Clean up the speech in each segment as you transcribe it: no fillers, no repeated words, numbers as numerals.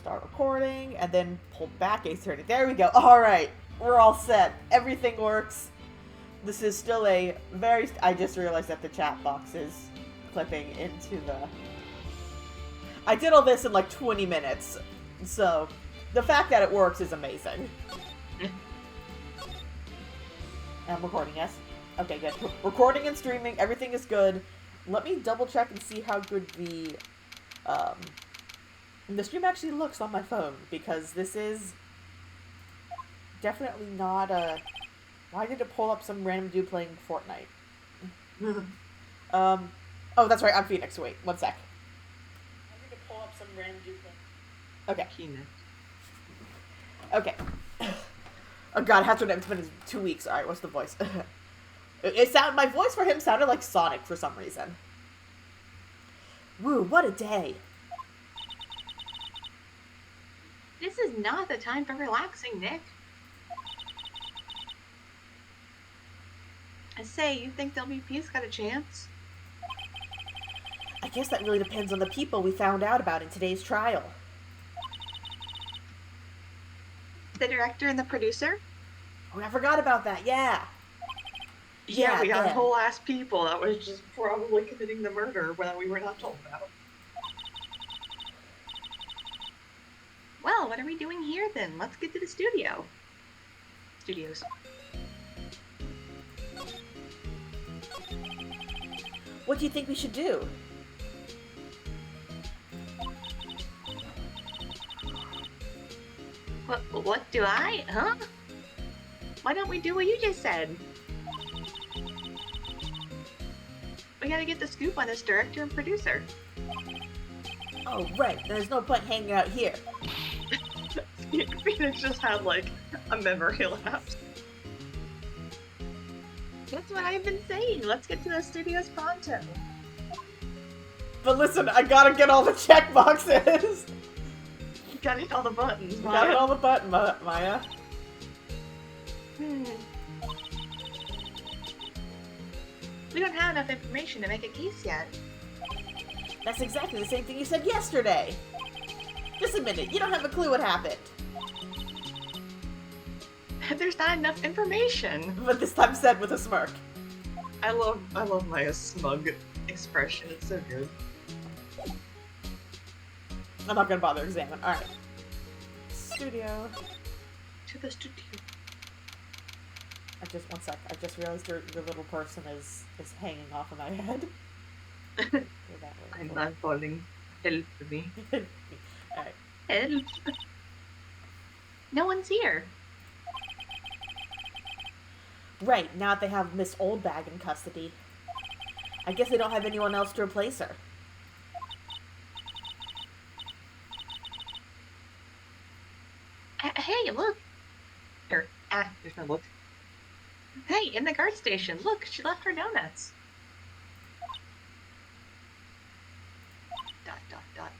start recording, and then pull back 8:30. There we go. All right, we're all set. Everything works. This is still a very... I just realized that the chat box is clipping into the... I did all this in like 20 minutes, so the fact that it works is amazing. I'm recording, yes? Okay, good. Recording and streaming, everything is good. Let me double check and see how good the stream actually looks on my phone, because this is definitely not a... Why did it pull up some random dude playing Fortnite? Oh, that's right, I'm Phoenix. Wait, one sec. Why did it pull up some random dude playing... Okay. Phoenix. Okay. Oh god, I have to admit, it's been 2 weeks. Alright, what's the voice? My voice for him sounded like Sonic for some reason. Woo, what a day. This is not the time for relaxing, Nick. I say, you think WP's got a chance? I guess that really depends on the people we found out about in today's trial. The director and the producer? Oh, I forgot about that, yeah. Yeah, we got them. whole ass people that was just probably committing the murder that we were not told about. Well, what are we doing here then? Let's get to the studio. Studios. What do you think we should do? What do I? Huh? Why don't we do what you just said? We gotta get the scoop on this director and producer. Oh, right. There's no point hanging out here. Phoenix just had, like, a memory lapse. That's what I've been saying. Let's get to the studios pronto. But listen, I gotta get all the check boxes. You gotta hit all the buttons, Maya. Gotta hit all the buttons, Maya. We don't have enough information to make a case yet. That's exactly the same thing you said yesterday. Just admit it, you don't have a clue what happened. There's not enough information. But this time said with a smirk. I love Maya's smug expression. It's so good. I'm not gonna bother examining. Alright. Studio. To the studio. One sec. I just realized your little person is hanging off of my head. I'm not falling. Help me. Alright. Help. No one's here. Right, now that they have Miss Oldbag in custody. I guess they don't have anyone else to replace her. Hey, look! There's no look. Hey, in the guard station, look, she left her donuts. Dot, dot, dot,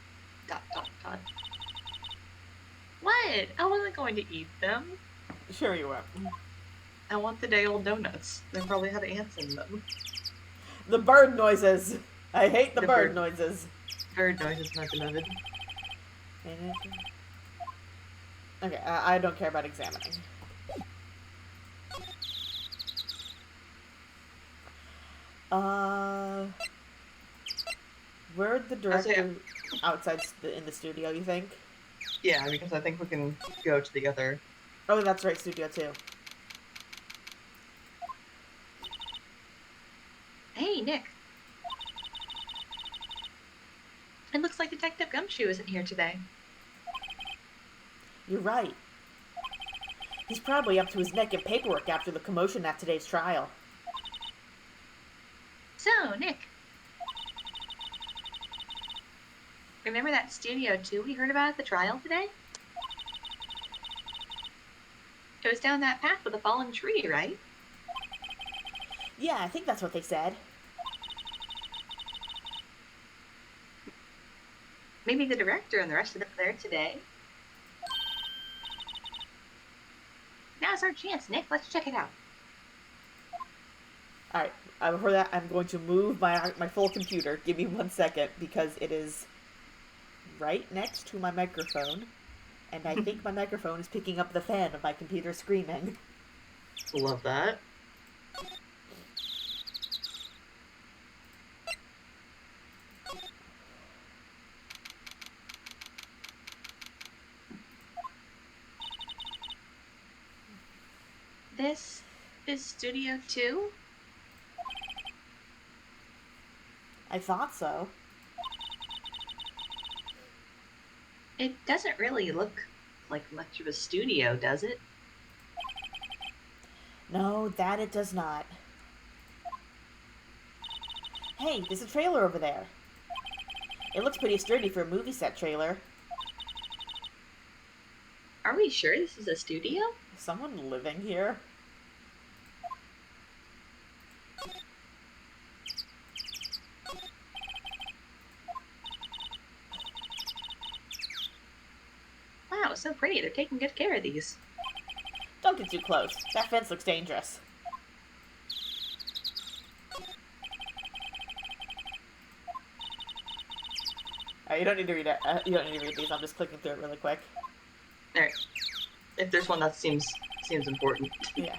dot, dot, dot. What? I wasn't going to eat them. Sure you were. I want the day-old donuts. They probably had ants in them. The bird noises. I hate the bird noises. Bird noises, my beloved. Okay, I don't care about examining. Where'd the director outside in the studio, you think? Yeah, because I think we can go to the other... Oh, that's right, studio 2. Hey, Nick. It looks like Detective Gumshoe isn't here today. You're right. He's probably up to his neck in paperwork after the commotion at today's trial. So, Nick. Remember that Studio 2 we heard about at the trial today? It was down that path with a fallen tree, right? Yeah, I think that's what they said. Maybe the director and the rest of them are there today. Now's our chance, Nick. Let's check it out. Alright, before that, I'm going to move my full computer. Give me 1 second, because it is right next to my microphone, and I think my microphone is picking up the fan of my computer screaming. Love that. This is Studio 2? I thought so. It doesn't really look like much of a studio, does it? No, that it does not. Hey, there's a trailer over there. It looks pretty sturdy for a movie set trailer. Are we sure this is a studio? Is someone living here? Wow, it's so pretty. They're taking good care of these. Don't get too close. That fence looks dangerous. You don't need to read it. You don't need to read these. I'm just clicking through it really quick. Alright. If there's one that seems important. Yeah.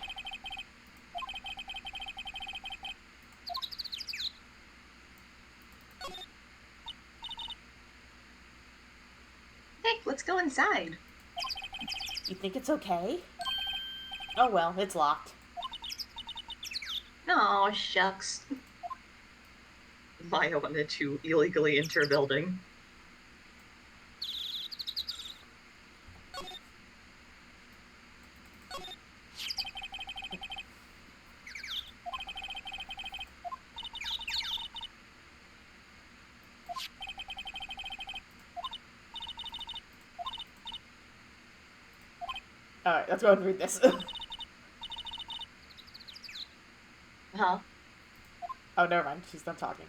Hey, let's go inside. You think it's okay? Oh well, it's locked. Oh, shucks. Maya wanted to illegally enter a building. Alright, let's go ahead and read this. Huh? Oh, never mind. She's done talking.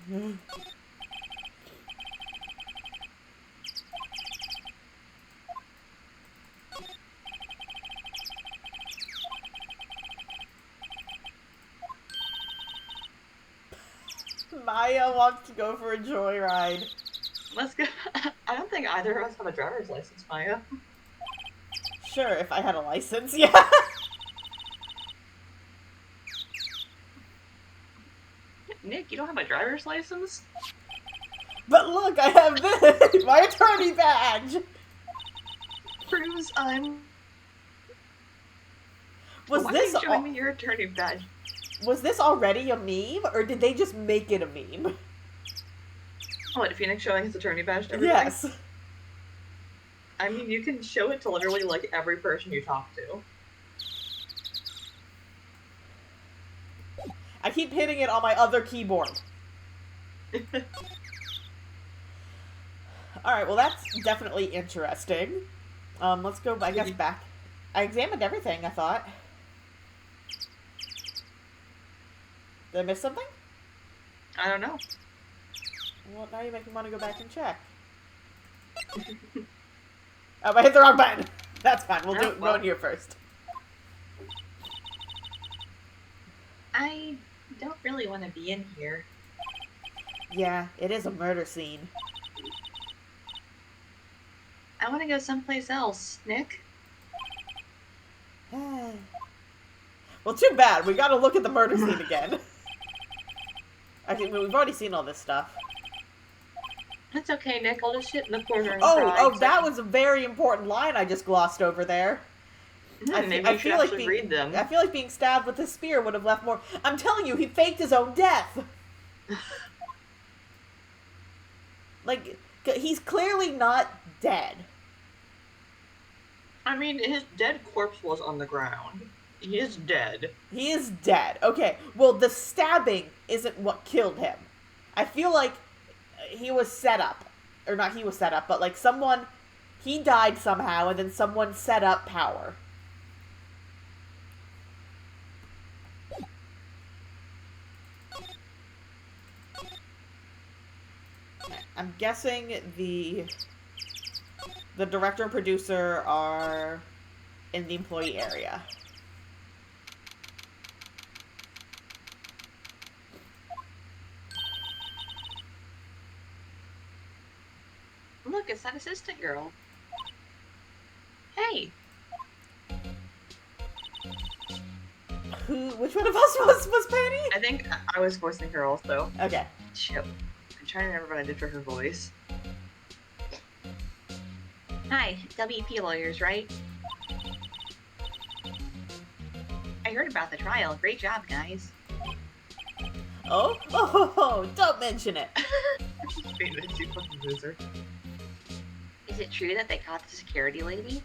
Maya wants to go for a joyride. Let's go. I don't think either of us have a driver's license, Maya. Sure, if I had a license, yeah. Nick, you don't have a driver's license? But look, I have this! My attorney badge! Proves I'm... Was Why this are you showing me your attorney badge? Was this already a meme, or did they just make it a meme? What, Phoenix showing his attorney badge to everybody? Yes. I mean, you can show it to literally, like, every person you talk to. I keep hitting it on my other keyboard. Alright, well that's definitely interesting. Let's go, I guess, back. I examined everything, I thought. Did I miss something? I don't know. Well, now you make me want to go back and check. Oh, I hit the wrong button! That's fine, we'll do it go in here first. I don't really want to be in here. Yeah, it is a murder scene. I want to go someplace else, Nick. Well, too bad. We gotta look at the murder scene again. Actually, we've already seen all this stuff. That's okay, Nick. I'll just sit in the corner and Oh, cry. oh, that was a very important line I just glossed over there. Maybe you should actually read them. I feel like being stabbed with a spear would have left more... I'm telling you, he faked his own death! Like, he's clearly not dead. I mean, his dead corpse was on the ground. He is dead. He is dead. Okay, well, the stabbing isn't what killed him. I feel like he was set up. Or not he was set up, but like someone... He died somehow, and then someone set up Power. I'm guessing the director and producer are in the employee area. Look, it's that assistant girl. Hey, Which one of us was Penny? I think I was voicing her also. Okay. Shit. I'm trying to remember what I did for her voice. Hi, WP lawyers, right? I heard about the trial. Great job, guys. Oh, don't mention it. You fucking loser. Is it true that they caught the security lady?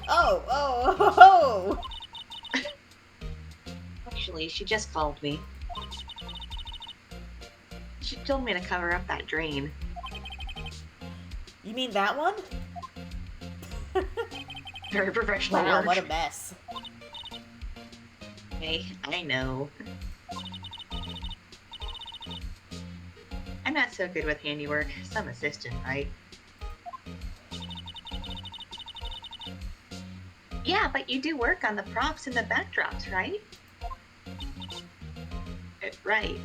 Oh. Actually, she just called me. She told me to cover up that drain. You mean that one? Very professional Wow, work. what a mess. Hey, I know. I'm not so good with handiwork. Some assistant, right? Yeah, but you do work on the props and the backdrops, right? Right.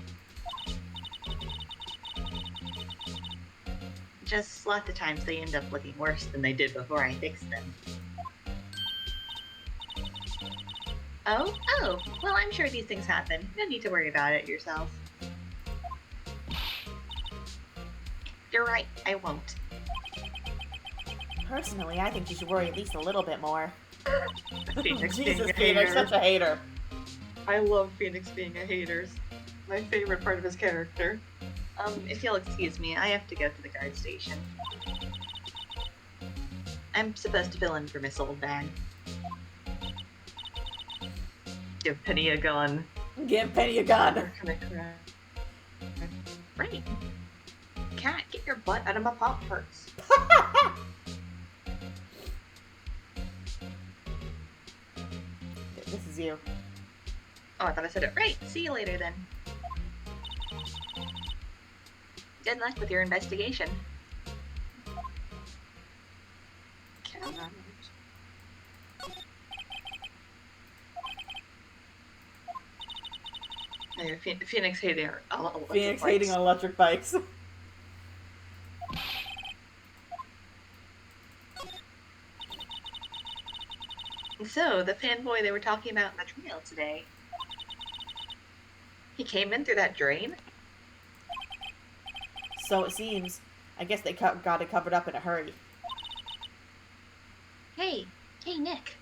Just lots of times they end up looking worse than they did before I fixed them. Oh? Oh, well, I'm sure these things happen. No need to worry about it yourself. You're right, I won't. Personally, I think you should worry at least a little bit more. Phoenix being Jesus, a Phoenix, hater. such a hater. I love Phoenix being a hater. My favorite part of his character. If you'll excuse me, I have to go to the guard station. I'm supposed to fill in for Miss Oldbag. Give Penny a gun. Give Penny a gun. Right. Cat, get your butt out of my pop purse. This is you. Oh, I thought I said it right. See you later then. Good luck with your investigation. Phoenix hating Phoenix hating on electric bikes. So, the fanboy they were talking about in the trail today. He came in through that drain? So it seems. I guess they got it covered up in a hurry. Hey, Nick.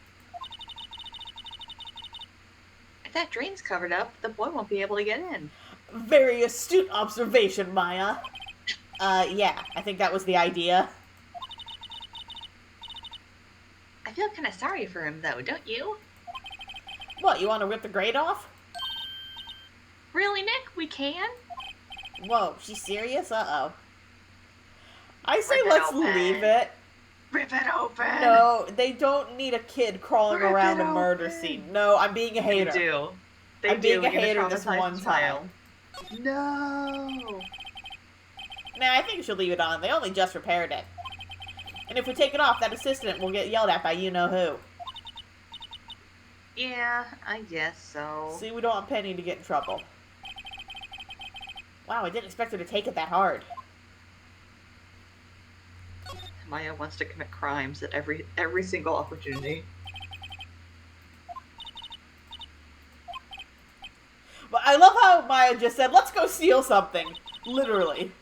If that drain's covered up, the boy won't be able to get in. Very astute observation, Maya. Yeah, I think that was the idea. I feel kind of sorry for him, though, don't you? What, you want to rip the grate off? Really, Nick? We can? Whoa, she's serious? Uh-oh. I say Rip it let's open. leave it. Rip it open! No, they don't need a kid crawling Rip around it a murder open. scene. No, I'm being a They hater. do. I'm being a You're gonna hater this traumatize one the child. time. No! Nah, I think you should leave it on. They only just repaired it. And if we take it off, that assistant will get yelled at by you-know-who. Yeah, I guess so. See, we don't want Penny to get in trouble. Wow, I didn't expect her to take it that hard. Maya wants to commit crimes at every single opportunity. But I love how Maya just said, let's go steal something. Literally.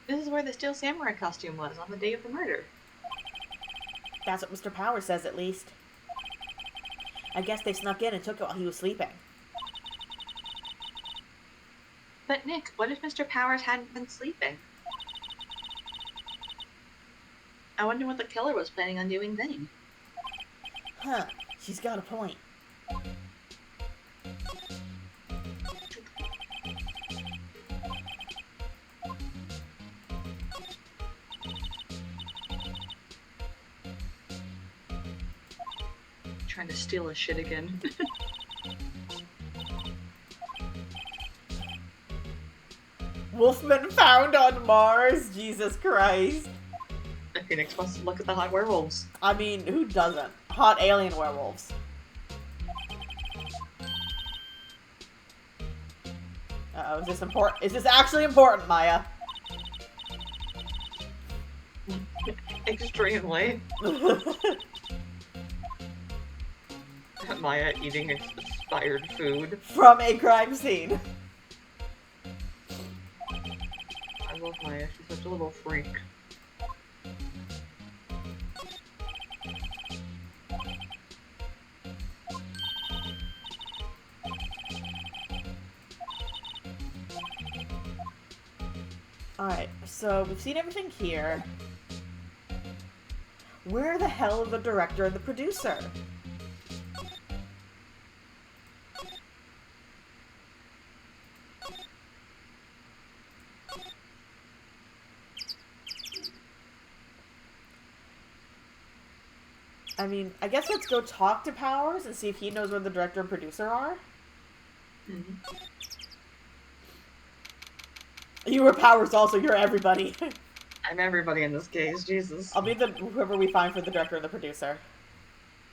This is where the Steel Samurai costume was on the day of the murder. That's what Mr. Powers says, at least. I guess they snuck in and took it while he was sleeping. But Nick, what if Mr. Powers hadn't been sleeping? I wonder what the killer was planning on doing then. Huh, she's got a point. Trying to steal his shit again. Wolfman found on Mars? Jesus Christ. The Phoenix wants to look at the hot werewolves. I mean, who doesn't? Hot alien werewolves. Uh-oh, is this important? Is this actually important, Maya? Extremely. Maya eating expired food. From a crime scene. I love Maya. She's such a little freak. Alright, so we've seen everything here. Where the hell are the director and the producer? I mean, I guess let's go talk to Powers and see if he knows where the director and producer are. Mm-hmm. You were Powers also, you're everybody. I'm everybody in this case, Jesus. I'll be the whoever we find for the director and the producer.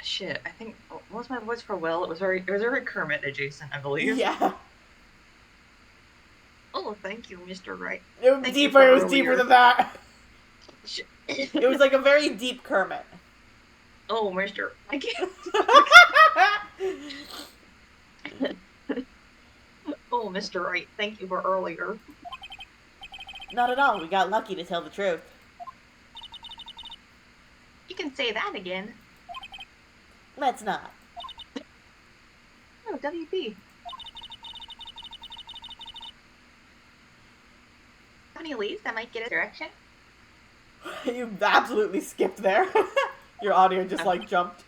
Shit, I think what was my voice for Will? It was very Kermit adjacent, I believe. Yeah. Oh, thank you, Mr. Right. It was Thank deeper, it was deeper than that. Shit. It was like a very deep Kermit. Oh, Mr. I can't. Oh, Mr. Right, thank you for earlier. Not at all, we got lucky to tell the truth. You can say that again. Let's not. Oh, WP. How many leads that might get a direction? You absolutely skipped there. Your audio just like jumped.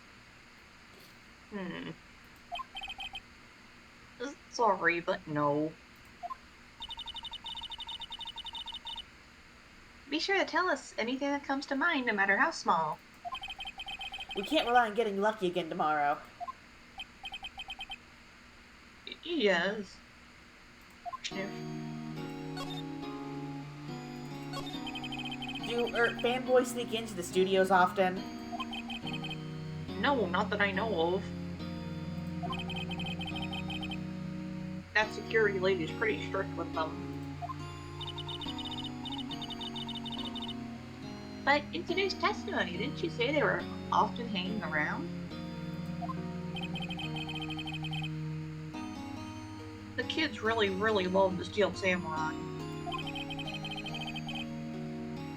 Sorry, but no. Be sure to tell us anything that comes to mind, no matter how small. We can't rely on getting lucky again tomorrow. Yes. Sniff. Do fanboys sneak into the studios often? No, not that I know of. That security lady's pretty strict with them. But in today's testimony, didn't you say they were often hanging around? The kids really, really love the Steel Samurai.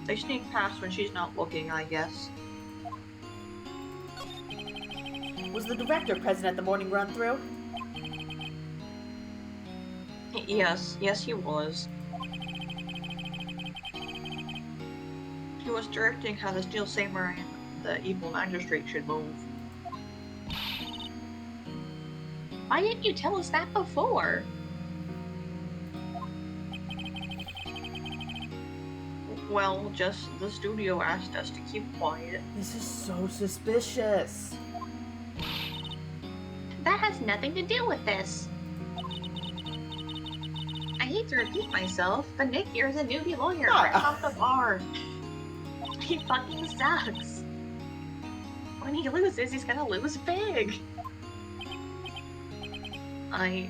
They sneak past when she's not looking, I guess. Was the director present at the morning run-through? Yes, he was. He was directing how the Steel Samurai and the evil magistrate should move. Why didn't you tell us that before? Well, just the studio asked us to keep quiet. This is so suspicious. That has nothing to do with this. I hate to repeat myself, but Nick here is a newbie lawyer fresh off the bar. He fucking sucks. When he loses, he's gonna lose big. I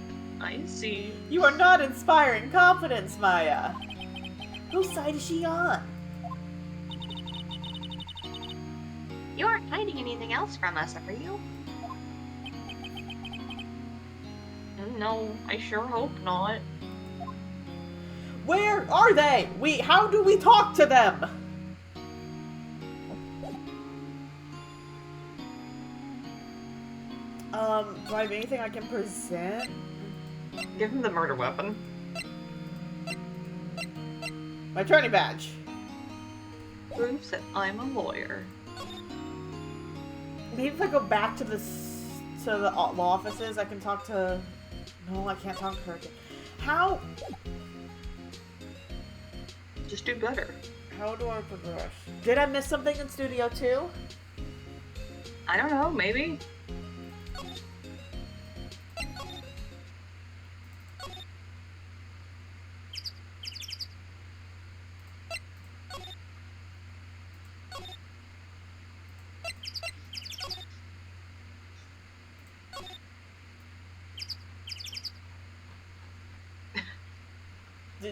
see. You are not inspiring confidence, Maya. Whose side is she on? You aren't hiding anything else from us, are you? No, I sure hope not. Where are they? How do we talk to them? Do I have anything I can present? Give him the murder weapon. My attorney badge. Proves that I'm a lawyer. Maybe if I go back to the law offices, I can talk to... No, I can't talk to her again. How? Just do better. How do I progress? Did I miss something in Studio 2? I don't know, maybe?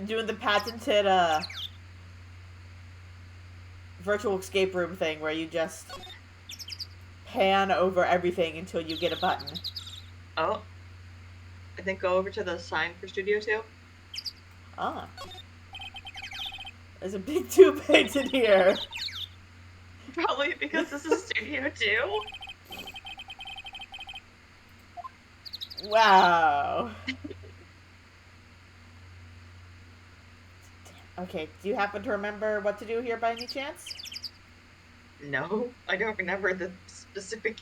Doing the patented, virtual escape room thing where you just pan over everything until you get a button. Oh. I think go over to the sign for Studio 2. Ah. There's a big tube painted here. Probably because this is Studio 2. Wow. Okay, do you happen to remember what to do here by any chance? No, I don't remember the specific,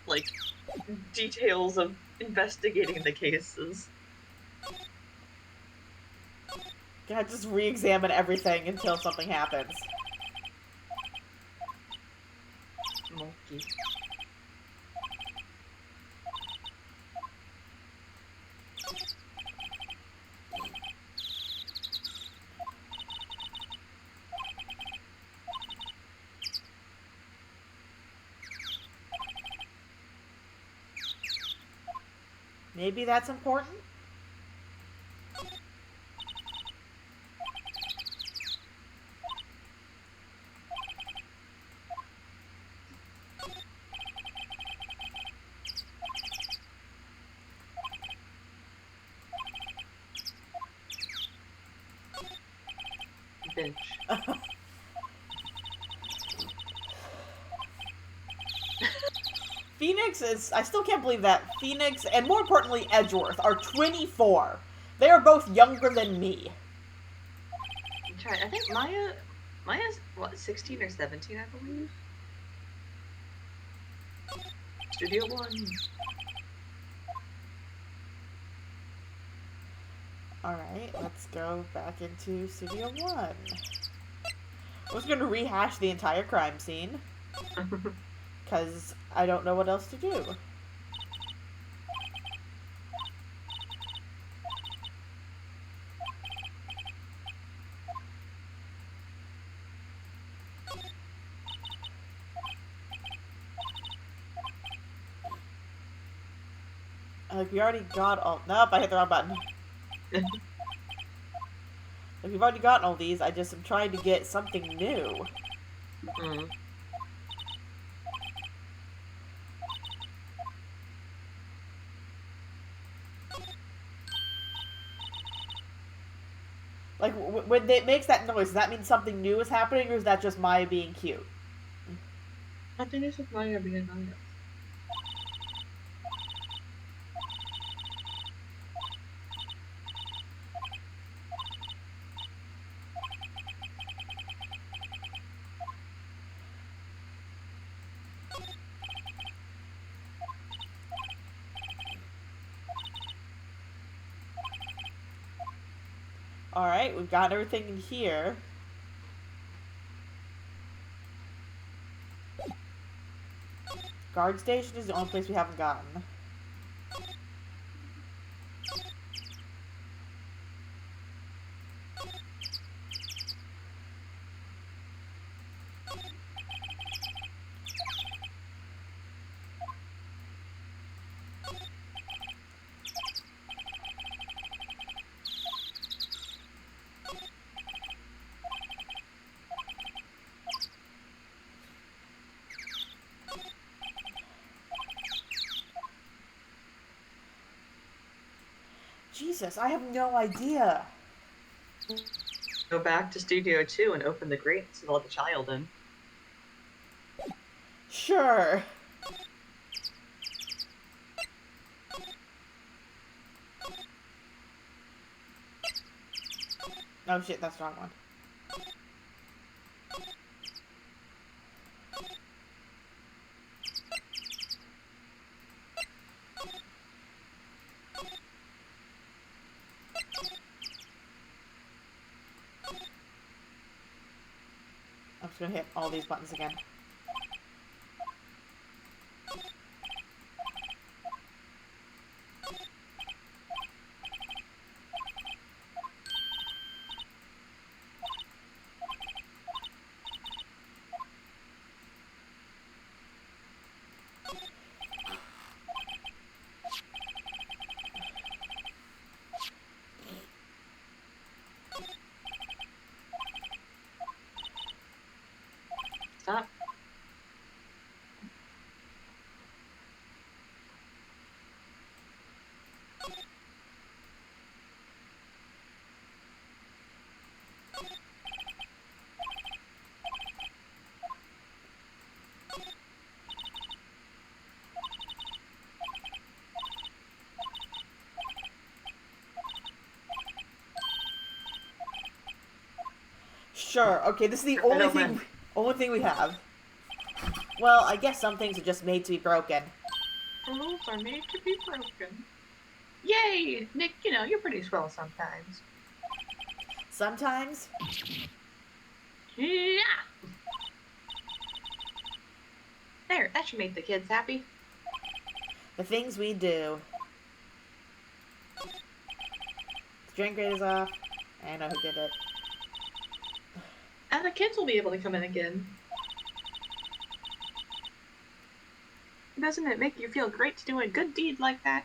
like, details of investigating the cases. Gotta just re-examine everything until something happens. Monkey. Maybe that's important? Bench. Phoenix is... I still can't believe that Phoenix, and more importantly, Edgeworth, are 24. They are both younger than me. I'm trying. I think Maya's, what, 16 or 17, I believe? Studio 1. Alright, let's go back into Studio 1. I was going to rehash the entire crime scene, because I don't know what else to do. Like, we already got all... Nope, I hit the wrong button. Like, we've already gotten all these, I just am trying to get something new. Mm. Like, when it makes that noise, does that mean something new is happening, or is that just Maya being cute? I think it's just Maya being Maya. Alright, we've got everything in here. Guard station is the only place we haven't gotten. Jesus, I have no idea. Go back to Studio 2 and open the grates and let the child in. Sure. Oh shit, that's the wrong one. I'm just gonna hit all these buttons again. Stop. Sure. Okay, this is the only thing we have. Well, I guess some things are just made to be broken. Rules are made to be broken. Yay! Nick, you know, you're pretty swell sometimes. Sometimes? Yeah! There, that should make the kids happy. The things we do. Drink grade is off. I know who did it. And the kids will be able to come in again. Doesn't it make you feel great to do a good deed like that?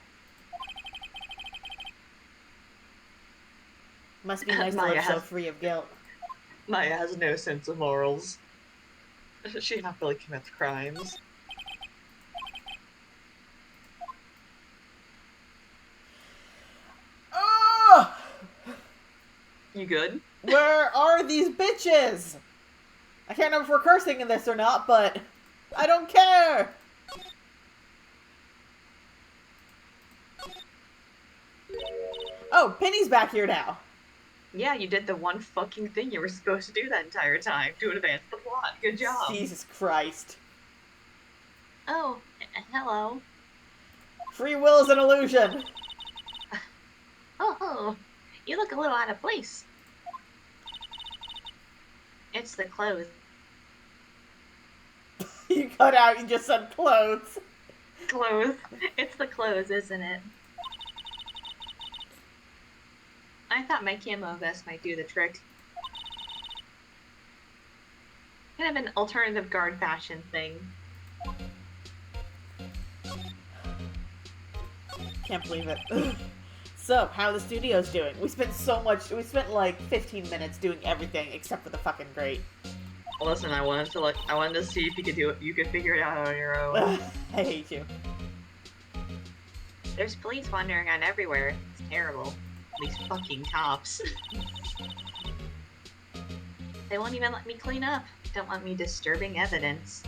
Must be nice to live so free of guilt. Maya has no sense of morals. She happily commits crimes. Oh! You good? Where are these bitches? I can't remember if we're cursing in this or not, but I don't care! Oh, Penny's back here now. Yeah, you did the one fucking thing you were supposed to do that entire time to advance the plot. Good job. Jesus Christ. Oh, hello. Free will is an illusion. Oh, you look a little out of place. It's the clothes. You cut out, you just said clothes. Clothes. It's the clothes, isn't it? I thought my camo vest might do the trick. Kind of an alternative guard fashion thing. Can't believe it. So, how are the studios doing? We spent like 15 minutes doing everything except for the fucking grate. Listen, I wanted to see if you could do it. You could figure it out on your own. I hate you. There's police wandering around everywhere. It's terrible. These fucking cops. They won't even let me clean up. Don't want me disturbing evidence.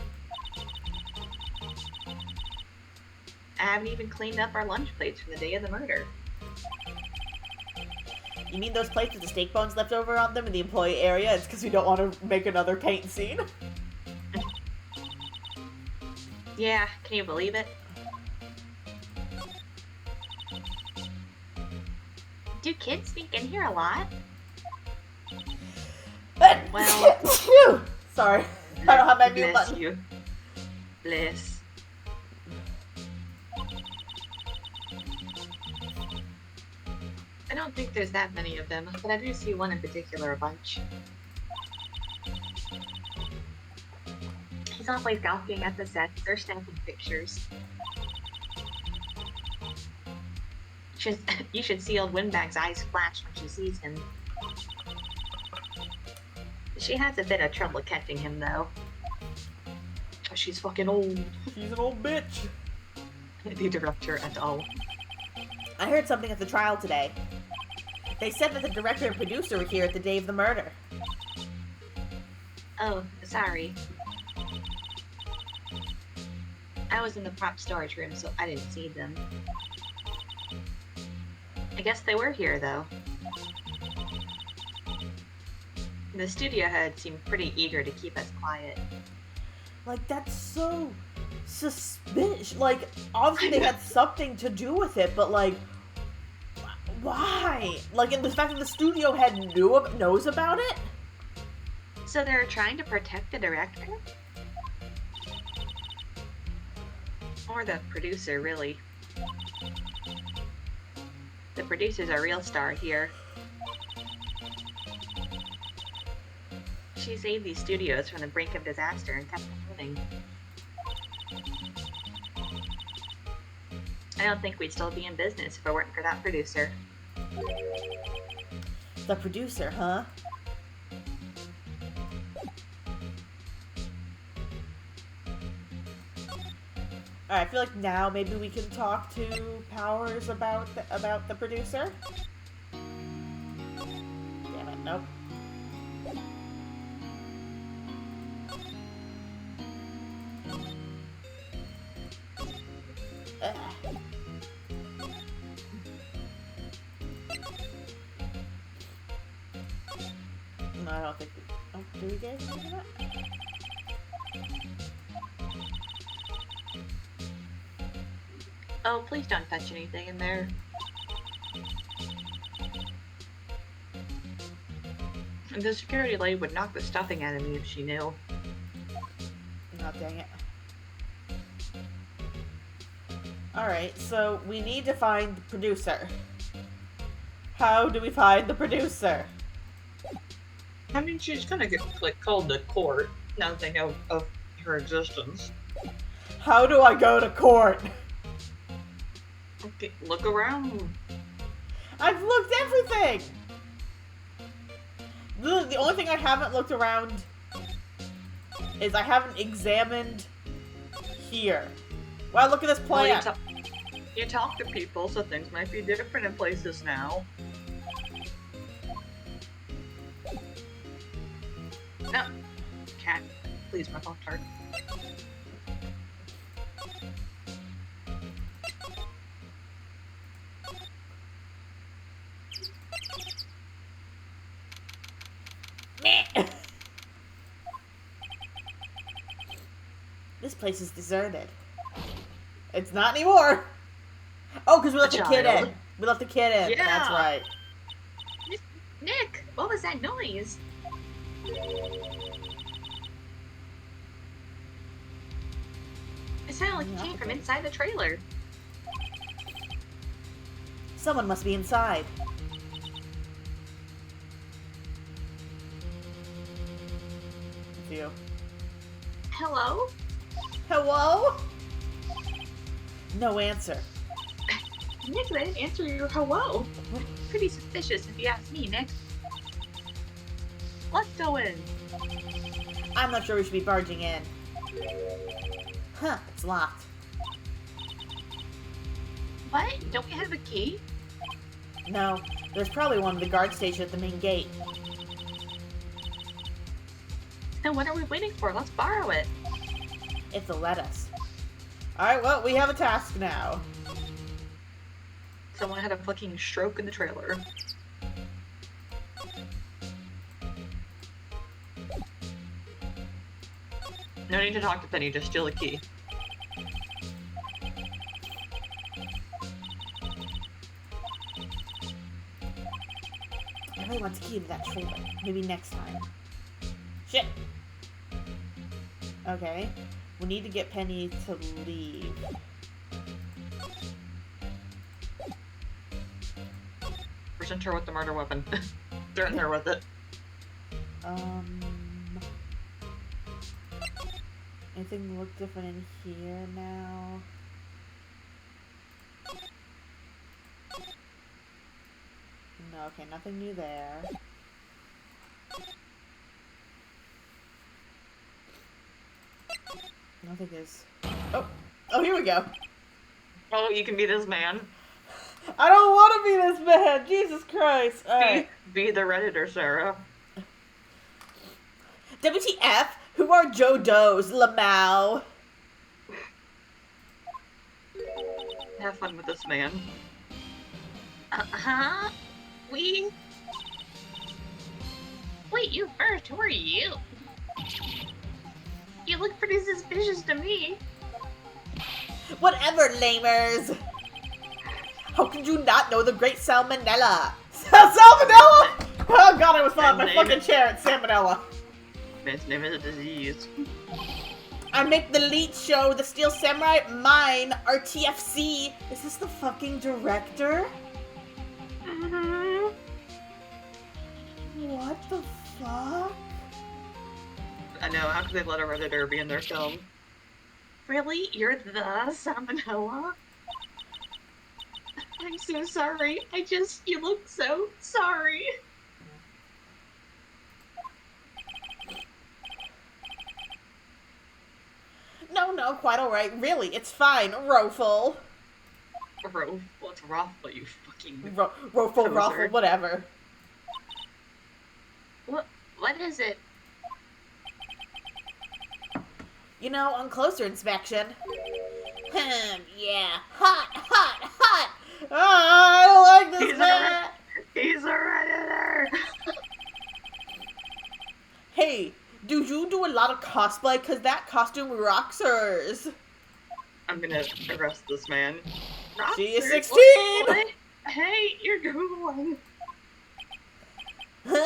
I haven't even cleaned up our lunch plates from the day of the murder. You mean those plates with the steak bones left over on them in the employee area? It's because we don't want to make another paint scene? Yeah, can you believe it? Do kids sneak in here a lot? Well... Sorry. I don't have my mute button. Bless you. Bless. I don't think there's that many of them, but I do see one in particular a bunch. He's always gawking at the sets. They're snapping pictures. You should see old Windbag's eyes flash when she sees him. She has a bit of trouble catching him, though. She's fucking old. She's an old bitch. The director et al. I heard something at the trial today. They said that the director and producer were here at the day of the murder. Oh, sorry. I was in the prop storage room, so I didn't see them. I guess they were here, though. The studio head seemed pretty eager to keep us quiet. Like, that's so suspicious. Like, obviously they had something to do with it, but, like, why? Like, and the fact that the studio head knows about it? So they're trying to protect the director? Or the producer, really. The producer's a real star here. She saved these studios from the brink of disaster and kept them moving. I don't think we'd still be in business if it weren't for that producer. The producer, huh? Alright, I feel like now maybe we can talk to Powers about the producer. Damn it, nope. Ugh. No, I don't think we... Oh, do we guys do that? Oh, please don't touch anything in there. The security lady would knock the stuffing out of me if she knew. Oh, dang it. Alright, so we need to find the producer. How do we find the producer? I mean, she's gonna get called to court now that they know of her existence. How do I go to court? Okay, look around. I've looked everything! The only thing I haven't looked around is I haven't examined here. Wow, look at this plant! Well, you talk to people, so things might be different in places now. No. Cat, please, my Pop-Tart. This place is deserted. It's not anymore! Oh, because we left the kid in. We left the kid in. Yeah. That's right. Nick, what was that noise? It sounded like it came from inside the trailer. Someone must be inside. It's you. Hello? Hello? No answer. Nick, I didn't answer your hello. Pretty suspicious if you ask me, Nick. Let's go in. I'm not sure we should be barging in. Huh, it's locked. What? Don't we have a key? No, there's probably one at the guard station at the main gate. Then what are we waiting for? Let's borrow it. If they'll let us. Alright, well, we have a task now. Someone had a fucking stroke in the trailer. No need to talk to Penny, just steal a key. I really want a key to that trailer. Maybe next time. Shit! Okay. We need to get Penny to leave. Present her with the murder weapon. Threaten her with it. Anything look different in here now? No, okay, nothing new there. Nothing is... Oh! Oh, here we go! Oh, you can be this man. I don't want to be this man! Jesus Christ! Alright. Be the Redditor, Sarah. WTF? Who are Joe Does? Lamau? Have fun with this man. Uh-huh? Wait, you first. Who are you? You look pretty suspicious to me. Whatever, lamers! How could you not know the great Salmonella? Salmonella?! Oh god, I was falling off my fucking chair at Salmonella. Man's name is a disease. I make the lead show, The Steel Samurai, mine, RTFC. Is this the fucking director? Mm-hmm. What the fuck? I know, how could they let a Redditor be in their film? Really? You're the Salmonella? I'm so sorry. You look so sorry. No, no, quite alright. Really, it's fine, Roful. What's Rothful, you fucking... Roful, Poser. Rothful, whatever. What is it? You know, on closer inspection... yeah. Hot! Ah, I don't like this man! He's a Redditor! Hey, do you do a lot of cosplay? Cause that costume rocksers. I'm gonna arrest this man. She is 16! What? Hey, you're Googling.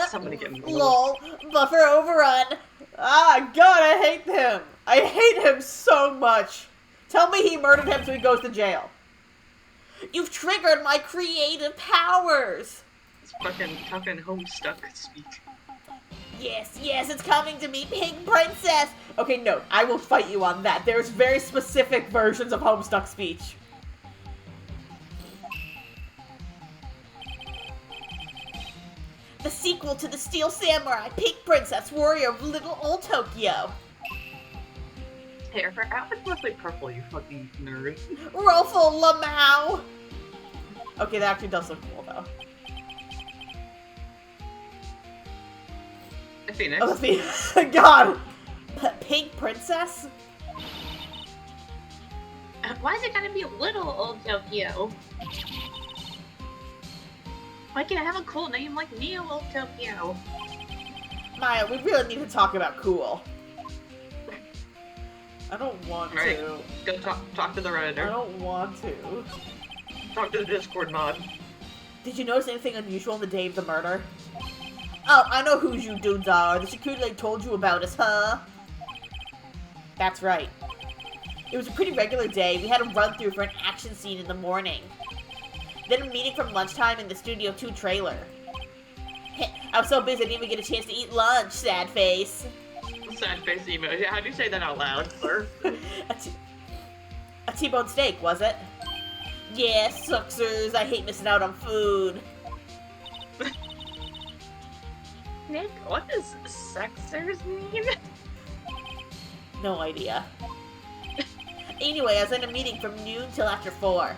Somebody get me. Lol, buffer overrun. Ah, God, I hate him. I hate him so much. Tell me he murdered him so he goes to jail. You've triggered my creative powers. It's fucking Homestuck speak. Yes, it's coming to me, Pink Princess. Okay, no, I will fight you on that. There's very specific versions of Homestuck speech. The sequel to the Steel Samurai, Pink Princess, Warrior of Little Old Tokyo. Hey, her outfit's mostly purple, you fucking nerd. Roful Lamau. Okay, that actually does look cool, though. Phoenix. Oh, Phoenix. God! Pink Princess? Why is it gotta be Little Old Tokyo? Why can't I have a cool name like Neo Old Tokyo? Maya, we really need to talk about cool. I don't want Right. to. Go talk to the I Redditor. don't want to. Talk to the Discord mod. Did you notice anything unusual on the day of the murder? Oh, I know who you dudes are. The security lady told you about us, huh? That's right. It was a pretty regular day. We had a run-through for an action scene in the morning. Then a meeting from lunchtime in the Studio 2 trailer. I was so busy I didn't even get a chance to eat lunch, sad face. Sad face emoji. How do you say that out loud, sir? A T-bone steak, was it? Yeah, sucksers. I hate missing out on food. Nick, what does sexers mean? No idea. Anyway, I was in a meeting from noon till after 4.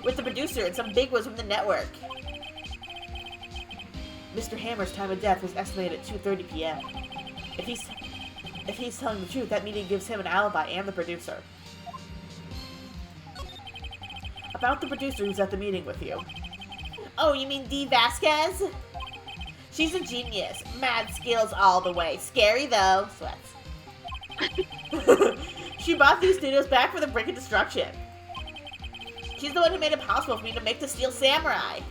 With the producer and some bigwigs from the network. Mr. Hammer's time of death was estimated at 2:30 p.m. If he's telling the truth, that meeting gives him an alibi and the producer. About the producer who's at the meeting with you. Oh, you mean Dee Vasquez? She's a genius. Mad skills all the way. Scary though. Sweats. She bought these studios back for the brink of destruction. She's the one who made it possible for me to make the Steel Samurai.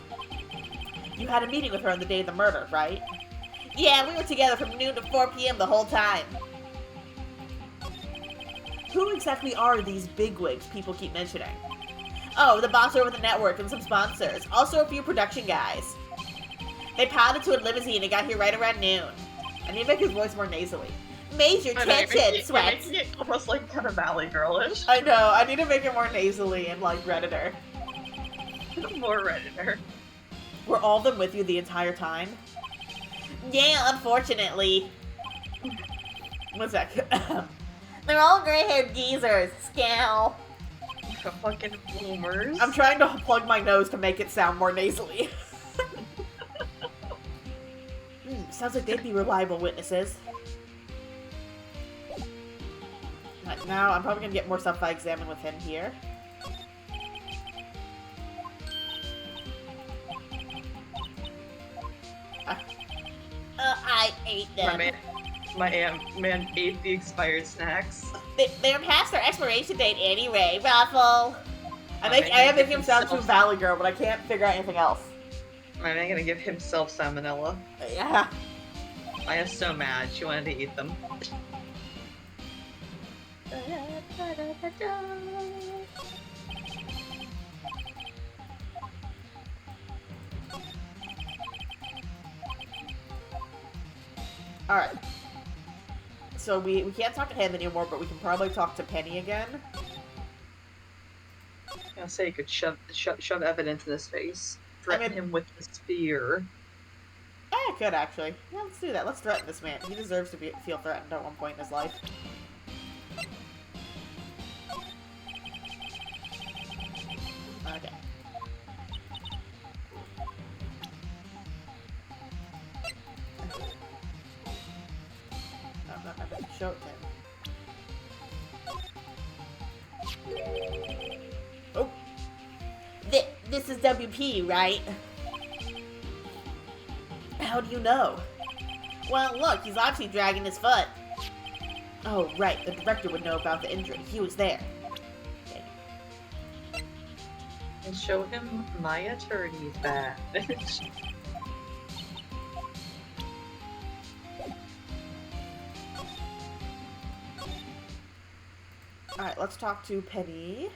You had a meeting with her on the day of the murder, right? Yeah, we were together from noon to 4 p.m. the whole time. Who exactly are these bigwigs people keep mentioning? Oh, the boss over the network and some sponsors. Also a few production guys. They piled into a limousine and got here right around noon. I need to make his voice more nasally. Major tension, Sweats. Making it almost like kind of Valley Girlish. I know, I need to make it more nasally and like Redditor. More Redditor. Were all of them with you the entire time? Yeah, unfortunately. One sec. They're all gray-haired geezers. Scowl. Fucking boomers. I'm trying to plug my nose to make it sound more nasally. Sounds like they'd be reliable witnesses. Right, now, I'm probably gonna get more stuff I examine with him here. I ate them. Man ate the expired snacks. They're past their expiration date anyway, Ruffle. I am making him sound too Valley Girl, but I can't figure out anything else. My man gonna give himself salmonella. Yeah. I am so mad. She wanted to eat them. Alright. So we can't talk to him anymore, but we can probably talk to Penny again. I'll say you could shove evidence in his face. Threaten him with the spear. I could actually. Yeah, let's do that. Let's threaten this man. He deserves to feel threatened at one point in his life. Okay. I'm not going to show it to him. Oh! This is WP, right? How do you know? Well, look, he's obviously dragging his foot. Oh, right, the director would know about the injury. He was there. Okay. And show him my attorney's badge. Alright, let's talk to Penny.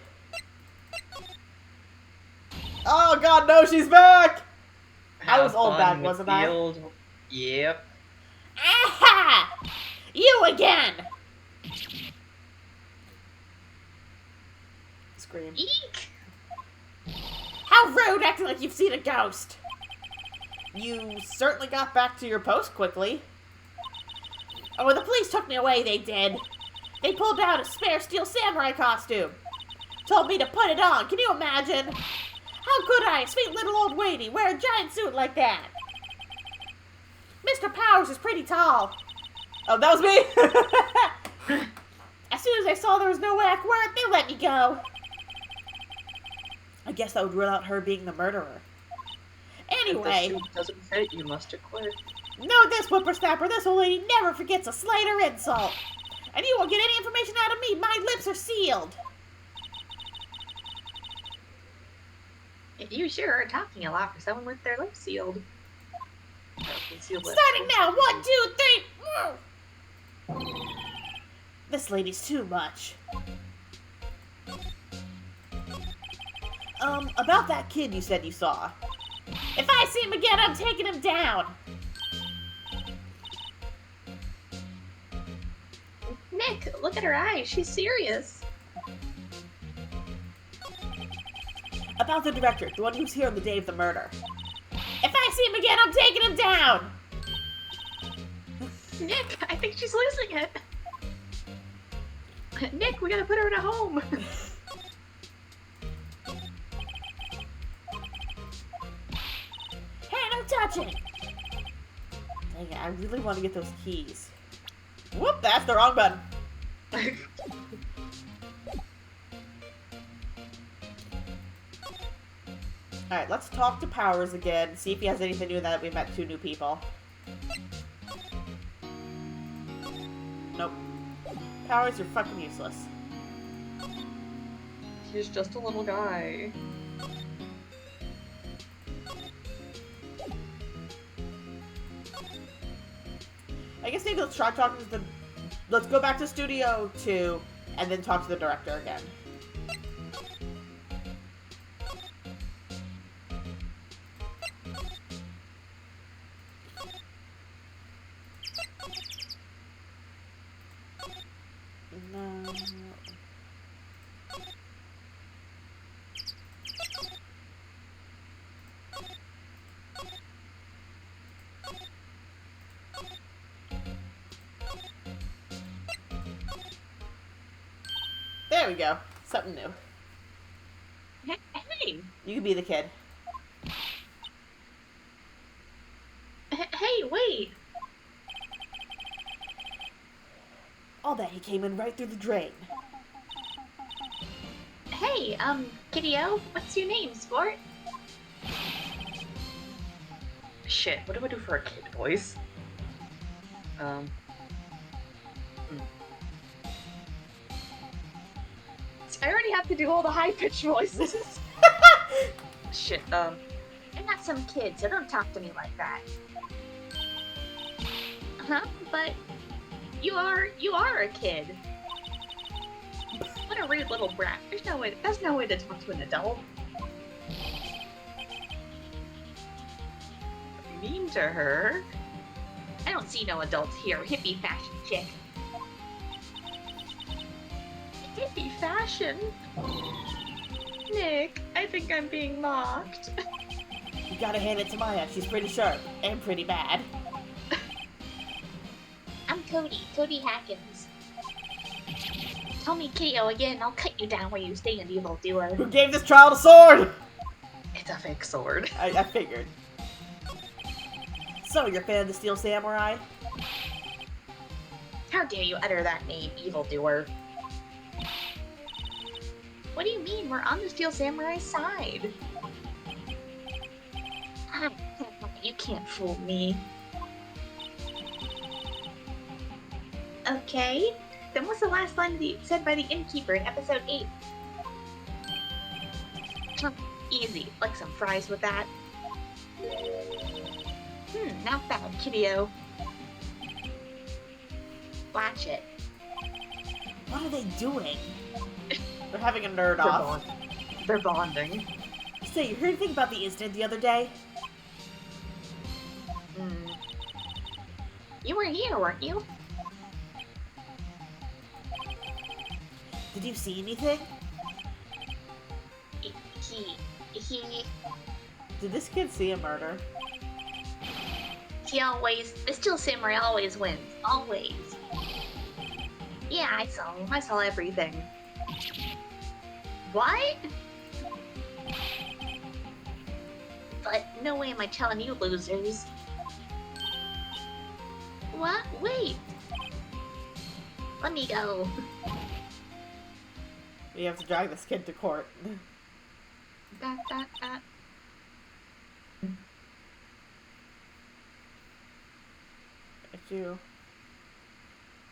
Oh god, no, she's back! I was old back, wasn't I? Yep. Aha! You again! Scream. Eek! How rude, acting like you've seen a ghost! You certainly got back to your post quickly. Oh, the police took me away, they did. They pulled out a spare steel samurai costume. Told me to put it on, can you imagine? How could I, a sweet little old lady, wear a giant suit like that? Mr. Powers is pretty tall. Oh, that was me? As soon as I saw there was no way I could wear it, they let me go. I guess that would rule out her being the murderer. Anyway. If the suit doesn't fit, you must acquit. Know this, whippersnapper, this old lady never forgets a slight or insult. And you won't get any information out of me, my lips are sealed. You sure are talking a lot for someone with their lips sealed. Starting now, 1, 2, 3. This lady's too much. About that kid you said you saw. If I see him again, I'm taking him down. Nick, look at her eyes. She's serious. About the director, the one who was here on the day of the murder. If I see him again, I'm taking him down! Nick, I think she's losing it. Nick, we gotta put her in a home. Hey, no touching! Dang it, I really want to get those keys. Whoop, that's the wrong button. Alright, let's talk to Powers again, see if he has anything new now that we met 2 new people. Nope. Powers, you're fucking useless. He's just a little guy. I guess maybe let's try talking to the... Let's go back to Studio 2, and then talk to the director again. No. There we go. Something new. Hey! You can be the kid. Hey, wait! All that, he came in right through the drain. Hey, Kiddo, what's your name, sport? Shit, what do I do for a kid voice? I already have to do all the high-pitched voices. Shit, I'm not some kid, so don't talk to me like that. Huh? But you are a kid. What a rude little brat. There's no way to talk to an adult. Mean to her? I don't see no adults here, hippie fashion chick. Hippie fashion? Nick, I think I'm being mocked. You gotta hand it to Maya. She's pretty sharp and pretty bad. I'm Cody Hackins. Call me Kyo again, I'll cut you down where you stand, evildoer. Who gave this child a sword? It's a fake sword. I figured. So, you're a fan of the Steel Samurai? How dare you utter that name, evildoer? What do you mean? We're on the Steel Samurai side. You can't fool me. Okay. Then what's the last line said by the innkeeper in episode 8? Easy. Like some fries with that. Not bad, kiddo. Watch it. What are they doing? They're having a nerd off. They're bonding. Say, you heard anything about the incident the other day? You were here, weren't you? Did you see anything? He Did this kid see a murder? the Steel Samurai always wins. Always. Yeah, I saw everything. What? But no way am I telling you losers. What? Wait. Let me go. We have to drag this kid to court. It's you.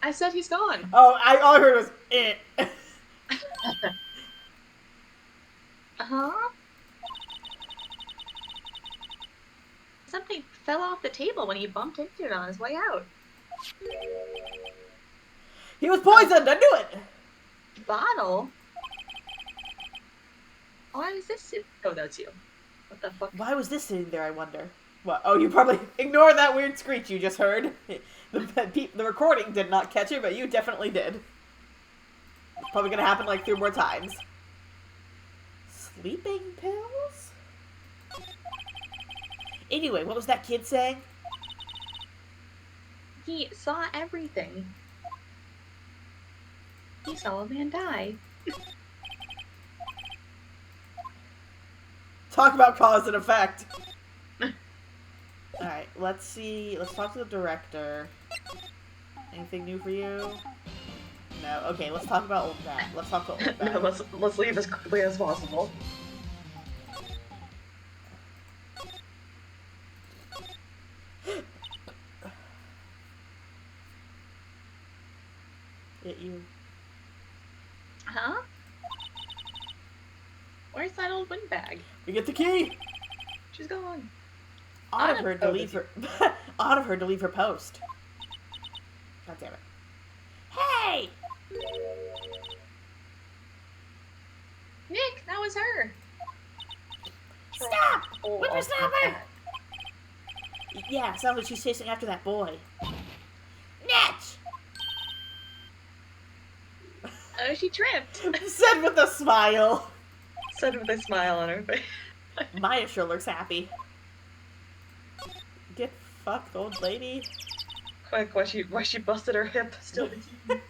I said he's gone. Oh, all I heard was it. Uh-huh. Something fell off the table when he bumped into it on his way out. He was poisoned. I knew it. Bottle? Why was this? Oh, that's you. What the fuck? Why was this sitting there, I wonder? What? Oh, you probably ignore that weird screech you just heard. The recording did not catch it, but you definitely did. It's probably gonna happen like 3 more times. Sleeping pills? Anyway, what was that kid saying? He saw everything. He saw a man die. Talk about cause and effect. Alright, let's see. Let's talk to the director. Anything new for you? No. Okay, let's talk about Old Bat. Let's talk to Old Bat. No, let's leave as quickly as possible. Hit you. Huh? Where's that old windbag? We get the key! She's gone. Odd of her to leave her. Odd of her to leave her post. God damn it. Hey! Nick, that was her. Stop! Oh, Whippersnapper! Yeah, sounds like she's chasing after that boy. Netch! Oh, she tripped. Said with a smile. Said with a smile on her face. Maya sure looks happy. Get fucked, old lady. Quick, why she busted her hip? Still the key.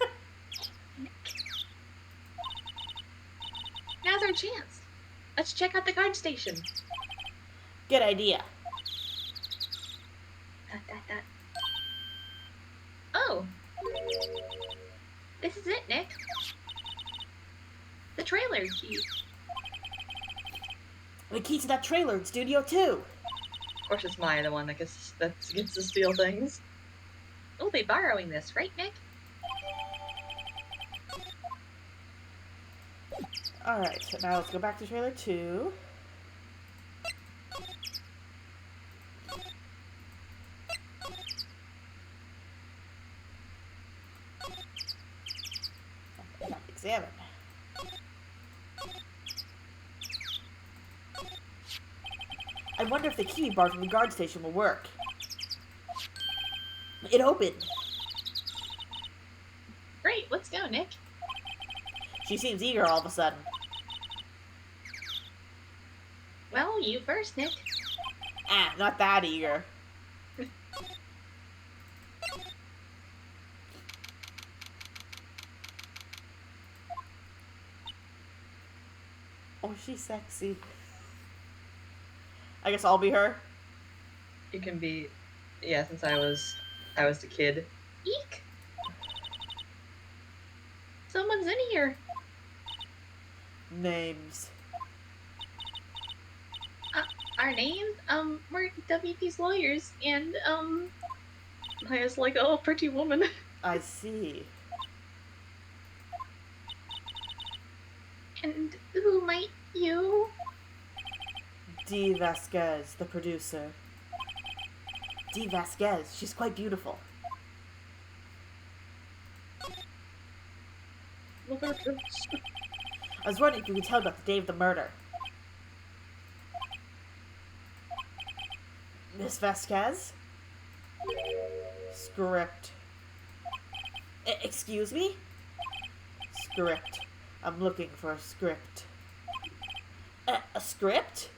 Now's our chance. Let's check out the guard station. Good idea. Oh. This is it, Nick. The trailer key. The key to that trailer in Studio 2. Of course it's Maya the one that gets to steal things. We'll be borrowing this, right, Nick? Alright, so now let's go back to trailer 2. Examine. I wonder if the key bar from the guard station will work. It opened. Great, let's go, Nick. She seems eager all of a sudden. Well, you first, Nick. Ah, not that eager. Oh, she's sexy. I guess I'll be her. You can be, yeah. Since I was the kid. Eek! Someone's in here. Names. Our names? We're WP's lawyers, and, Maya's like, oh, pretty woman. I see. And who might you? Dee Vasquez, the producer. Dee Vasquez, she's quite beautiful. I was wondering if you could tell about the day of the murder. Miss Vasquez? Script. Excuse me? Script. I'm looking for a script. A script?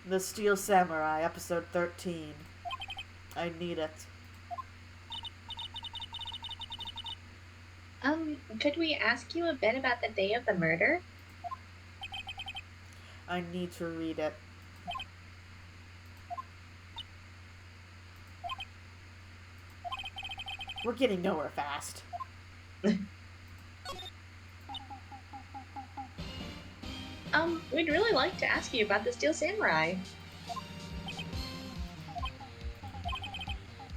The Steel Samurai, episode 13. I need it. Could we ask you a bit about the day of the murder? I need to read it. We're getting nowhere fast. We'd really like to ask you about the Steel Samurai.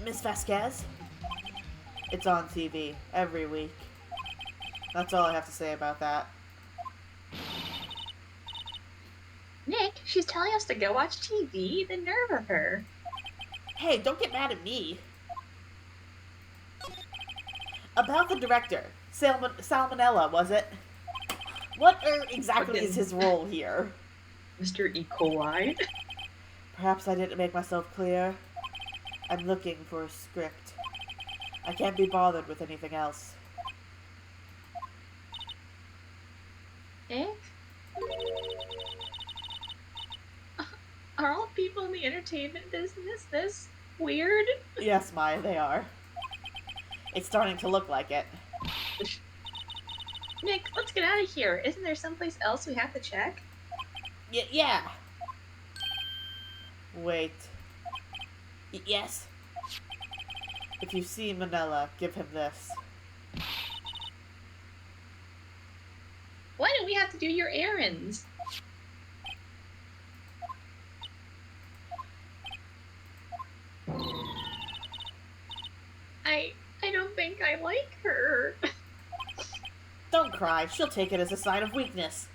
Miss Vasquez? It's on TV every week. That's all I have to say about that. Nick, she's telling us to go watch TV? The nerve of her. Hey, don't get mad at me. About the director. Salmonella, was it? What exactly is his role here? Mr. E. coli? Perhaps I didn't make myself clear. I'm looking for a script. I can't be bothered with anything else. Nick? Are all people in the entertainment business this weird? Yes, Maya, they are. It's starting to look like it. Nick, let's get out of here. Isn't there someplace else we have to check? Yeah. Wait. Yes? If you see Manila, give him this. Why do we have to do your errands? I don't think I like her. Don't cry. She'll take it as a sign of weakness.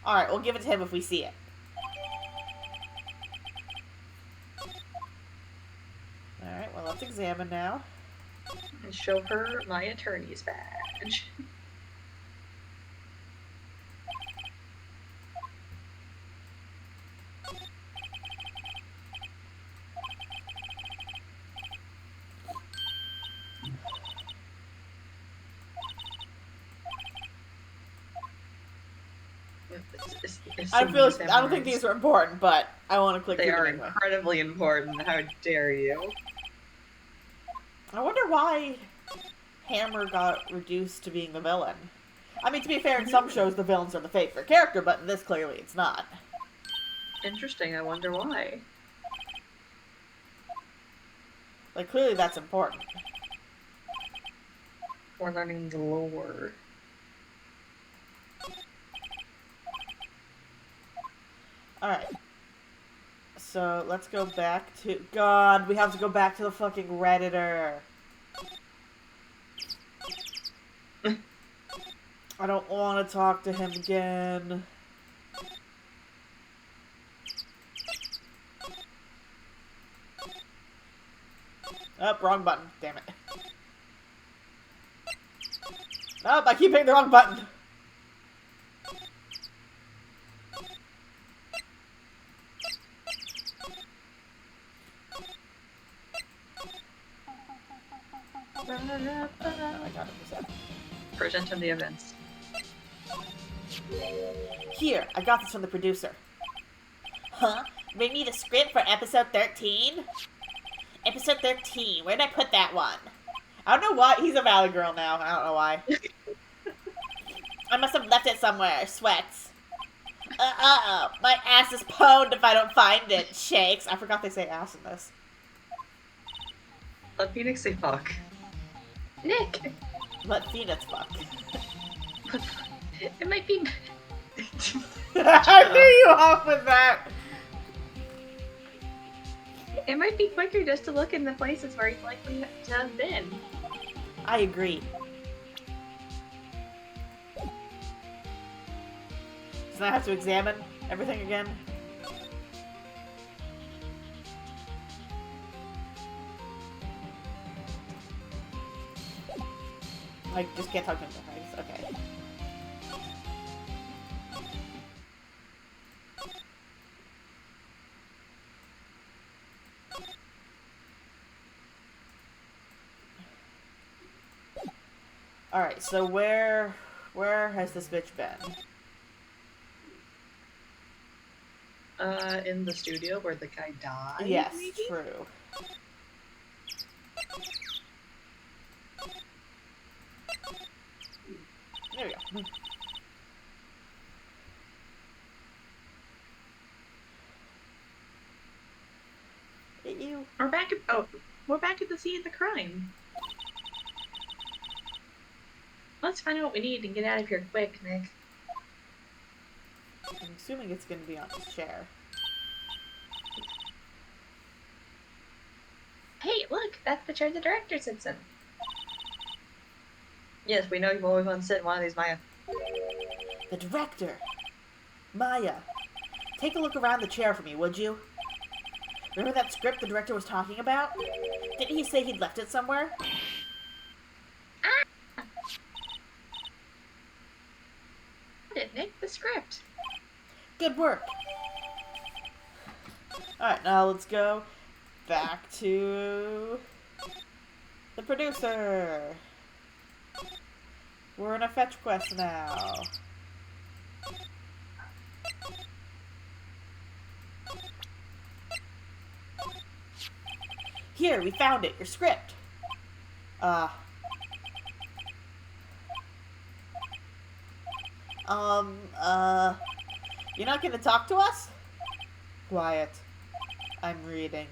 Alright, we'll give it to him if we see it. Alright, well, let's examine now. And show her my attorney's badge. I don't think these are important, but I want to click They through are them anyway. incredibly important. How dare you? I wonder why Hammer got reduced to being the villain. I mean, to be fair, in some shows the villains are the favorite character, but in this clearly it's not. Interesting, I wonder why. Like, clearly that's important. We're learning the lore. Alright. So, let's go back to... God, we have to go back to the fucking Redditor. I don't want to talk to him again. Oh, wrong button. Damn it. Oh, I keep hitting the wrong button. Present him the events. Here, I got this from the producer. Huh? Bring me the script for episode 13? Episode 13, where'd I put that one? I don't know why. He's a Valley girl now. I don't know why. I must have left it somewhere. Sweats. Uh-oh. My ass is pwned if I don't find it. Shakes. I forgot they say ass in this. Let Phoenix say fuck. Nick! Let Phoenix fuck. It might be... I knew you off with that. It might be quicker just to look in the places where he's likely to have been. I agree. So I have to examine everything again? I just can't talk to him. Okay. Alright, so where has this bitch been? In the studio where the guy died? Yes, maybe? true. There we go. You. We're back at the scene of the crime. Let's find out what we need and get out of here quick, Nick. I'm assuming it's gonna be on his chair. Hey, look! That's the chair the director sits in. Yes, we know you've always wanted to sit in one of these, Maya. The director! Maya! Take a look around the chair for me, would you? Remember that script the director was talking about? Didn't he say he'd left it somewhere? Nick, the script. Good work! Alright, now let's go back to the producer. We're in a fetch quest now. Here, we found it. Your script. You're not gonna talk to us? Quiet. I'm reading.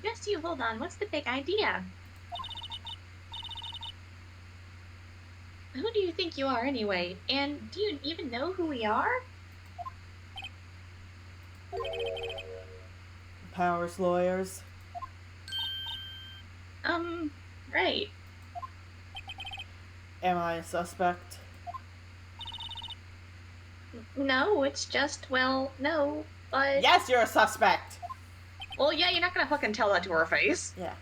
Just you hold on. What's the big idea? Who do you think you are anyway? And do you even know who we are? Powers lawyers. Right. Am I a suspect? No, it's just, well, no, but... Yes, you're a suspect! Well, yeah, you're not gonna fucking tell that to her face. Yeah.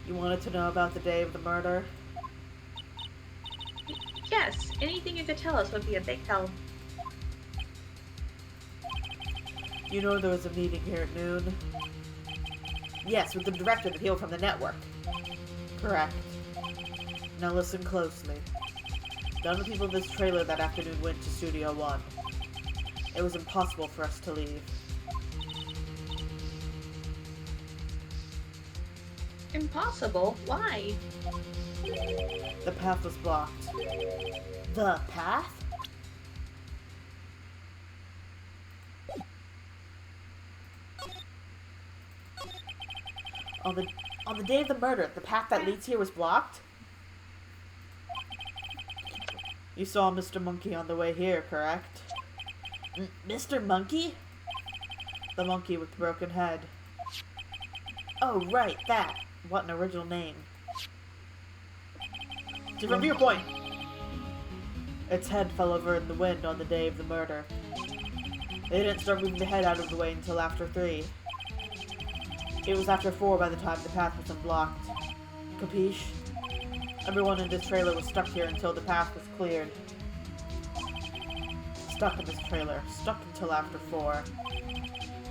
You wanted to know about the day of the murder? Yes, anything you could tell us would be a big help. You know there was a meeting here at noon? Yes, with the director that hailed from the network. Correct. Now listen closely. None of the people in this trailer that afternoon went to Studio One. It was impossible for us to leave. Impossible? Why? The path was blocked. The path? On the day of the murder, the path that leads here was blocked? You saw Mr. Monkey on the way here, correct? Mr. Monkey? The monkey with the broken head. Oh, right, that. What an original name. Different viewpoint! Its head fell over in the wind on the day of the murder. They didn't start moving the head out of the way until after 3. It was after 4 by the time the path was unblocked. Capiche? Everyone in this trailer was stuck here until the path was cleared. Stuck in this trailer. Stuck until after 4.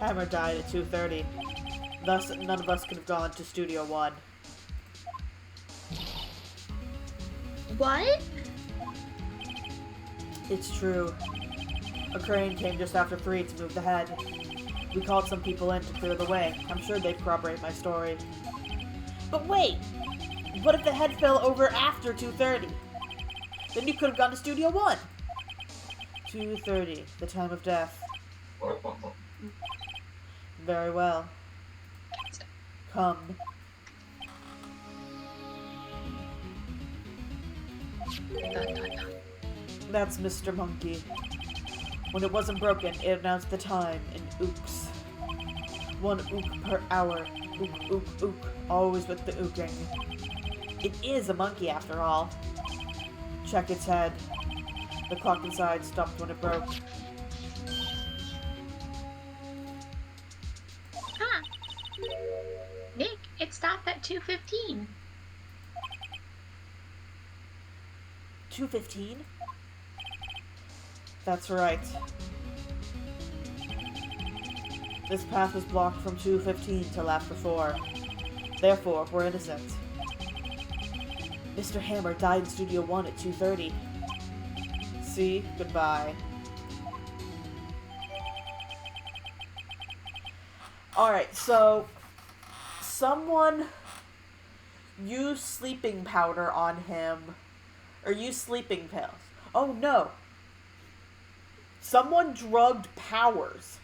Hammer died at 2:30. Thus, none of us could have gone to Studio One. What? It's true. A crane came just after 3 to move the head. We called some people in to clear the way. I'm sure they'd corroborate my story. But wait! What if the head fell over after 2:30? Then you could have gone to Studio 1. 2:30, the time of death. Very well. Come. That's Mr. Monkey. When it wasn't broken, it announced the time in ooks. 1 ook per hour. Ook, ook, ook. Always with the ooking. It is a monkey after all. Check its head. The clock inside stopped when it broke. Huh. Nick, it stopped at 2:15. 2:15? That's right. This path was blocked from 2:15 till after 4. Therefore, we're innocent. Mr. Hammer died in Studio 1 at 2:30. See? Goodbye. Alright, so someone used sleeping powder on him. Or used sleeping pills. Oh no. Someone drugged Powers.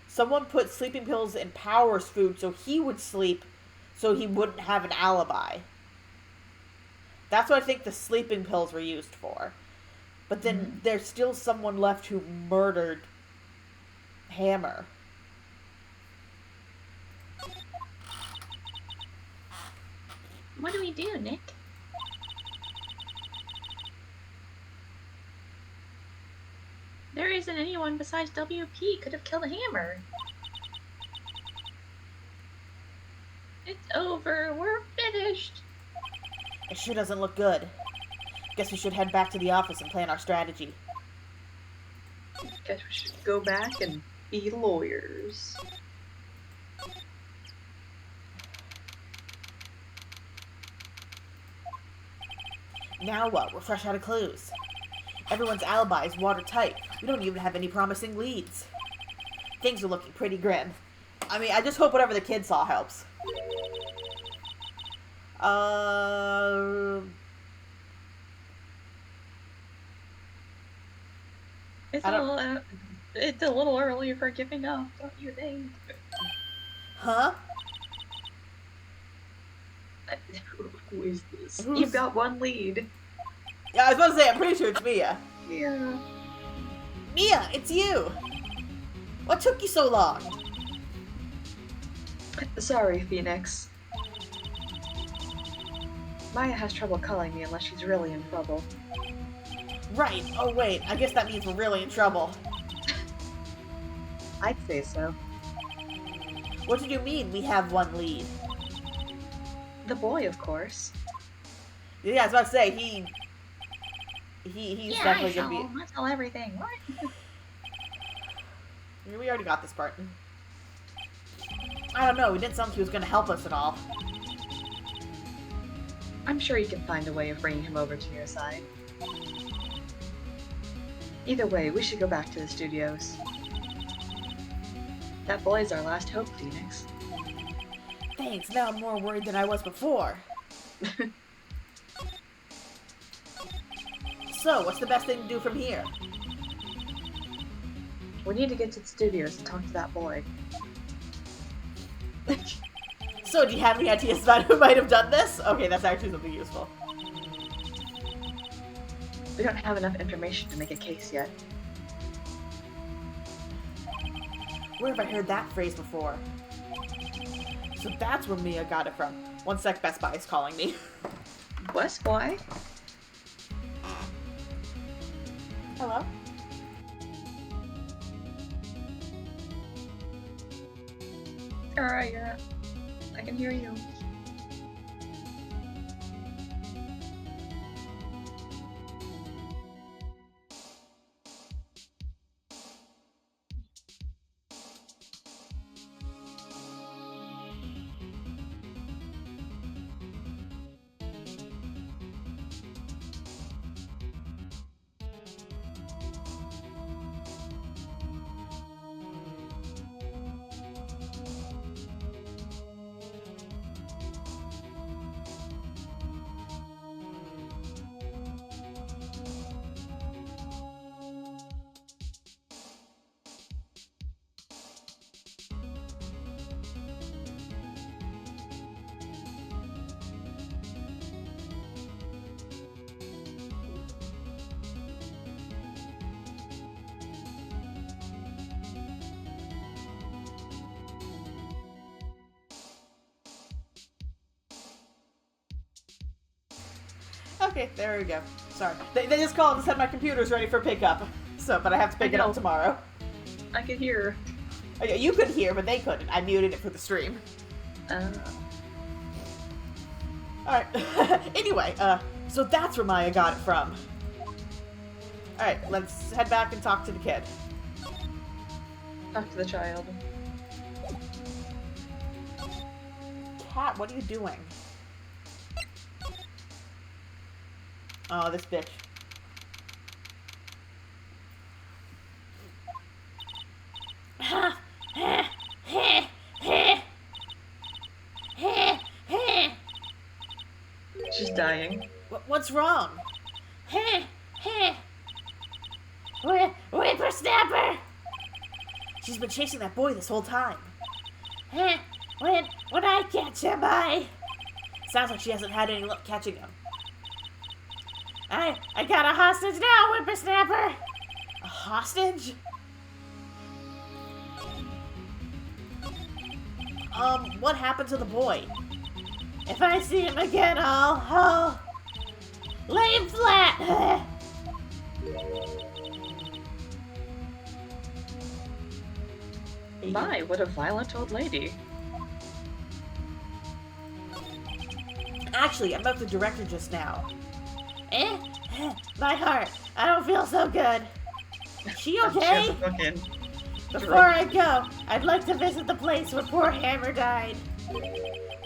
Someone put sleeping pills in Powers' food so he would sleep so he wouldn't have an alibi. That's what I think the sleeping pills were used for. But then there's still someone left who murdered Hammer. What do we do, Nick? There isn't anyone besides WP could have killed Hammer. It's over. We're finished. It sure doesn't look good. Guess we should head back to the office and plan our strategy. Guess we should go back and be lawyers. Now what? We're fresh out of clues. Everyone's alibi is watertight. We don't even have any promising leads. Things are looking pretty grim. I mean, I just hope whatever the kid saw helps. It's a little early for giving up, don't you think? Huh? Who is this? Who's- You've got one lead. Yeah, I was about to say, I'm pretty sure it's Mia. Yeah. Mia, it's you! What took you so long? Sorry, Phoenix. Maya has trouble calling me unless she's really in trouble. Right. Oh, wait. I guess that means we're really in trouble. I'd say so. What did you mean we have one lead? The boy, of course. Yeah, I was about to say, he's Yeah, definitely gonna be... I saw everything. What? We already got this part. I don't know, he didn't sound like he was gonna help us at all. I'm sure you can find a way of bringing him over to your side. Either way, we should go back to the studios. That boy's our last hope, Phoenix. Thanks, now I'm more worried than I was before. So, what's the best thing to do from here? We need to get to the studios and talk to that boy. So, do you have any ideas about who might have done this? Okay, that's actually something useful. We don't have enough information to make a case yet. Where have I heard that phrase before? So that's where Mia got it from. One sec, Best Buy is calling me. West boy? Hello? Alright, yeah. I can hear you. Okay, there we go. Sorry. They just called and said my computer's ready for pickup. So, but I have to pick it up tomorrow. I could hear. Oh, yeah, you could hear, but they couldn't. I muted it for the stream. Alright. Anyway, so that's where Maya got it from. Alright, let's head back and talk to the kid. Talk to the child. Cat, what are you doing? Oh, this bitch. She's dying. What's wrong? Whippersnapper! She's been chasing that boy this whole time. When I catch him, Sounds like she hasn't had any luck catching him. I got a hostage now, Whippersnapper! A hostage? What happened to the boy? If I see him again, I'll lay him flat! My, what a violent old lady. Actually, I met the director just now. My heart. I don't feel so good. Is she okay? Before I go, I'd like to visit the place where poor Hammer died.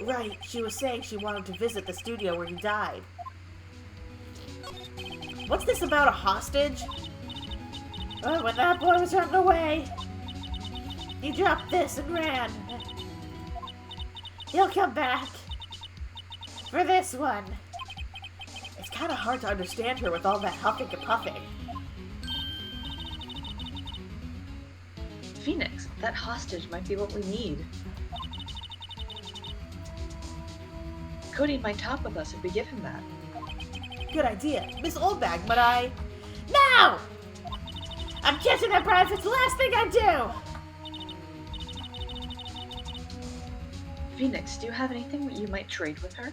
Right, she was saying she wanted to visit the studio where he died. What's this about a hostage? When that boy was running away, he dropped this and ran. He'll come back. For this one. It's kind of hard to understand her with all that huffing and puffing. Phoenix, that hostage might be what we need. Cody might talk with us if we give him that. Good idea. Miss Oldbag, but I... No! I'm catching that bride. It's the last thing I do! Phoenix, do you have anything that you might trade with her?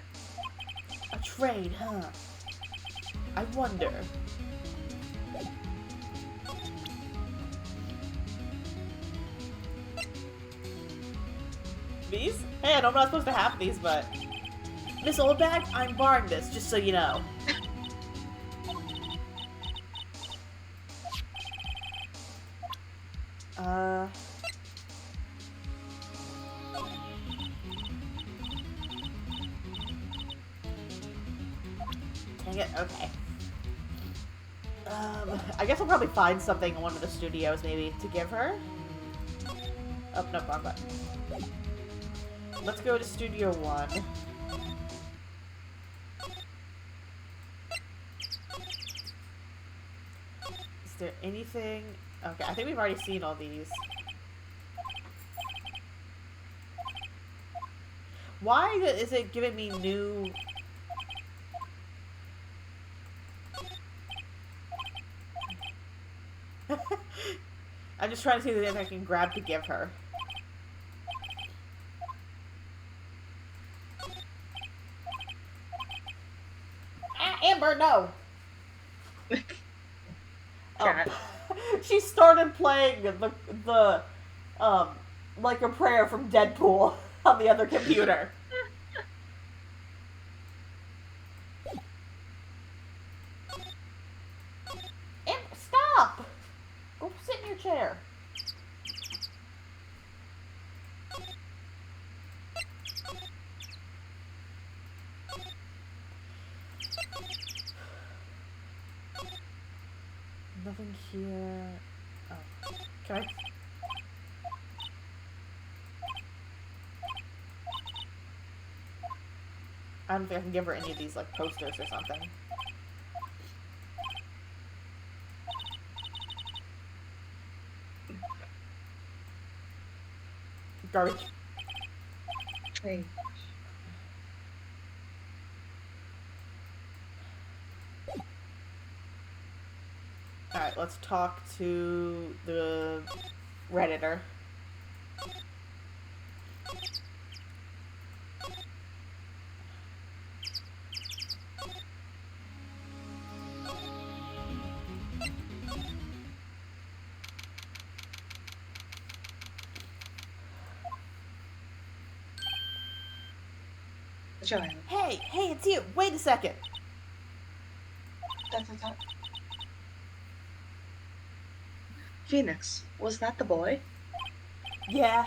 A trade, huh? I wonder. These? Hey, I know I'm not supposed to have these, but... Miss Oldbag, I'm barring this, just so you know. Dang it, okay. I guess I'll probably find something in one of the studios, maybe, to give her. Oh, no, wrong button. Let's go to Studio 1. Is there anything... Okay, I think we've already seen all these. Why is it giving me new... I'm just trying to see if I can grab to give her. Amber, no! She started playing the like a prayer from Deadpool on the other computer. Amber, stop! Go sit in your chair. Nothing here. Oh. Can I? I don't think I can give her any of these, like, posters or something. Garbage. Hey. Alright, let's talk to the Redditor. child. Hey, it's you. Wait a second. Phoenix, was that the boy? Yeah.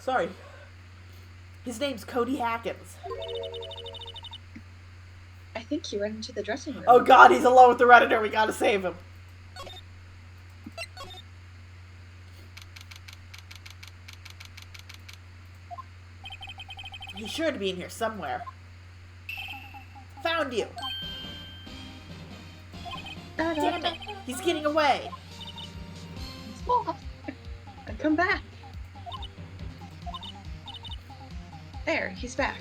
Sorry. His name's Cody Hackins. I think he ran into the dressing room. Oh god, he's alone with the Redditor. We gotta save him. He's sure to be in here somewhere. Found you. Damn it. He's getting away. Come back. There, he's back.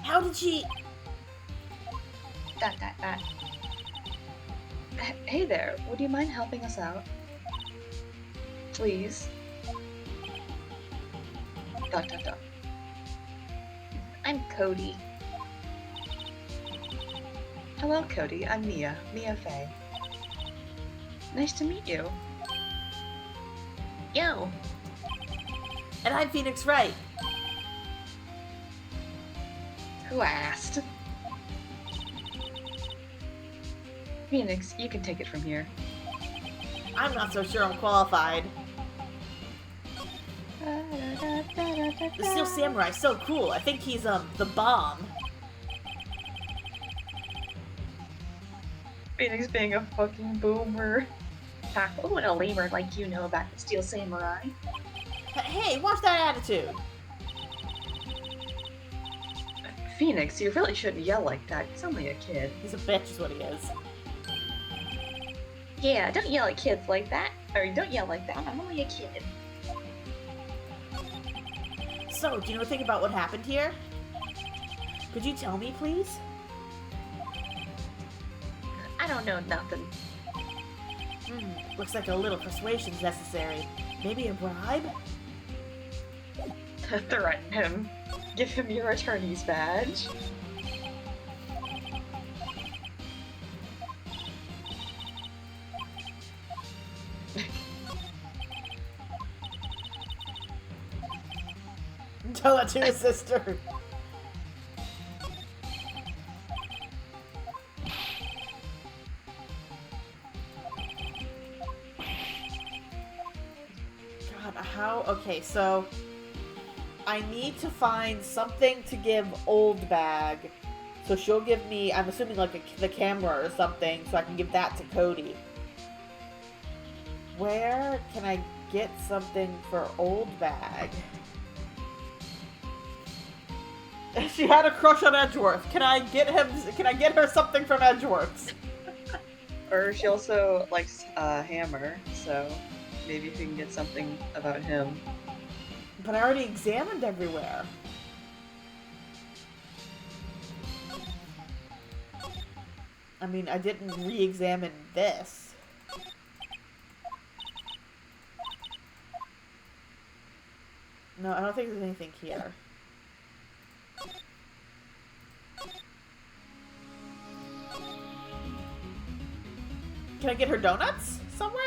How did she... Hey there, would you mind helping us out? Please. ... I'm Cody. Hello, Cody. I'm Mia Fey. Nice to meet you. Yo. And I'm Phoenix Wright. Who asked? Phoenix, you can take it from here. I'm not so sure I'm qualified. The Steel Samurai's so cool. I think he's, the bomb. Phoenix being a fucking boomer. What would a lemur like you know about the Steel Samurai? Hey, watch that attitude. Phoenix, you really shouldn't yell like that. He's only a kid. He's a bitch is what he is. Yeah, don't yell at kids like that. Or don't yell like that. I'm only a kid. So, do you know anything about what happened here? Could you tell me, please? I don't know nothing. Looks like a little persuasion's necessary. Maybe a bribe? Threaten him. Give him your attorney's badge. Tell that to your sister. God, how? Okay, so I need to find something to give Old Bag. So she'll give me, I'm assuming like the camera or something, so I can give that to Cody. Where can I get something for Old Bag? She had a crush on Edgeworth. Can I get her something from Edgeworth? Or she also likes Hammer, so maybe if you can get something about him. But I already examined everywhere. I mean, I didn't re-examine this. No, I don't think there's anything here. Can I get her donuts somewhere?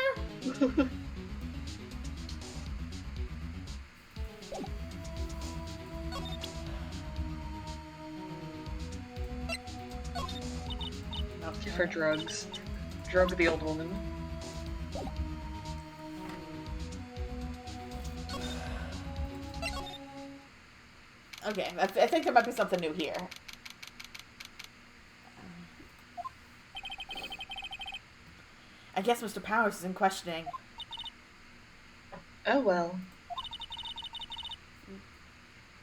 Give her drugs. Drug the old woman. Okay, I think there might be something new here. I guess Mr. Powers is in questioning. Oh well.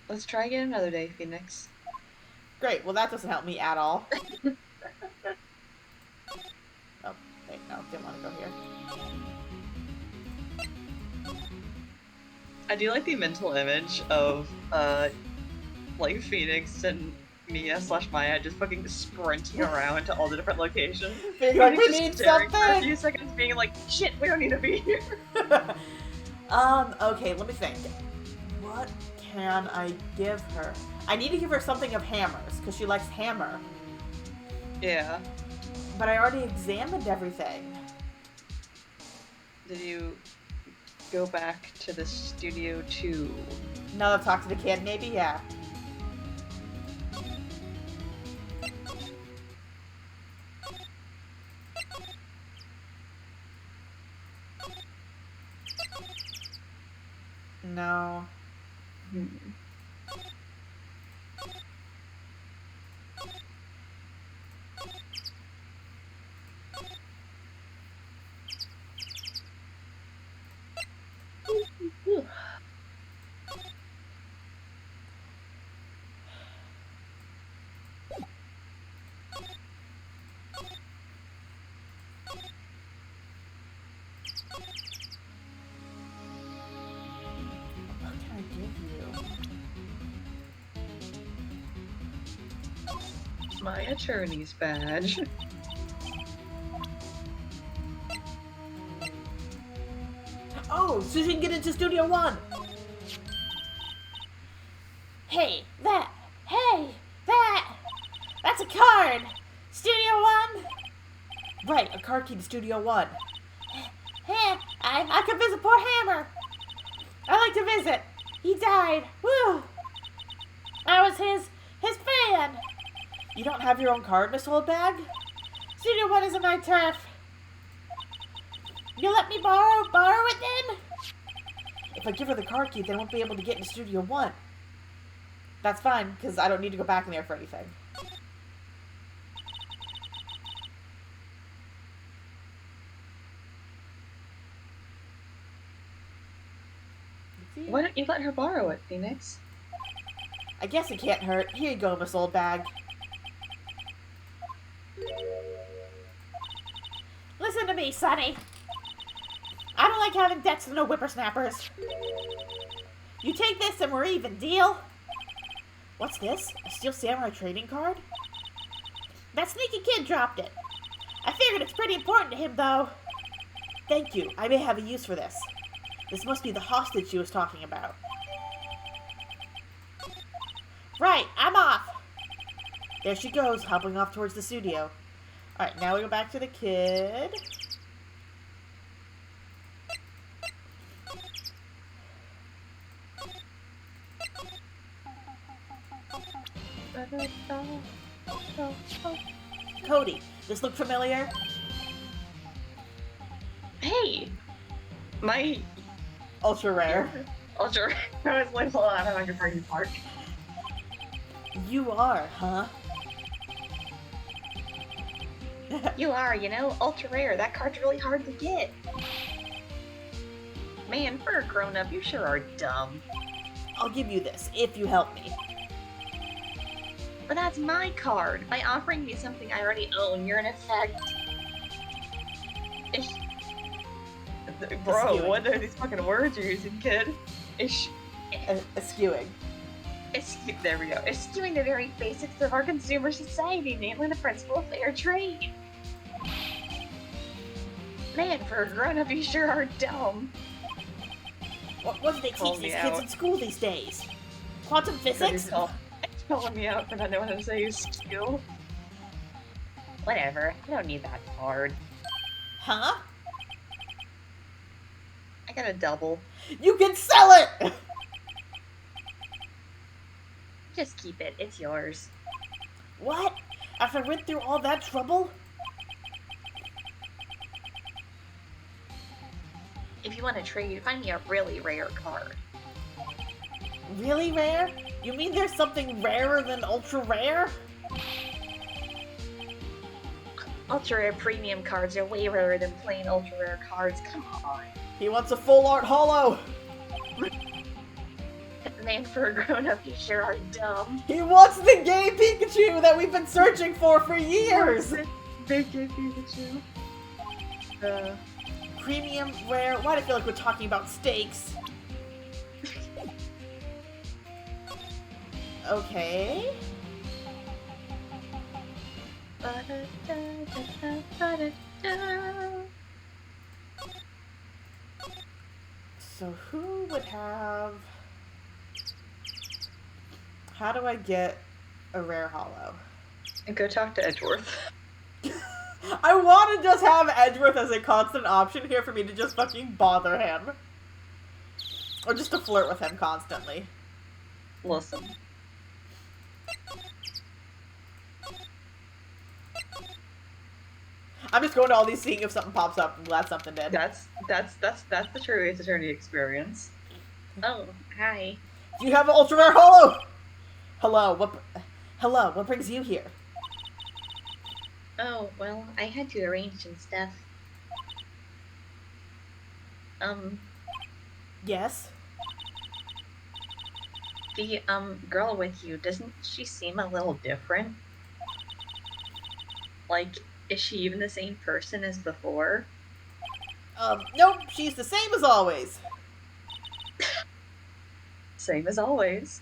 Let's try again another day, Phoenix. Great, well that doesn't help me at all. Oh, wait, no, didn't want to go here. I do like the mental image of, like Phoenix and Mia/Maya just fucking sprinting around to all the different locations. Being like, we Just need staring for a something! few seconds being like, shit, we don't need to be here. Okay, let me think. What can I give her? I need to give her something of Hammer's, because she likes Hammer. Yeah. But I already examined everything. Did you go back to the studio too. Now to talk to the kid, maybe? Yeah. No. What can I give you? My attorney's badge. Oh, so she can get into Studio One! Hey, that! That's a card! Studio One! Right, a card key to Studio One. Hey, I could visit poor Hammer! I like to visit! He died! Woo! I was his fan! You don't have your own card, Miss Oldbag? Studio One isn't my turf. You let me borrow it then? If I give her the card key, then I won't be able to get into Studio One. That's fine, because I don't need to go back in there for anything. Why don't you let her borrow it, Phoenix? I guess it can't hurt. Here you go, Miss Oldbag. Listen to me, Sonny. I don't like having debts to no whippersnappers. You take this and we're even, deal? What's this? A Steel Samurai trading card? That sneaky kid dropped it. I figured it's pretty important to him, though. Thank you. I may have a use for this. This must be the hostage she was talking about. Right, I'm off. There she goes, hopping off towards the studio. Alright, now we go back to the kid. Cody, this look familiar? Hey! My Ultra rare. ultra I was like, hold on, I'm on your brain part. You are, huh? You are, you know, ultra rare. That card's really hard to get. Man, for a grown-up, you sure are dumb. I'll give you this, if you help me. But that's my card. By offering me something I already own, you're in effect... Bro, Eschewing. what are these fucking words you're using, kid? Eschewing. There we go. Eschewing the very basics of our consumer society, namely the principle of fair trade. Man, for a grown-up, you sure are dumb. What do they Call teach me these kids out. in school these days? Quantum physics? Calling me out for not knowing how to say skew. Whatever, I don't need that card. Huh? I got a double. You can sell it! Just keep it, it's yours. What? After I went through all that trouble? If you want to trade, find me a really rare card. Really rare? You mean there's something rarer than ultra rare? Ultra rare premium cards are way rarer than plain ultra rare cards. Come on. He wants a full art holo! Man, for a grown up, you sure are dumb. He wants the gay Pikachu that we've been searching for years! Big Pikachu. Premium rare? Why do I feel like we're talking about steaks? Okay. So who would have... How do I get a rare holo? And go talk to Edgeworth. I want to just have Edgeworth as a constant option here for me to just fucking bother him. Or just to flirt with him constantly. Listen. I'm just going to all these seeing if something pops up. I'm glad something did. That's the true Ace Attorney experience. Oh, hi. Do you have an ultra rare holo? Hello, what brings you here? Oh, well, I had to arrange some stuff. Yes? The, girl with you, doesn't she seem a little different? Like, is she even the same person as before? Nope, she's the same as always. Same as always.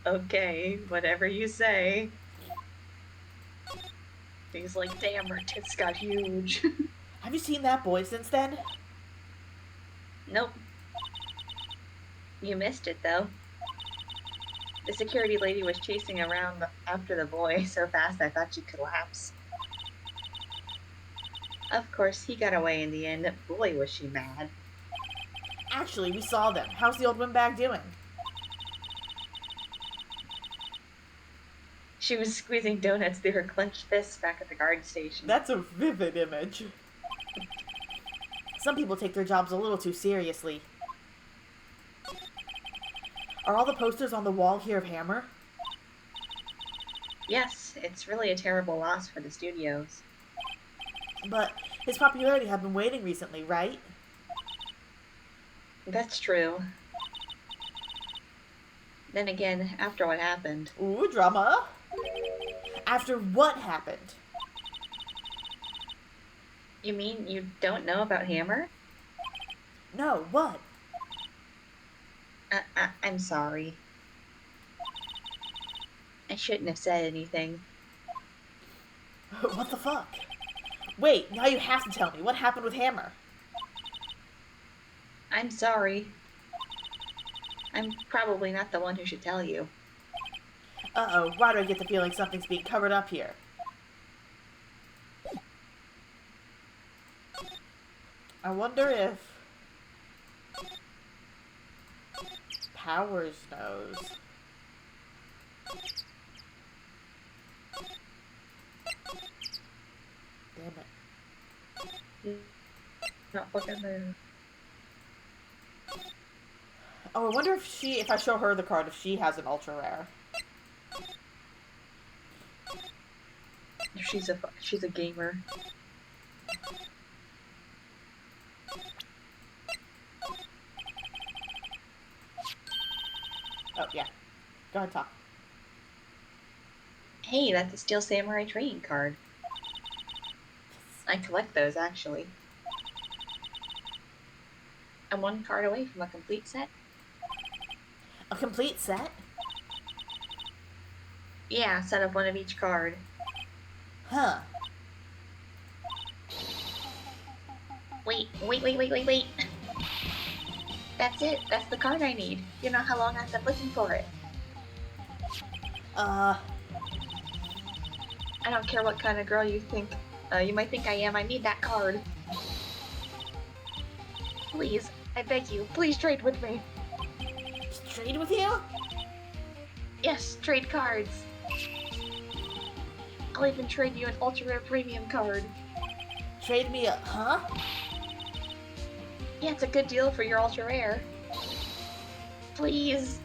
Okay, whatever you say. He's like, damn, her tits got huge. Have you seen that boy since then? Nope. You missed it, though. The security lady was chasing around after the boy so fast I thought she'd collapse. Of course, he got away in the end. Boy, was she mad. Actually, we saw them. How's the old windbag doing? She was squeezing donuts through her clenched fists back at the guard station. That's a vivid image. Some people take their jobs a little too seriously. Are all the posters on the wall here of Hammer? Yes, it's really a terrible loss for the studios. But his popularity has been waning recently, right? That's true. Then again, after what happened... Ooh, drama. After what happened? You mean you don't know about Hammer? No, what? I'm sorry. I shouldn't have said anything. What the fuck? Wait, now you have to tell me. What happened with Hammer? I'm sorry. I'm probably not the one who should tell you. Uh-oh, why do I get the feeling something's being covered up here? I wonder if... Powers knows. Damn it. Not looking there. Oh, I wonder if I show her the card, if she has an ultra rare. She's a gamer. Oh, yeah. Go ahead, talk. Hey, that's a Steel Samurai trading card. I collect those, actually. I'm one card away from a complete set. A complete set? Yeah, set of one of each card. Huh. Wait. That's it. That's the card I need. You know how long I've been looking for it. Uh... I don't care what kind of girl you think. You might think I am. I need that card. Please, I beg you, please trade with me. Trade with you? Yes, trade cards. I'll even trade you an ultra rare premium card. Trade me a... Huh? Yeah, it's a good deal for your ultra rare. Please.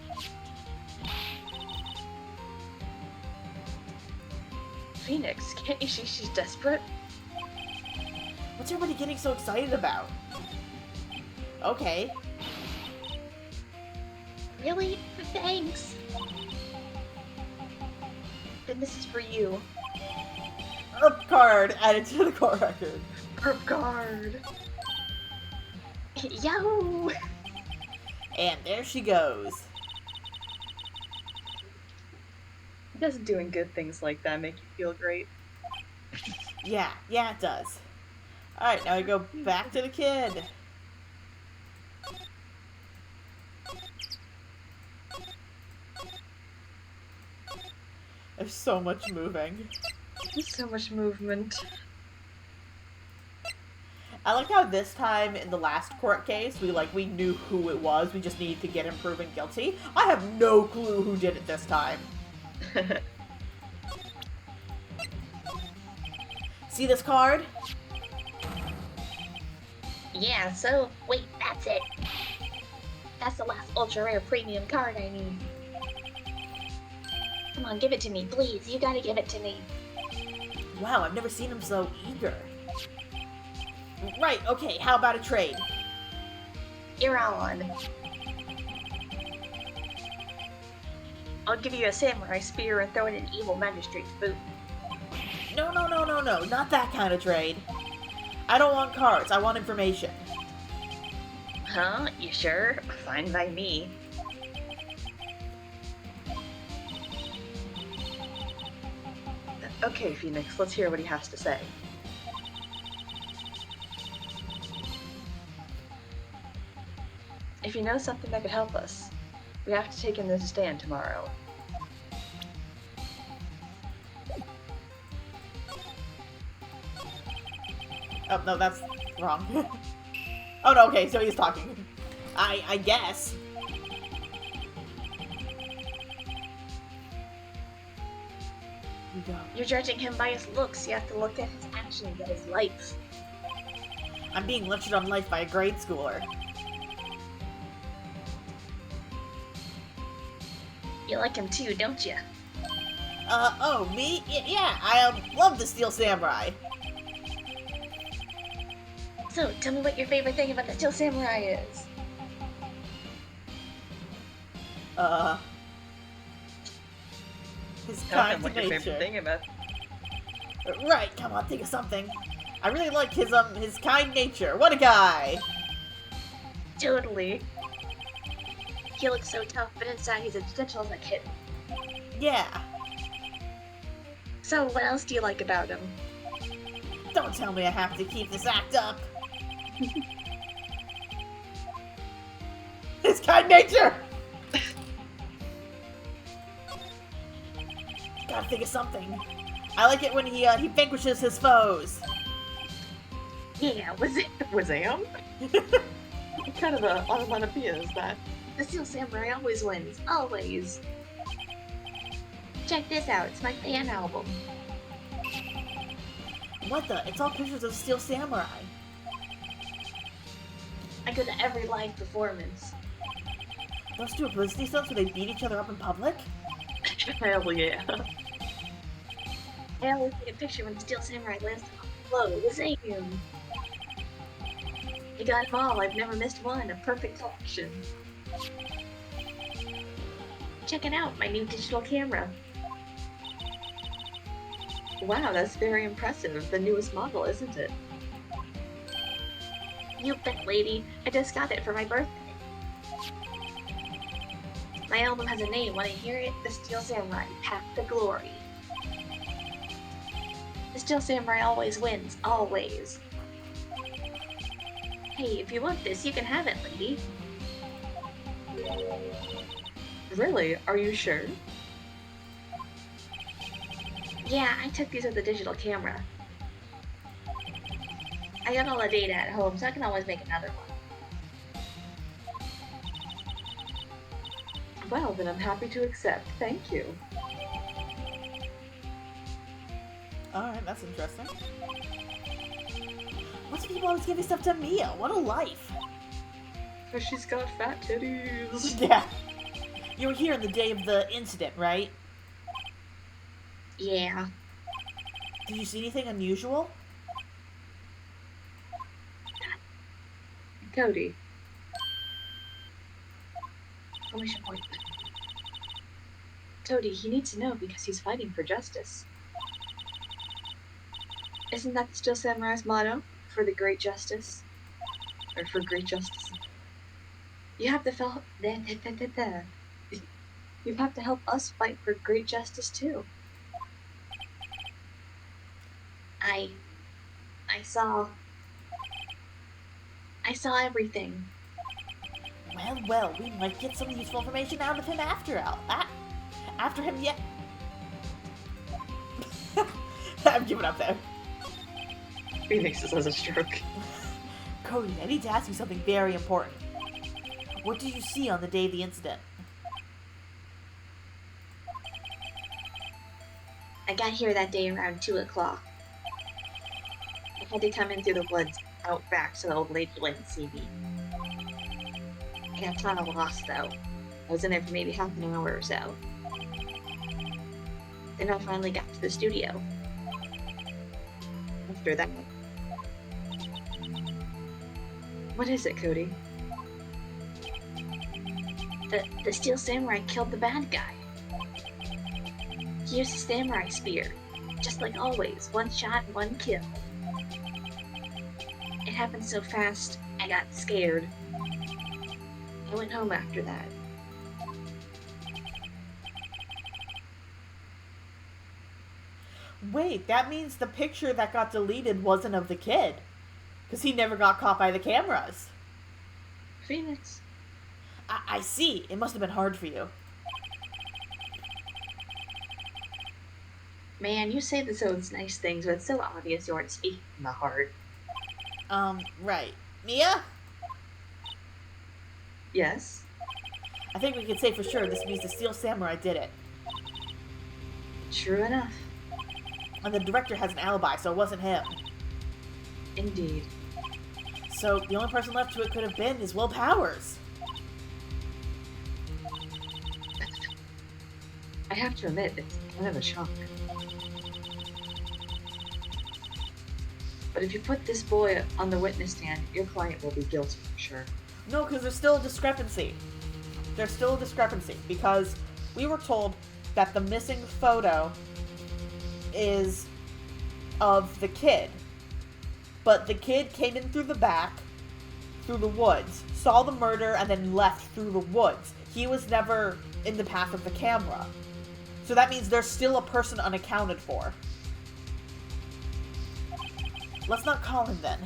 Phoenix, can't you see she's desperate? What's everybody getting so excited about? Okay. Really? Thanks. Then this is for you. Herb card added to the core record. Perp card. Yahoo! And there she goes. Just doing good things like that make you feel great. Yeah, it does. Alright, now we go back to the kid. There's so much moving. So much movement. I like how this time in the last court case, we knew who it was. We just needed to get him proven guilty. I have no clue who did it this time. See this card? Yeah, so, wait, that's it. That's the last ultra rare premium card I need. Come on, give it to me, please. You gotta give it to me. Wow, I've never seen him so eager. Right, okay, how about a trade? You're on. I'll give you a samurai spear and throw in an evil magistrate's boot. No, not that kind of trade. I don't want cards, I want information. Huh? You sure? Fine by me. Okay, Phoenix, let's hear what he has to say. If you know something that could help us, we have to take him to the stand tomorrow. Oh, no, that's wrong. Oh, no, okay, so he's talking. I guess. We go. You're judging him by his looks. You have to look at his actions, at his life. I'm being lectured on life by a grade schooler. You like him too, don't you? Oh, me? Yeah, I love the Steel Samurai. So, tell me what your favorite thing about the Steel Samurai is. His Tell kind him what your nature. favorite thing about. Right, come on, think of something. I really like his kind nature. What a guy! Totally. He looks so tough, but inside he's as gentle as a kitten. Yeah. So, what else do you like about him? Don't tell me I have to keep this act up. His kind nature! Gotta think of something. I like it when he vanquishes his foes. Yeah, was it? Wazam? What kind of a onomatopoeia is that? The Steel Samurai always wins. Always. Check this out. It's my fan album. What the? It's all pictures of Steel Samurai. I go to every live performance. Those two publicity stunts where they beat each other up in public? Hell yeah. I always take a picture when Steel Samurai lands on the floor. Wazam! I got them all. I've never missed one. A perfect collection. Check it out, my new digital camera. Wow, that's very impressive. The newest model, isn't it? You bet, lady. I just got it for my birthday. My album has a name. When I hear it, the Steel Samurai, Path to Glory. The Steel Samurai always wins. Always. Hey, if you want this, you can have it, lady. Really? Are you sure? Yeah, I took these with the digital camera. I got all the data at home, so I can always make another one. Well, then I'm happy to accept. Thank you. Alright, that's interesting. Why do people always giving stuff to Mia? What a life! Because she's got fat titties. Yeah. You were here on the day of the incident, right? Yeah. Did you see anything unusual? Cody. Exclamation point. Cody, he needs to know because he's fighting for justice. Isn't that the Steel Samurai's motto? For the great justice? Or for great justice. You have to help. You have to help us fight for great justice too. I saw everything. Well, we might get some useful information out of him after him yet. I'm giving up there. Phoenix has a stroke. Cody, I need to ask you something very important. What did you see on the day of the incident? I got here that day around 2 o'clock. I had to come in through the woods out back so the old lady wouldn't see me. I got kind of lost though. I was in there for maybe half an hour or so. Then I finally got to the studio. After that... What is it, Cody? The Steel Samurai killed the bad guy. He used a samurai spear. Just like always, one shot, one kill. It happened so fast, I got scared. I went home after that. Wait, that means the picture that got deleted wasn't of the kid. Because he never got caught by the cameras. Phoenix. I see. It must have been hard for you. Man, you say those nice things, but it's so obvious you aren't speaking from the heart. Right. Mia? Yes? I think we can say for sure this means the Steel Samurai did it. True enough. And the director has an alibi, so it wasn't him. Indeed. So the only person left who it could have been is Will Powers. I have to admit, it's kind of a shock. But if you put this boy on the witness stand, your client will be guilty for sure. No, because there's still a discrepancy. There's still a discrepancy, because we were told that the missing photo is of the kid. But the kid came in through the back, through the woods, saw the murder, and then left through the woods. He was never in the path of the camera. So that means there's still a person unaccounted for. Let's not call him then.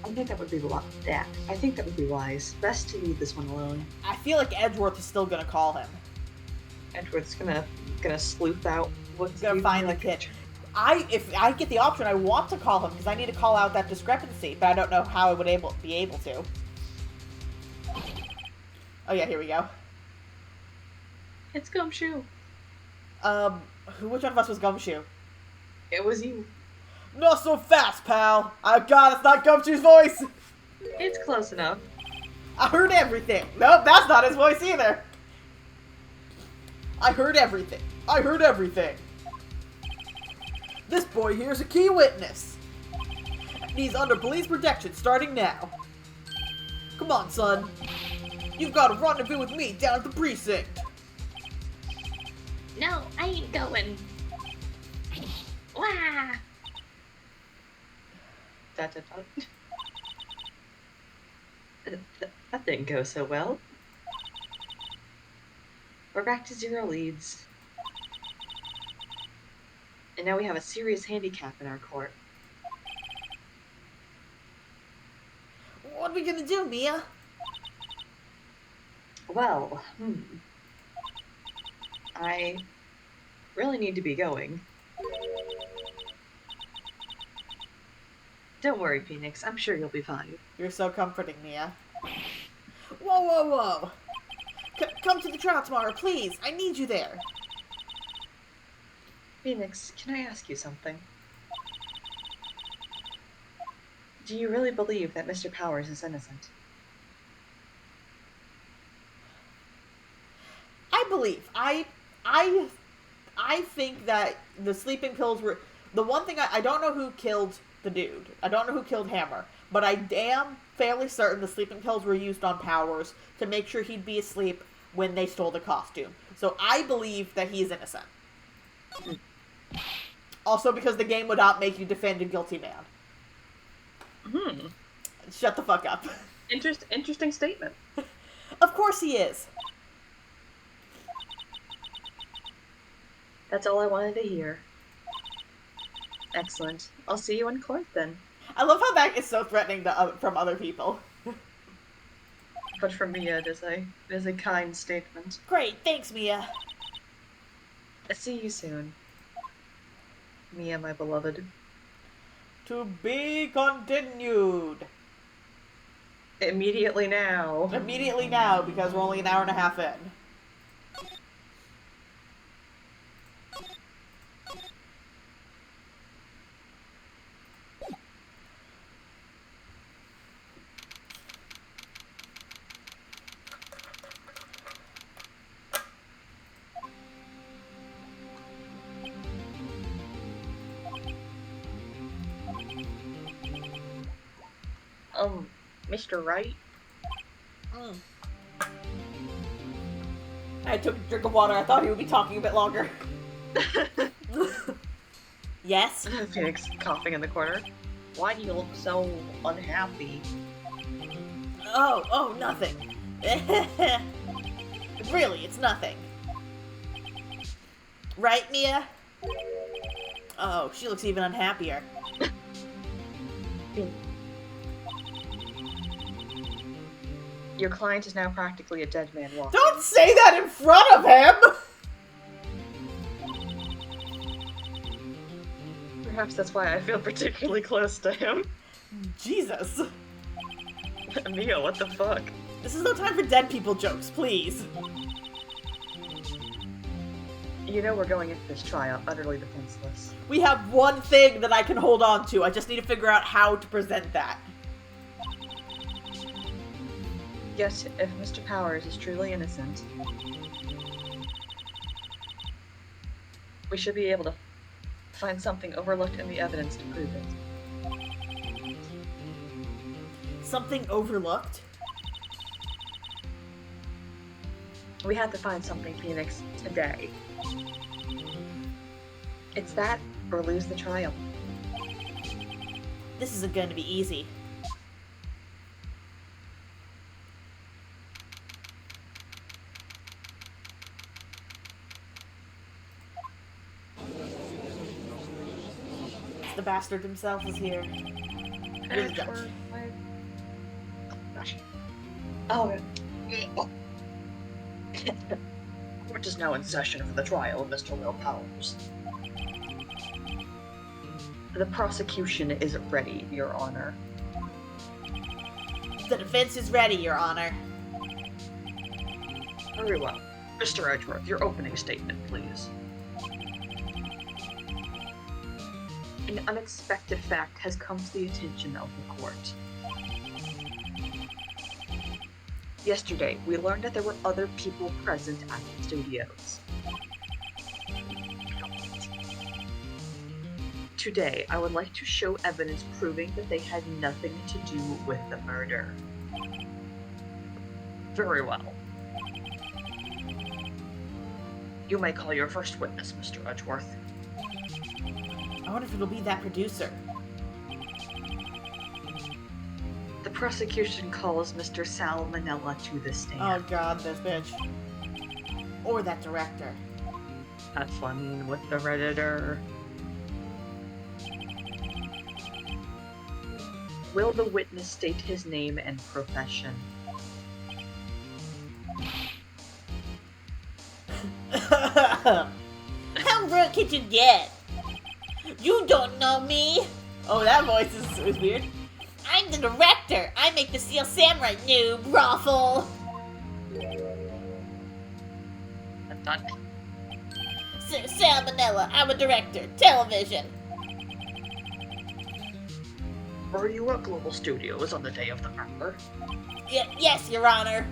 I think that would be I think that would be wise. Best to leave this one alone. I feel like Edgeworth is still gonna call him. Edward's gonna sleuth out what's Gonna find the kid. If I get the option, I want to call him because I need to call out that discrepancy, but I don't know how I would be able to. Oh yeah, here we go. It's Gumshoe. Which one of us was Gumshoe? It was you. Not so fast, pal! Oh god, it's not Gumshoe's voice! It's close enough. I heard everything! Nope, that's not his voice either! I heard everything. I heard everything! This boy here is a key witness! He's under police protection starting now. Come on, son. You've got a rendezvous with me down at the precinct. No, I ain't going. Wah! That didn't go so well. We're back to 0 leads. And now we have a serious handicap in our court. What are we gonna do, Mia? Well, I really need to be going. Don't worry, Phoenix. I'm sure you'll be fine. You're so comforting, Mia. Whoa, whoa, whoa! Come to the trial tomorrow, please! I need you there! Phoenix, can I ask you something? Do you really believe that Mr. Powers is innocent? I believe. I think that the sleeping pills were... The one thing I don't know who killed the dude. I don't know who killed Hammer. But I am fairly certain the sleeping pills were used on Powers to make sure he'd be asleep when they stole the costume. So I believe that he's innocent. Also because the game would not make you defend a guilty man. Shut the fuck up. Interesting statement. Of course he is. That's all I wanted to hear. Excellent. I'll see you in court then. I love how that is so threatening to, from other people. But for Mia, it is a kind statement. Great, thanks, Mia. I'll see you soon. Mia, my beloved. To be continued. Immediately now. Immediately now, because we're only an hour and a half in. Mr. Wright? I took a drink of water. I thought he would be talking a bit longer. Yes? Phoenix coughing in the corner. Why do you look so unhappy? Oh, nothing. Really, it's nothing. Right, Mia? Oh, she looks even unhappier. Your client is now practically a dead man walking. Don't say that in front of him! Perhaps that's why I feel particularly close to him. Jesus. Mia, what the fuck? This is no time for dead people jokes, please. You know we're going into this trial utterly defenseless. We have one thing that I can hold on to. I just need to figure out how to present that. Yet, if Mr. Powers is truly innocent, we should be able to find something overlooked in the evidence to prove it. Something overlooked? We have to find something, Phoenix, today. It's that, or lose the trial. This isn't going to be easy. The bastard himself is here. You're the judge. Gosh. Oh. Court is now in session for the trial of Mr. Will Powers. The prosecution is ready, Your Honor. The defense is ready, Your Honor. Very well. Mr. Edgeworth, your opening statement, please. An unexpected fact has come to the attention of the court. Yesterday, we learned that there were other people present at the studios. Today, I would like to show evidence proving that they had nothing to do with the murder. Very well. You may call your first witness, Mr. Edgeworth. I wonder if it'll be that producer. The prosecution calls Mr. Sal Manella to the stand. Oh god, this bitch. Or that director. Have fun with the Redditor. Will the witness state his name and profession? How rude could you get? You don't know me! Oh, that voice is weird. I'm the director! I make the Steel Samurai noob, brothel! I'm done. Salmonella, I'm a director, television. Were you at Global Studios on the day of the murder? Yes, Your Honor.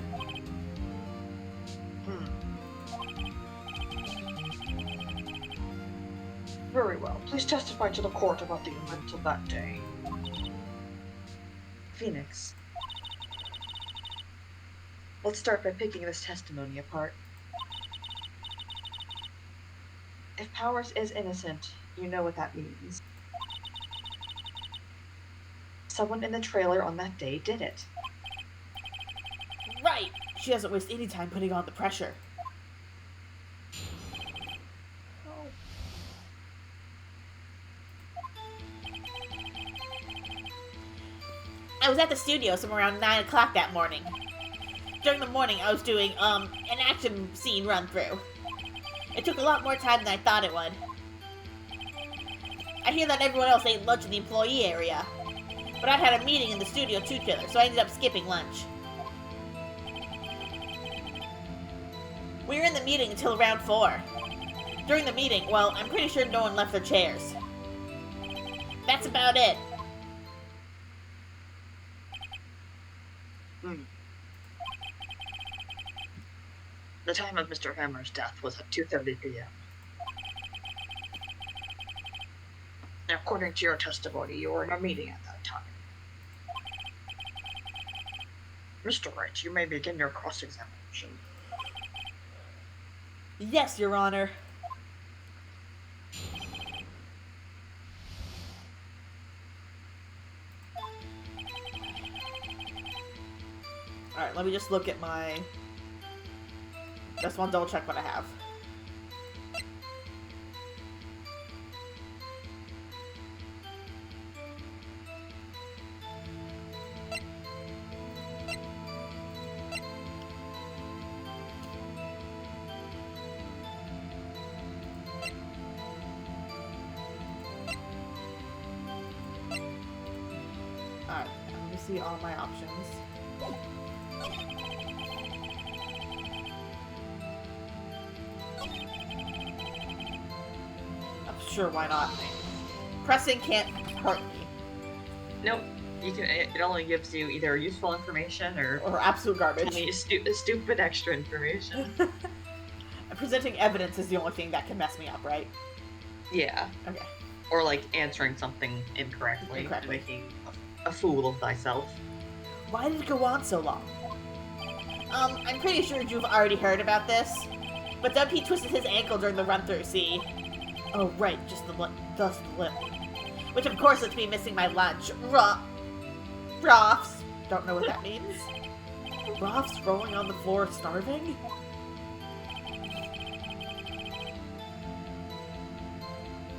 Very well. Please testify to the court about the events of that day. Phoenix. Let's start by picking this testimony apart. If Powers is innocent, you know what that means. Someone in the trailer on that day did it. Right! She doesn't waste any time putting on the pressure. I was at the studio somewhere around 9 o'clock that morning. During the morning, I was doing, an action scene run-through. It took a lot more time than I thought it would. I hear that everyone else ate lunch in the employee area. But I had a meeting in the Studio 2 killer, so I ended up skipping lunch. We were in the meeting until around 4. During the meeting, well, I'm pretty sure no one left their chairs. That's about it. The time of Mr. Hammer's death was at 2:30 p.m. According to your testimony, you were in a meeting at that time. Mr. Wright, you may begin your cross-examination. Yes, Your Honor. Alright, let me just look at my... Just want to double check what I have. Alright, let me see all my options. Sure, why not? Pressing can't hurt me. Nope. You can. It only gives you either useful information or absolute garbage. Stupid extra information. Presenting evidence is the only thing that can mess me up, right? Yeah. Okay. Or like answering something incorrectly. Making a fool of thyself. Why did it go on so long? I'm pretty sure you've already heard about this, but WP twisted his ankle during the run-through, see? Oh, right, just the lip. Which, of course, lets me missing my lunch. Rofs. Don't know what that means. Rofs rolling on the floor starving?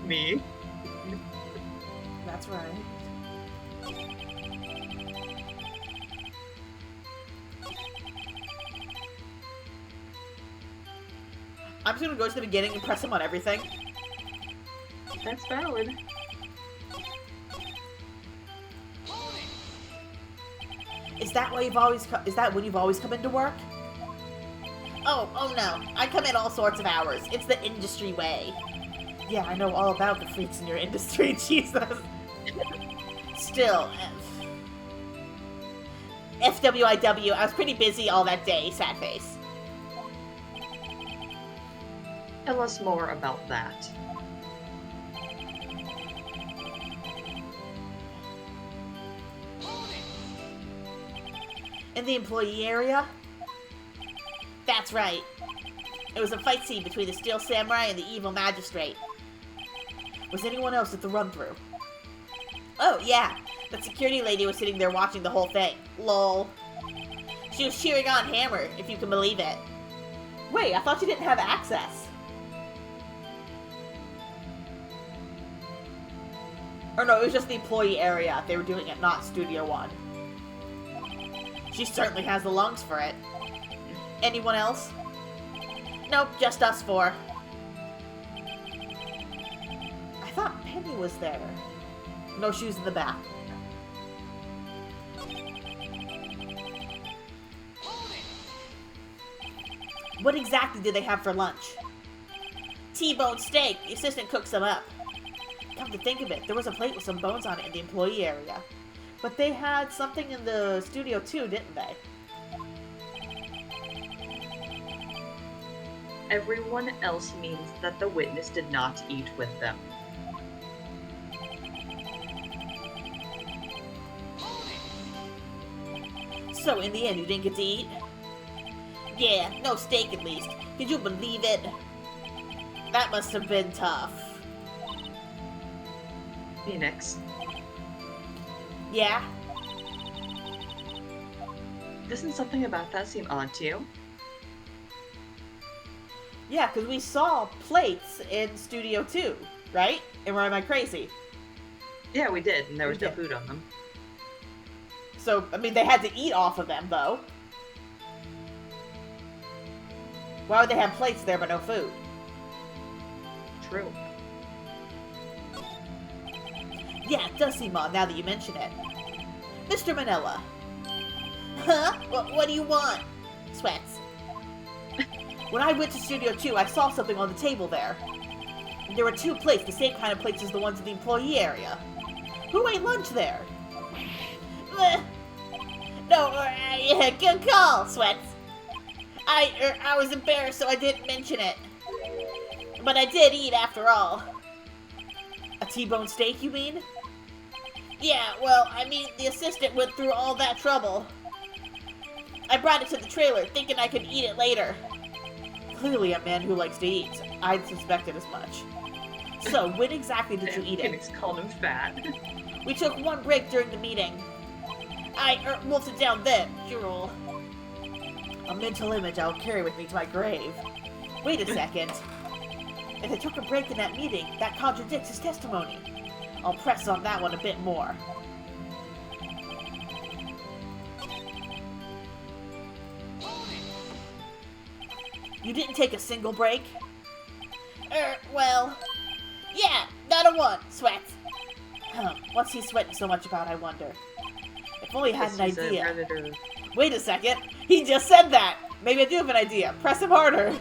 Me? That's right. I'm just gonna go to the beginning and press him on everything. That's valid. Is that why you've always is that when you've always come into work? Oh no. I come in all sorts of hours. It's the industry way. Yeah, I know all about the freaks in your industry, Jesus. Still, FWIW, I was pretty busy all that day, sad face. Tell us more about that. In the employee area? That's right. It was a fight scene between the Steel Samurai and the Evil Magistrate. Was anyone else at the run-through? Oh, yeah. That security lady was sitting there watching the whole thing. Lol. She was cheering on Hammer, if you can believe it. Wait, I thought you didn't have access. Or no, it was just the employee area. They were doing it, not Studio 1. She certainly has the lungs for it. Anyone else? Nope, just us four. I thought Penny was there. No, she was in the back. What exactly did they have for lunch? T-bone steak. The assistant cooks them up. Come to think of it, there was a plate with some bones on it in the employee area. But they had something in the studio too, didn't they? Everyone else means that the witness did not eat with them. So in the end, you didn't get to eat? Yeah, no steak at least. Could you believe it? That must have been tough. Phoenix. Yeah? Doesn't something about that seem odd to you? Yeah, because we saw plates in Studio 2, right? And or am I crazy? Yeah, we did, and there was We no did. food on them. So, I mean, they had to eat off of them, though. Why would they have plates there but no food? True. Yeah, it does seem odd now that you mention it. Mr. Manila. Huh? What do you want? Sweats. When I went to Studio 2, I saw something on the table there. There were 2 plates, the same kind of plates as the ones in the employee area. Who ate lunch there? No, good call, Sweats. I was embarrassed, so I didn't mention it. But I did eat after all. A T-bone steak, you mean? Yeah, well, I mean, the assistant went through all that trouble. I brought it to the trailer, thinking I could eat it later. Clearly a man who likes to eat. I'd suspected as much. So, when exactly did you eat it? Phoenix called him fat. We took 1 break during the meeting. I wolfed it down then, drool. A mental image I'll carry with me to my grave. Wait a second. If they took a break in that meeting, that contradicts his testimony. I'll press on that one a bit more. You didn't take a single break? Well... Yeah, not a one, Sweats. What's he sweating so much about, I wonder? If only I had an idea. Wait a second, he just said that! Maybe I do have an idea. Press him harder.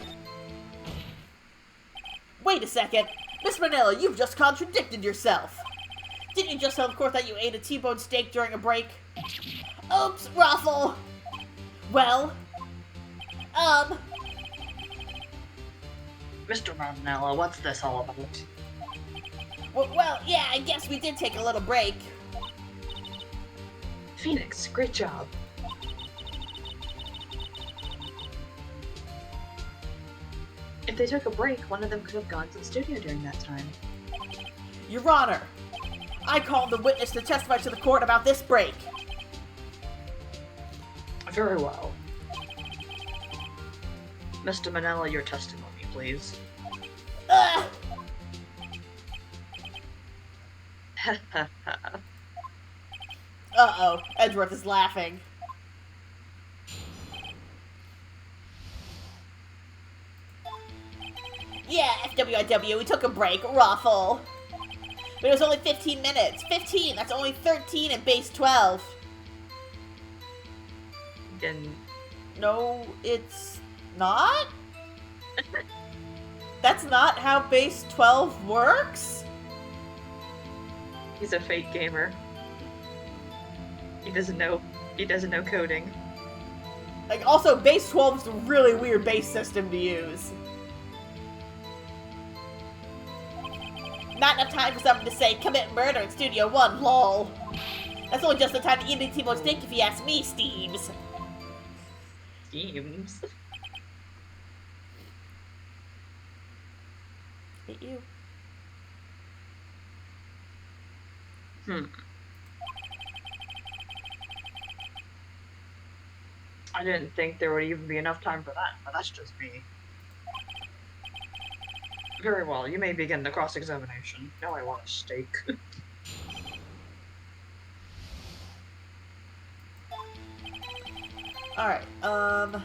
Wait a second. Miss Manila, you've just contradicted yourself. Didn't you just tell the court that you ate a T-bone steak during a break? Oops, Ruffle! Well... Mr. Manila, what's this all about? Well, yeah, I guess we did take a little break. Phoenix, great job. If they took a break, one of them could have gone to the studio during that time. Your Honor, I called the witness to testify to the court about this break. Very well. Mr. Manila, your testimony, please. Uh-oh, Edgeworth is laughing. Yeah, FWIW, we took a break, Ruffle. But it was only 15 minutes. 15, that's only 13 at base 12. Then... No, it's not? That's not how base 12 works? He's a fake gamer. He doesn't know coding. Like, also, base 12 is a really weird base system to use. Not enough time for someone to say, commit murder in Studio 1, lol. That's only just the time to eat a T-bone steak if you ask me, Steams. Steams? Hate you. I didn't think there would even be enough time for that, but that's just me. Very well, you may begin the cross-examination. Now I want a steak. Alright, I'm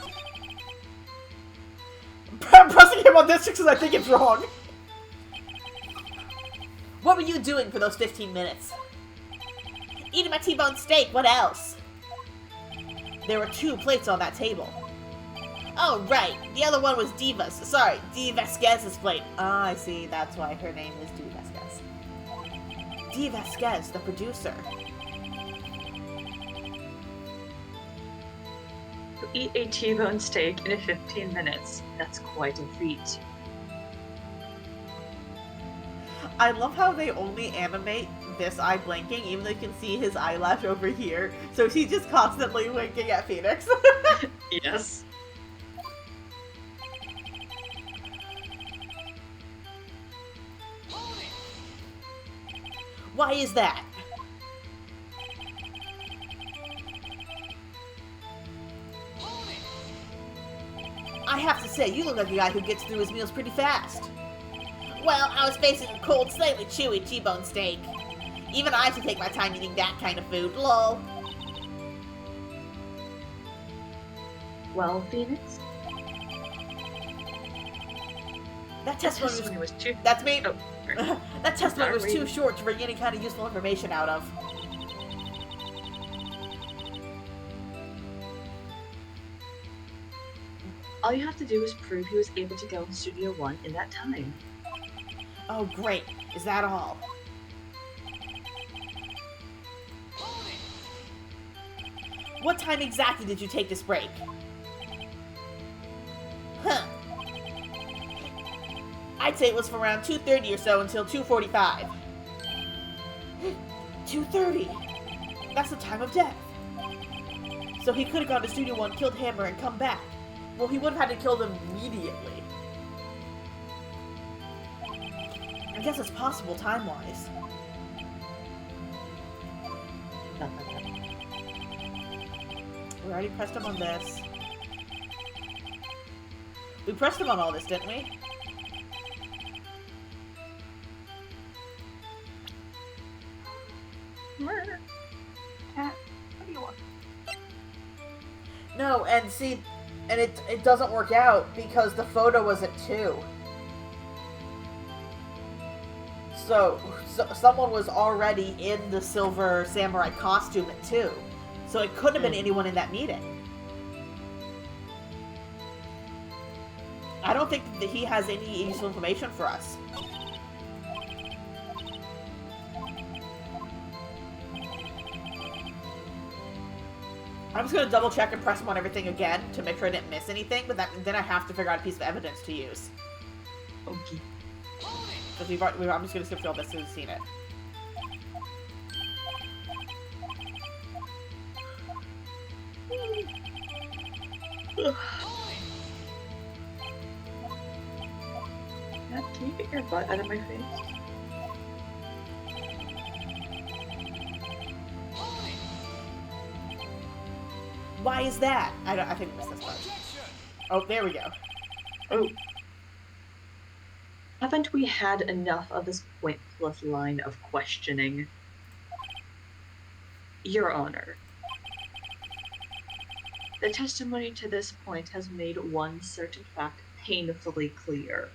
pressing him on this because I think it's wrong. What were you doing for those 15 minutes? Eating my T-bone steak, what else? There were 2 plates on that table. Oh, right. The other one was Diva's. Sorry, Dee Vasquez's plate. Ah, I see. That's why her name is Dee Vasquez. Dee Vasquez, the producer. To eat a T-bone steak in 15 minutes. That's quite a feat. I love how they only animate this eye blinking, even though you can see his eyelash over here. So he's just constantly winking at Phoenix. Yes. Why is that? I have to say, you look like a guy who gets through his meals pretty fast. Well, I was facing a cold, slightly chewy T-bone steak. Even I should take my time eating that kind of food, lol. Well, Phoenix? That testimony Testimony was too. That's me. Oh, sorry. That testimony was too Sorry. short to bring any kind of useful information out of. All you have to do is prove he was able to go in Studio One in that time. Oh, great. Is that all? What time exactly did you take this break? Huh. I'd say it was from around 2:30 or so until 2:45. 2:30? That's the time of death. So he could have gone to Studio One, killed Hammer, and come back. Well, he would have had to kill them immediately. I guess it's possible time-wise. We already pressed him on this. We pressed him on all this, didn't we? Cat, what do you want? No, and see, and it doesn't work out because the photo was at 2. So someone was already in the silver samurai costume at 2. So it couldn't have been anyone in that meeting. I don't think that he has any useful information for us. I'm just gonna double check and press him on everything again to make sure I didn't miss anything, but then I have to figure out a piece of evidence to use. Okay. Because I'm just gonna skip through all this so we've seen it. Cat, can you get your butt out of my face? Why is that? I think we missed this part. Oh, there we go. Oh. Haven't we had enough of this pointless line of questioning? Your Honor, the testimony to this point has made one certain fact painfully clear.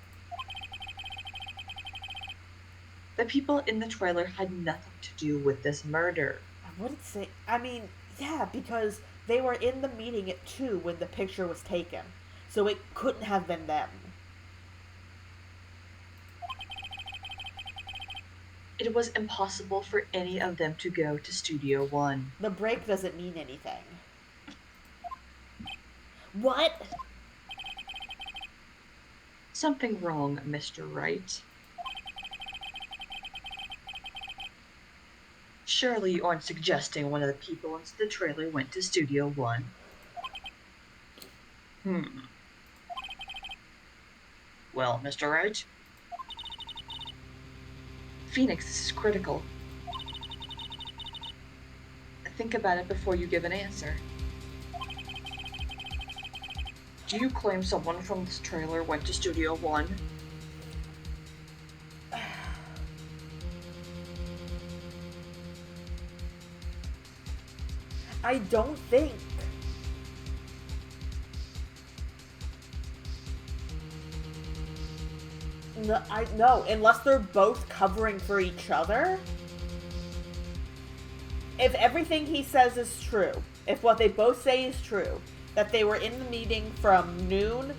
The people in the trailer had nothing to do with this murder. I wouldn't say... I mean, yeah, because they were in the meeting at 2 when the picture was taken. So it couldn't have been them. It was impossible for any of them to go to Studio One. The break doesn't mean anything. What? Something wrong, Mr. Wright. Surely you aren't suggesting one of the people in the trailer went to Studio One. Well, Mr. Wright? Phoenix, this is critical. Think about it before you give an answer. Do you claim someone from this trailer went to Studio One? I don't think. No, unless they're both covering for each other. If everything he says is true, if what they both say is true, that they were in the meeting from noon,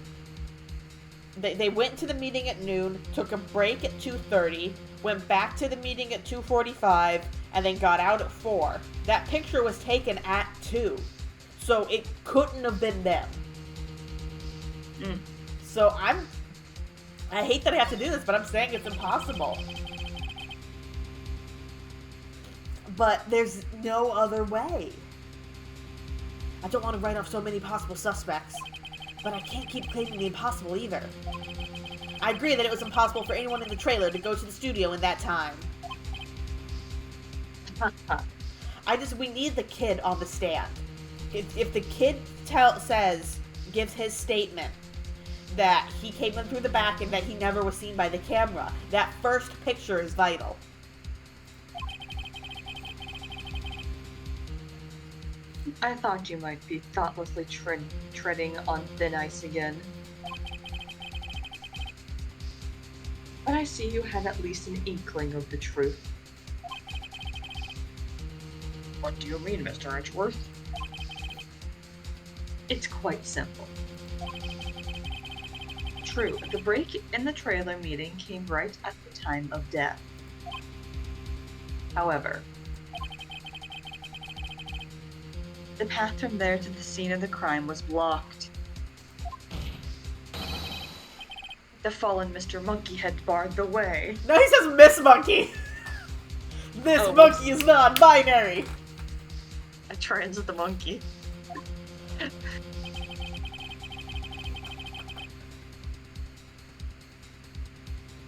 they went to the meeting at noon, took a break at 2:30, went back to the meeting at 2:45, and then got out at 4. That picture was taken at 2, so it couldn't have been them. So I hate that I have to do this, but I'm saying it's impossible. But there's no other way. I don't want to write off so many possible suspects, but I can't keep claiming the impossible either. I agree that it was impossible for anyone in the trailer to go to the studio in that time. We need the kid on the stand. If the kid gives his statement that he came in through the back and that he never was seen by the camera, that first picture is vital. I thought you might be thoughtlessly treading on thin ice again. I see you have at least an inkling of the truth. What do you mean, Mr. Edgeworth? It's quite simple. True, the break in the trailer meeting came right at the time of death. However, the path from there to the scene of the crime was blocked. The fallen Mr. Monkey had barred the way. No, he says Miss Monkey! This Oh, monkey is non-binary! A trans with the monkey.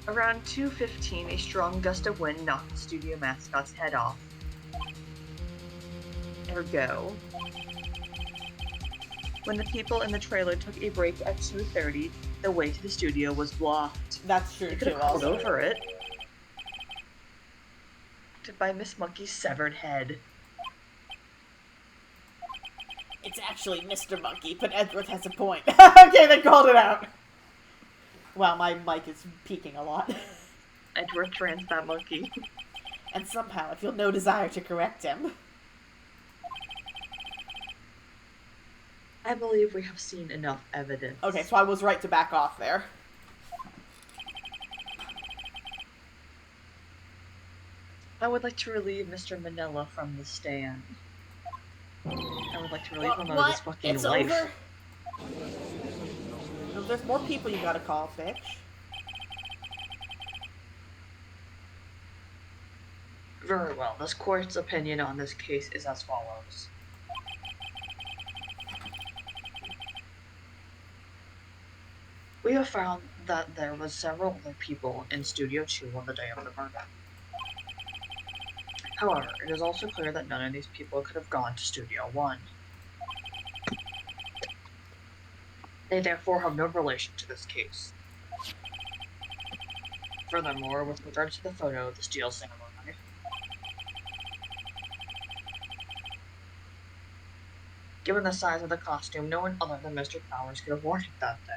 Around 2:15, a strong gust of wind knocked the studio mascot's head off. Ergo, when the people in the trailer took a break at 2:30, the way to the studio was blocked. That's true You could too, have called also. over it. By Miss Monkey's severed head. It's actually Mr. Monkey, but Edgeworth has a point. Okay, they called it out! Wow, my mic is peaking a lot. Edgeworth trans that monkey. And somehow I feel no desire to correct him. I believe we have seen enough evidence. Okay, so I was right to back off there. I would like to relieve Mr. Manila from the stand. I would like to relieve him of his fucking It's life. over? No, there's more people you gotta call, bitch. Very well. This court's opinion on this case is as follows. We have found that there was several other people in Studio 2 on the day of the murder. However, it is also clear that none of these people could have gone to Studio 1. They therefore have no relation to this case. Furthermore, with regards to the photo of the steel single knife, given the size of the costume, no one other than Mr. Powers could have worn it that day.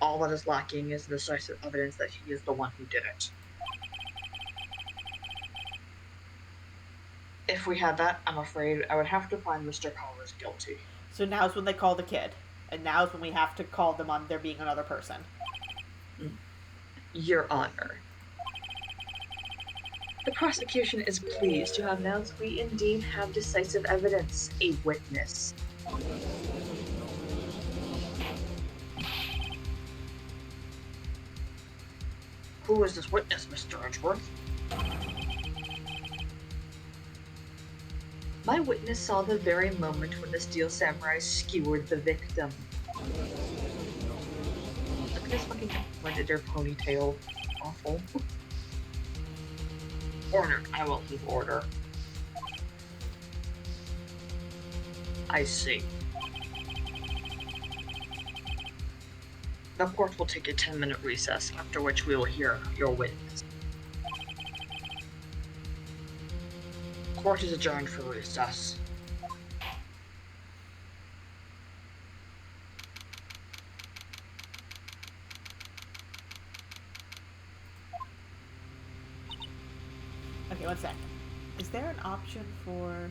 All that is lacking is decisive evidence that he is the one who did it. If we had that, I'm afraid I would have to find Mr. Powers guilty. So now's when they call the kid. And now's when we have to call them on there being another person. Your Honor. The prosecution is pleased to announce we indeed have decisive evidence, a witness. Who is this witness, Mr. Edgeworth? My witness saw the very moment when the Steel Samurai skewered the victim. Look at this fucking blended their ponytail. Awful. Order. I will keep order. I see. The court will take a 10-minute recess, after which we will hear your witness. Court is adjourned for recess. Okay, one sec. Is there an option for...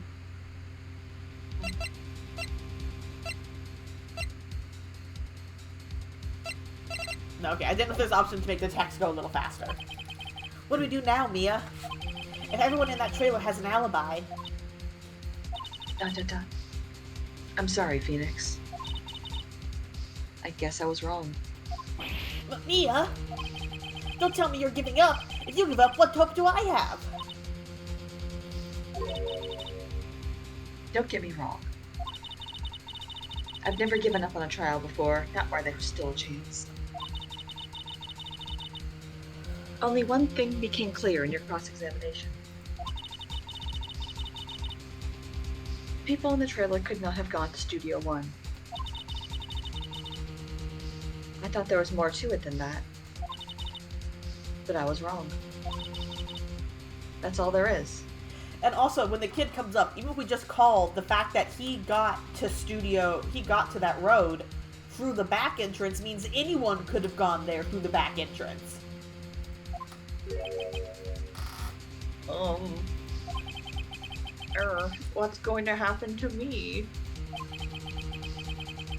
No, okay, I didn't know if there's an option to make the text go a little faster. What do we do now, Mia? If everyone in that trailer has an alibi... I'm sorry, Phoenix. I guess I was wrong. But Mia! Don't tell me you're giving up! If you give up, what hope do I have? Don't get me wrong. I've never given up on a trial before, not where there was still a chance. Only one thing became clear in your cross-examination. People in the trailer could not have gone to Studio 1. I thought there was more to it than that. But I was wrong. That's all there is. And also, when the kid comes up, even if we just call the fact that he got to that road through the back entrance means anyone could have gone there through the back entrance. What's going to happen to me?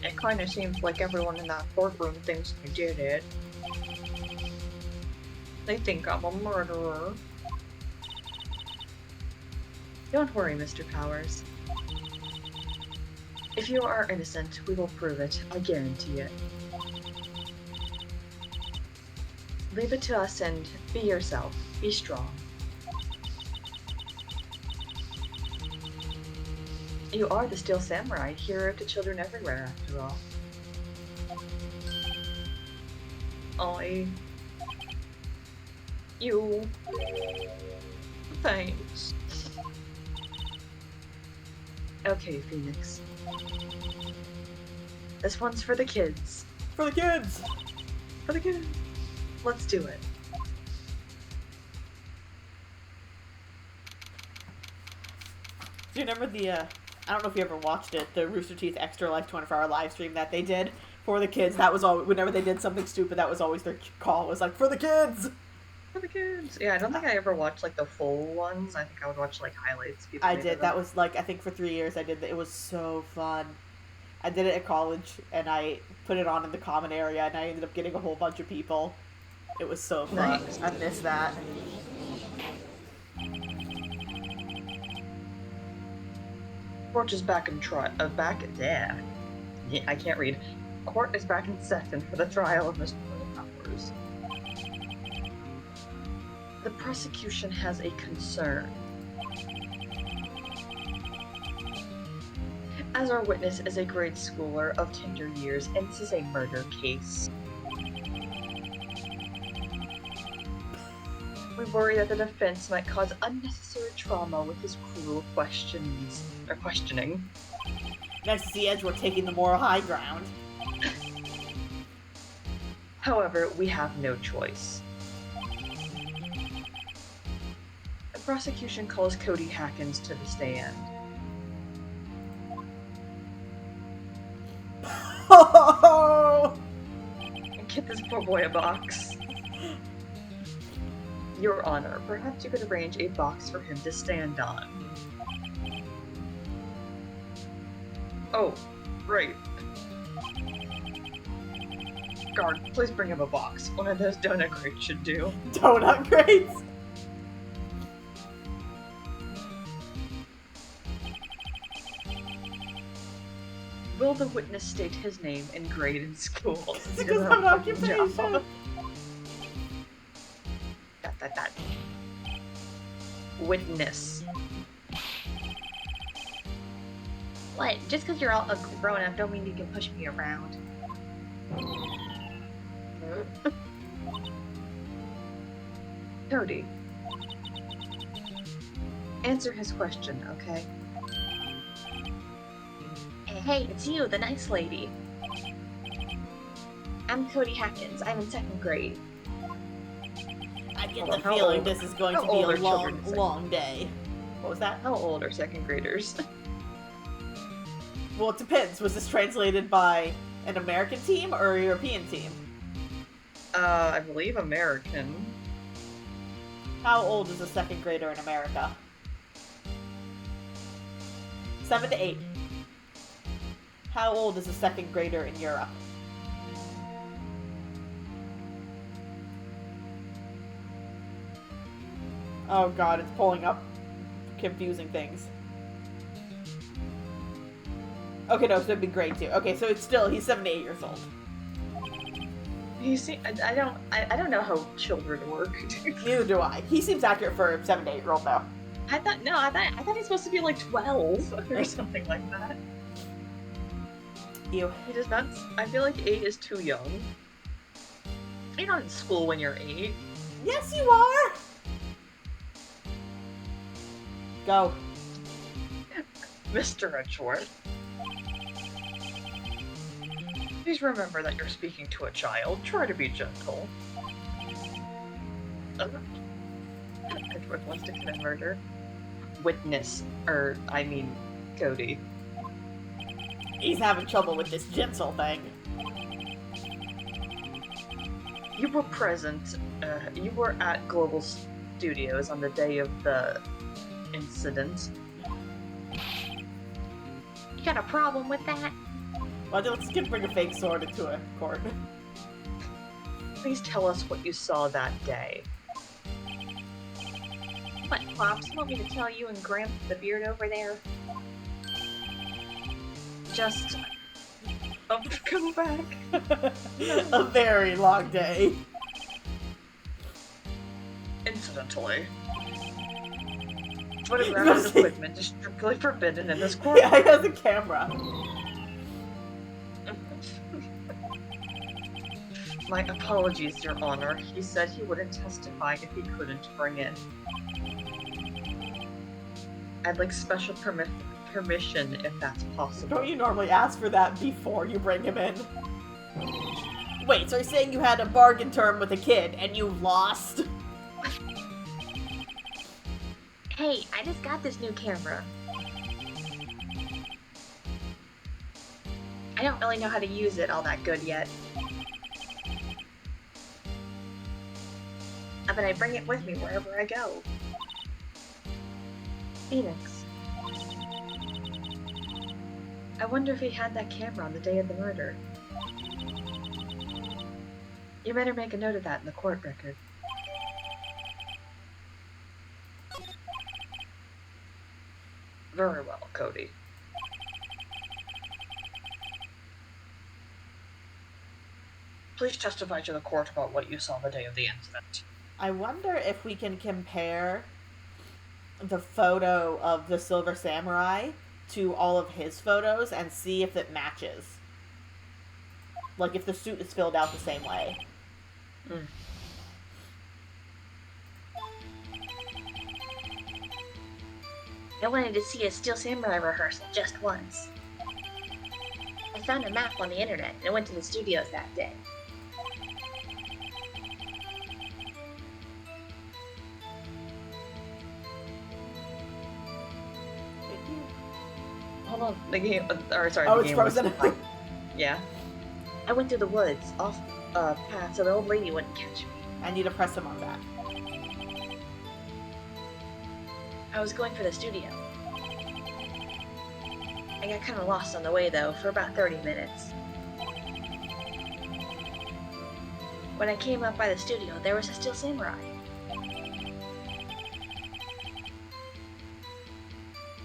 It kind of seems like everyone in that courtroom thinks I did it. They think I'm a murderer. Don't worry, Mr. Powers. If you are innocent, we will prove it. I guarantee it. Leave it to us and be yourself. Be strong. You are the Steel Samurai, hero to children everywhere, after all. You... Thanks. Okay, Phoenix. This one's for the kids. For the kids! For the kids. Let's do it. Do you remember the, I don't know if you ever watched it, the Rooster Teeth Extra Life 24-hour live stream that they did for the kids? That was all, whenever they did something stupid, that was always their call. It was like, for the kids! For the kids. Yeah, I don't think I ever watched, like, the full ones. I think I would watch, like, highlights. I did. That was, like, I think for 3 years I did that. It was so fun. I did it at college, and I put it on in the common area, and I ended up getting a whole bunch of people. It was so fun. Nice. I miss that. Court is back in back there. Yeah, I can't read. Court is back in session for the trial of Mr. Powers. The prosecution has a concern. As our witness is a grade schooler of tender years, and this is a murder case. We worry that the defense might cause unnecessary trauma with his cruel questioning. Nice to see Edgeworth taking the moral high ground. However, we have no choice. The prosecution calls Cody Hackins to the stand. Get this poor boy a box. Your Honor, perhaps you could arrange a box for him to stand on. Oh, right. Guard, please bring him a box. One of those donut crates should do. Donut crates? Will the witness state his name and grade in school? He doesn't have an occupation. That. Witness. What? Just because you're all a grown up don't mean you can push me around. Cody. Answer his question, okay? Hey, it's you, the nice lady. I'm Cody Hackins. I'm in 2nd grade. I get Hold the on, how feeling old- this is going to how be old a are children in second long day. What was that? How old are 2nd graders? Well, it depends. Was this translated by an American team or a European team? I believe American. How old is a 2nd grader in America? 7 to 8. How old is a 2nd grader in Europe? Oh god, it's pulling up confusing things. Okay, no, so it'd be grade 2. Okay, so it's still, he's 7 to 8 years old. You see, I don't know how children work. Neither do I. He seems accurate for a 7 to 8 year old though. I thought he's supposed to be like 12 or something like that. You. He does not. I feel like 8 is too young. You're not in school when you're 8. Yes, you are! Go. Mr. Edgeworth. Please remember that you're speaking to a child. Try to be gentle. Edgeworth wants to commit murder. Witness. Cody. He's having trouble with this gentle thing. you were present. You were at Global Studios on the day of the incident. You got a problem with that? Well, let's bring a fake sword into a court. Please tell us what you saw that day. What, Pops? You want me to tell you and Gramp the beard over there? Just... come back. A very long day. Incidentally, photographic equipment is strictly forbidden in this court. Yeah, he has a camera. My apologies, Your Honor. He said he wouldn't testify if he couldn't bring in. I'd like special permission if that's possible. Don't you normally ask for that before you bring him in? Wait, so you're saying you had a bargain term with a kid and you lost? Hey, I just got this new camera. I don't really know how to use it all that good yet. But I bring it with me wherever I go. Phoenix. I wonder if he had that camera on the day of the murder. You better make a note of that in the court record. Very well, Cody. Please testify to the court about what you saw the day of the incident. I wonder if we can compare the photo of the Silver Samurai to all of his photos and see if it matches. Like if the suit is filled out the same way. Mm. I wanted to see a Steel Samurai rehearsal just once. I found a map on the internet and went to the studios that day. Hold on, the game. Sorry. Oh, the it's game frozen. Was, yeah. I went through the woods, off path, so the old lady wouldn't catch me. I need to press him on that. I was going for the studio. I got kind of lost on the way, though, for about 30 minutes. When I came up by the studio, there was a Steel Samurai.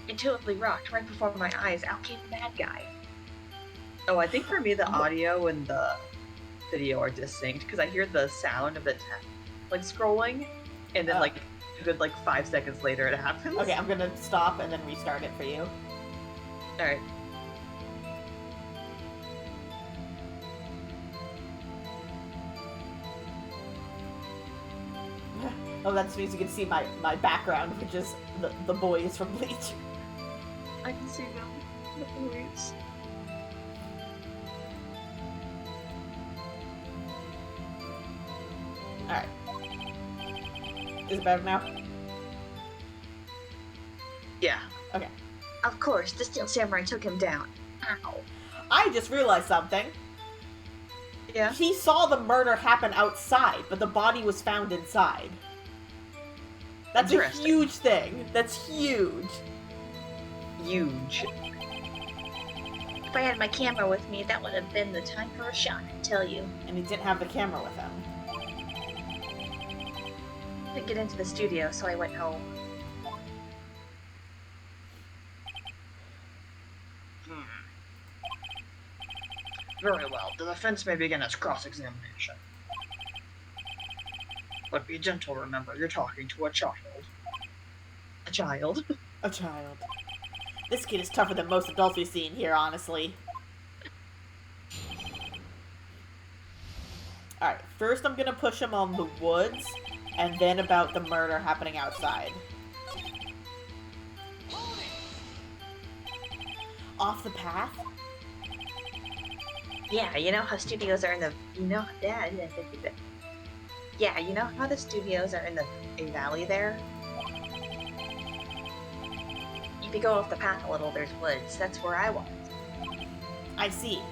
Intuitively rocked right before my eyes. Out came the bad guy. Oh, I think for me the audio and the video are distinct because I hear the sound of the like scrolling, and then like a good 5 seconds later it happens. Okay, I'm gonna stop and then restart it for you. All right. Oh, that's means you can see my background, which is the boys from Bleach. I can see them. The boys. Alright. Is it better now? Yeah. Okay. Of course, the Steel Samurai took him down. Ow. I just realized something. Yeah. He saw the murder happen outside, but the body was found inside. That's a Interesting. huge thing. That's huge. Huge. If I had my camera with me, that would have been the time for a shot, I tell you. And he didn't have the camera with him. I couldn't get into the studio, so I went home. Very well. The defense may begin its cross-examination. But be gentle, remember, you're talking to a child. A child? A child. This kid is tougher than most adults we've seen here, honestly. Alright, first I'm gonna push him on the woods, and then about the murder happening outside. Off the path? Yeah, you know how studios are in the... Yeah, you know how the studios are in the valley there? If you go off the path a little, there's woods. That's where I was. I see.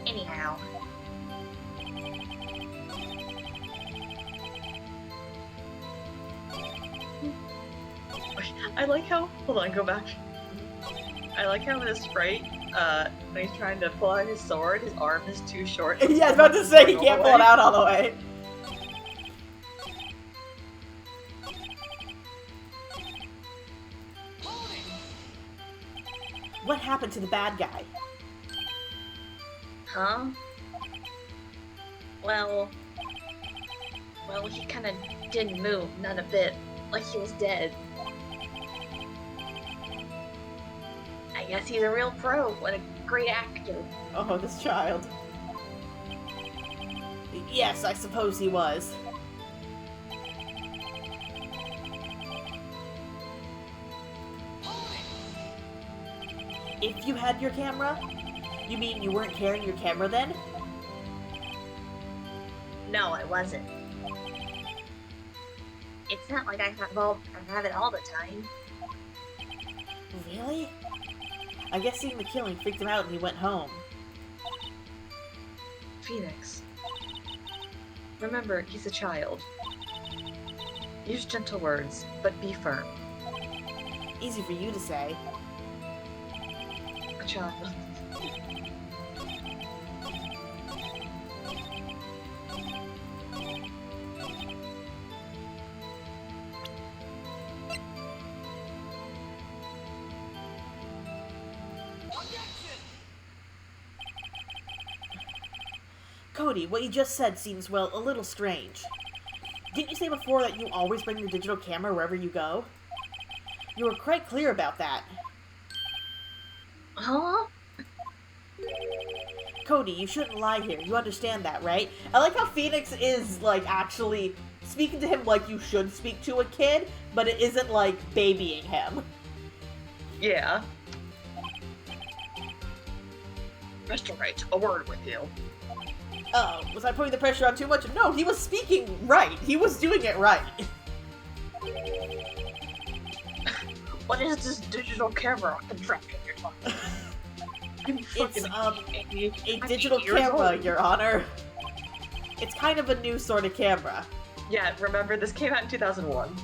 Anyhow. I like how. Hold on, go back. I like how in this sprite, when he's trying to pull out his sword, his arm is too short. Yeah, I was about to say he can't pull it out all the way. What happened to the bad guy? Huh? Well, he kind of didn't move, not a bit, like he was dead. I guess he's a real pro. What a great actor. Oh, this child. Yes, I suppose he was. If you had your camera? You mean you weren't carrying your camera then? No, I wasn't. It's not like I have it all the time. Really? I guess seeing the killing freaked him out and he went home. Phoenix. Remember, he's a child. Use gentle words, but be firm. Easy for you to say. A child. Cody, what you just said seems, well, a little strange. Didn't you say before that you always bring your digital camera wherever you go? You were quite clear about that. Huh? Cody, you shouldn't lie here. You understand that, right? I like how Phoenix is, like, actually speaking to him like you should speak to a kid, but it isn't, like, babying him. Yeah. Mr. Wright, a word with you. Oh, was I putting the pressure on too much? No, he was speaking right. He was doing it right. What is this digital camera contraption you're talking about? It's, a digital camera, Your Honor. It's kind of a new sort of camera. Yeah, remember, this came out in 2001.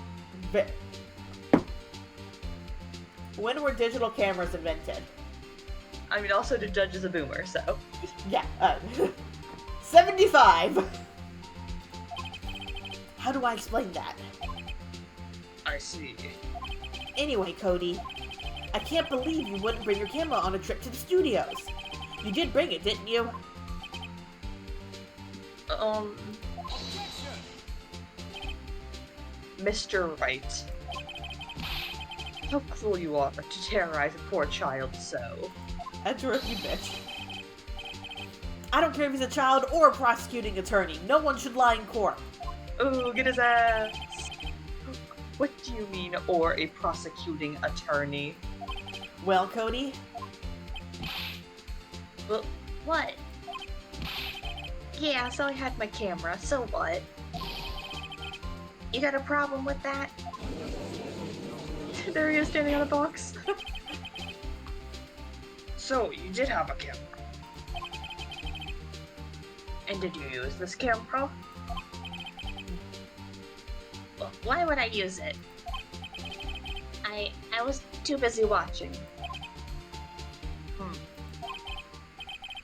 When were digital cameras invented? I mean, also, the judge is a boomer, so. Yeah, 75! How do I explain that? I see. Anyway, Cody, I can't believe you wouldn't bring your camera on a trip to the studios. You did bring it, didn't you? Mr. Wright. How cruel you are to terrorize a poor child so. Enter if you bitch. I don't care if he's a child or a prosecuting attorney. No one should lie in court. Ooh, get his ass! What do you mean, or a prosecuting attorney? Well, Cody? Well, what? Yeah, so I had my camera, so what? You got a problem with that? There he is, standing on a box. So, you did have a camera. And did you use this camera? Well, why would I use it? I was too busy watching.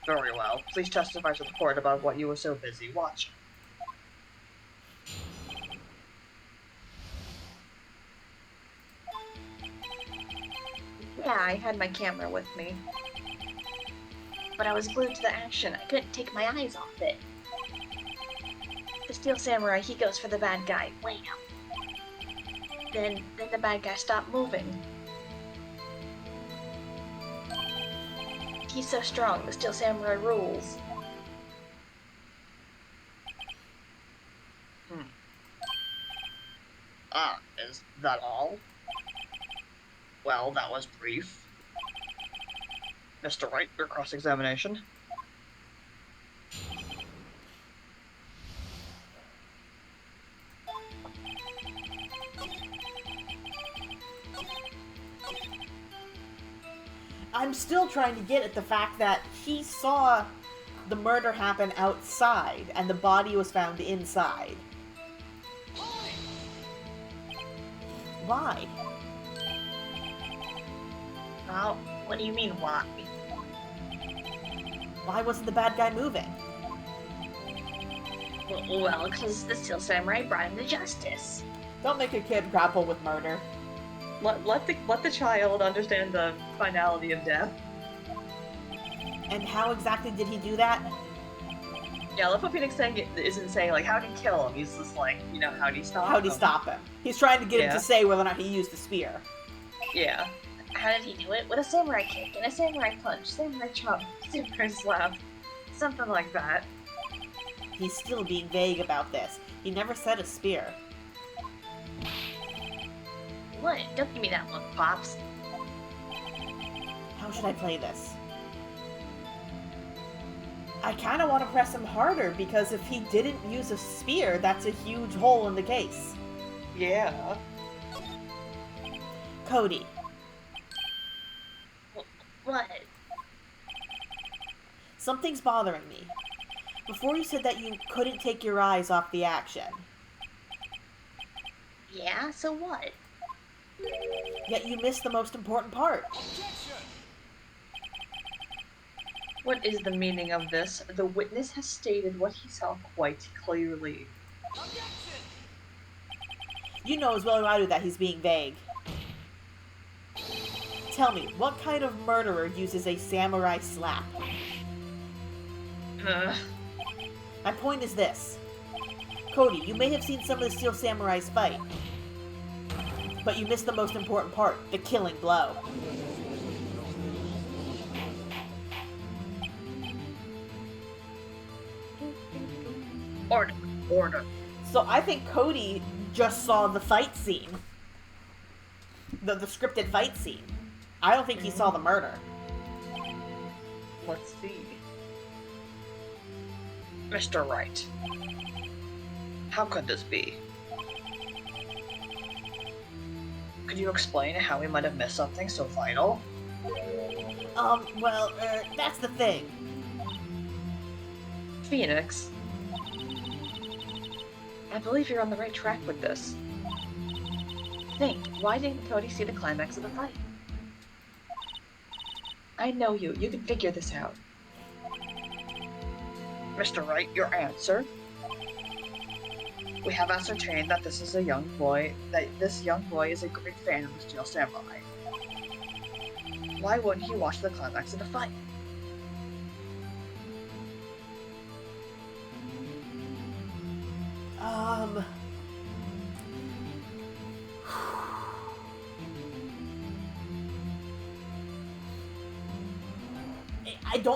Very well. Please testify to the court about what you were so busy watching. Yeah, I had my camera with me. But I was glued to the action. I couldn't take my eyes off it. The Steel Samurai, he goes for the bad guy. Wham! Then the bad guy stopped moving. He's so strong, the Steel Samurai rules. Is that all? Well, that was brief. Mr. Wright, your cross-examination. I'm still trying to get at the fact that he saw the murder happen outside and the body was found inside. Why? Oh, what do you mean, why? Why wasn't the bad guy moving? Well, because the Steel Samurai brought him to justice. Don't make a kid grapple with murder. Let the child understand the finality of death. And how exactly did he do that? Yeah, Lefo Phoenix isn't saying like how'd he kill him. He's just like, how'd he stop him? How'd he stop him? He's trying to get him to say whether or not he used the spear. Yeah. How did he do it? With a samurai kick and a samurai punch, samurai chop, samurai slap, something like that. He's still being vague about this. He never said a spear. What? Don't give me that look, Pops. How should I play this? I kind of want to press him harder, because if he didn't use a spear, that's a huge hole in the case. Yeah. Cody, What? something's bothering me. Before you said that you couldn't take your eyes off the action. Yeah, so what? Yet you missed the most important part. What is the meaning of this? The witness has stated what he saw quite clearly. You know as well as I do that he's being vague. Tell me, what kind of murderer uses a samurai slap? My point is this. Cody, you may have seen some of the Steel Samurais fight, but you missed the most important part, the killing blow. Order. So I think Cody just saw the fight scene. The scripted fight scene. I don't think he saw the murder. Let's see. Mr. Wright. How could this be? Could you explain how we might have missed something so vital? Well, that's the thing. Phoenix. I believe you're on the right track with this. Think, why didn't Cody see the climax of the fight? I know you. You can figure this out. Mr. Wright, your answer? We have ascertained that this is a young boy, that this young boy is a great fan of the Steel Samurai. Why wouldn't he watch the climax of the fight?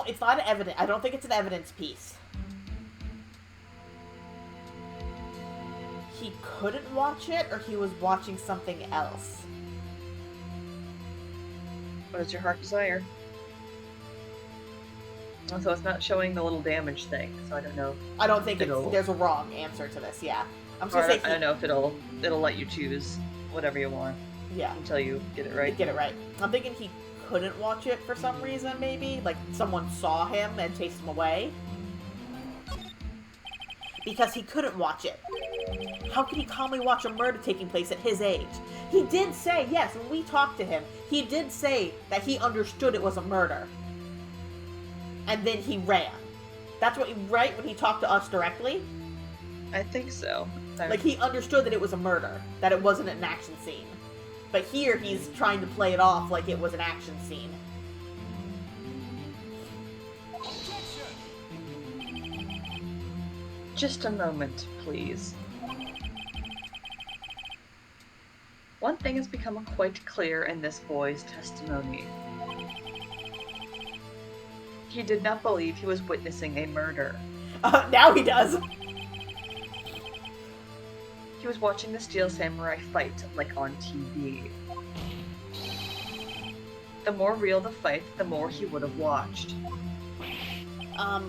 It's not an evidence. I don't think it's an evidence piece. He couldn't watch it, or he was watching something else. What does your heart desire? So it's not showing the little damage thing, so I don't know. I don't think there's a wrong answer to this, yeah. I'm just I gonna say don't know if it'll let you choose whatever you want. Yeah. Until you get it right. Get it right. I'm thinking he couldn't watch it for some reason, maybe. Like, someone saw him and chased him away. Because he couldn't watch it. How could he calmly watch a murder taking place at his age? He did say, yes, when we talked to him, he did say that he understood it was a murder. And then he ran. That's what, right, when he talked to us directly? I think so. Like, he understood that it was a murder, that it wasn't an action scene. But here, he's trying to play it off like it was an action scene. Just a moment, please. One thing has become quite clear in this boy's testimony. He did not believe he was witnessing a murder. Now he does! He was watching the Steel Samurai fight, like on TV. The more real the fight, the more he would have watched. I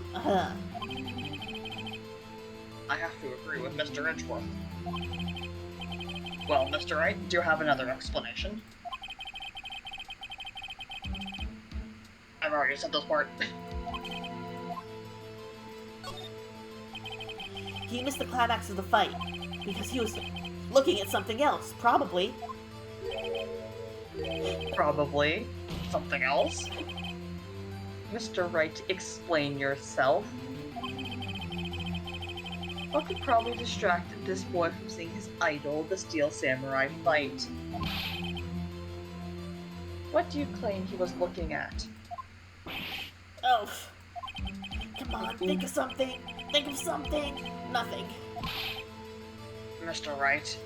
have to agree with Mr. Edgeworth. Well, Mr. Wright, do you have another explanation? I've already said this part. He missed the climax of the fight because he was looking at something else, probably. Probably. something else? Mr. Wright, explain yourself. What could probably distract this boy from seeing his idol, the Steel Samurai, fight? What do you claim he was looking at? Oh, come on, think of something. Think of something. Nothing. Mr. Wright,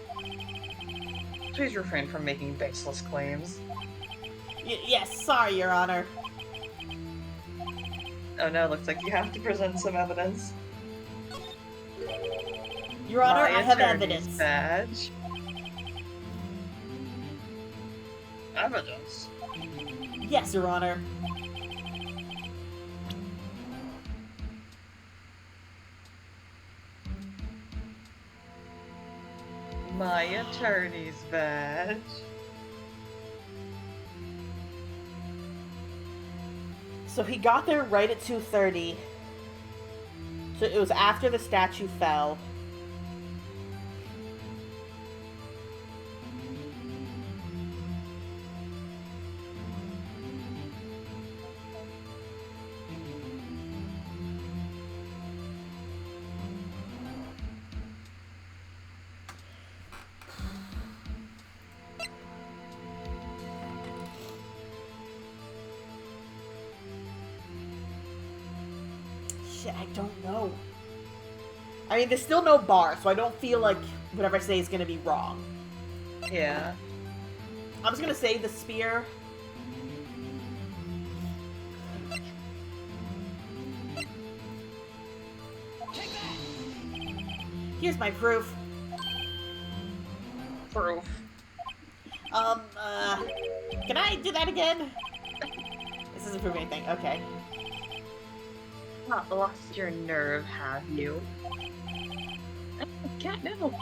please refrain from making baseless claims. Yes, sorry, Your Honor. Oh no, looks like you have to present some evidence. Your Honor, My I have attorney's evidence. Badge. Evidence? Yes, Your Honor. My attorney's badge. So he got there right at 2:30. So it was after the statue fell. Shit, I don't know. I mean, there's still no bar, so I don't feel like whatever I say is gonna be wrong. Yeah. I'm just gonna say the spear. Here's my proof. Proof. Can I do that again? This isn't proving anything. Okay. Not lost your nerve, have you? Cat, no.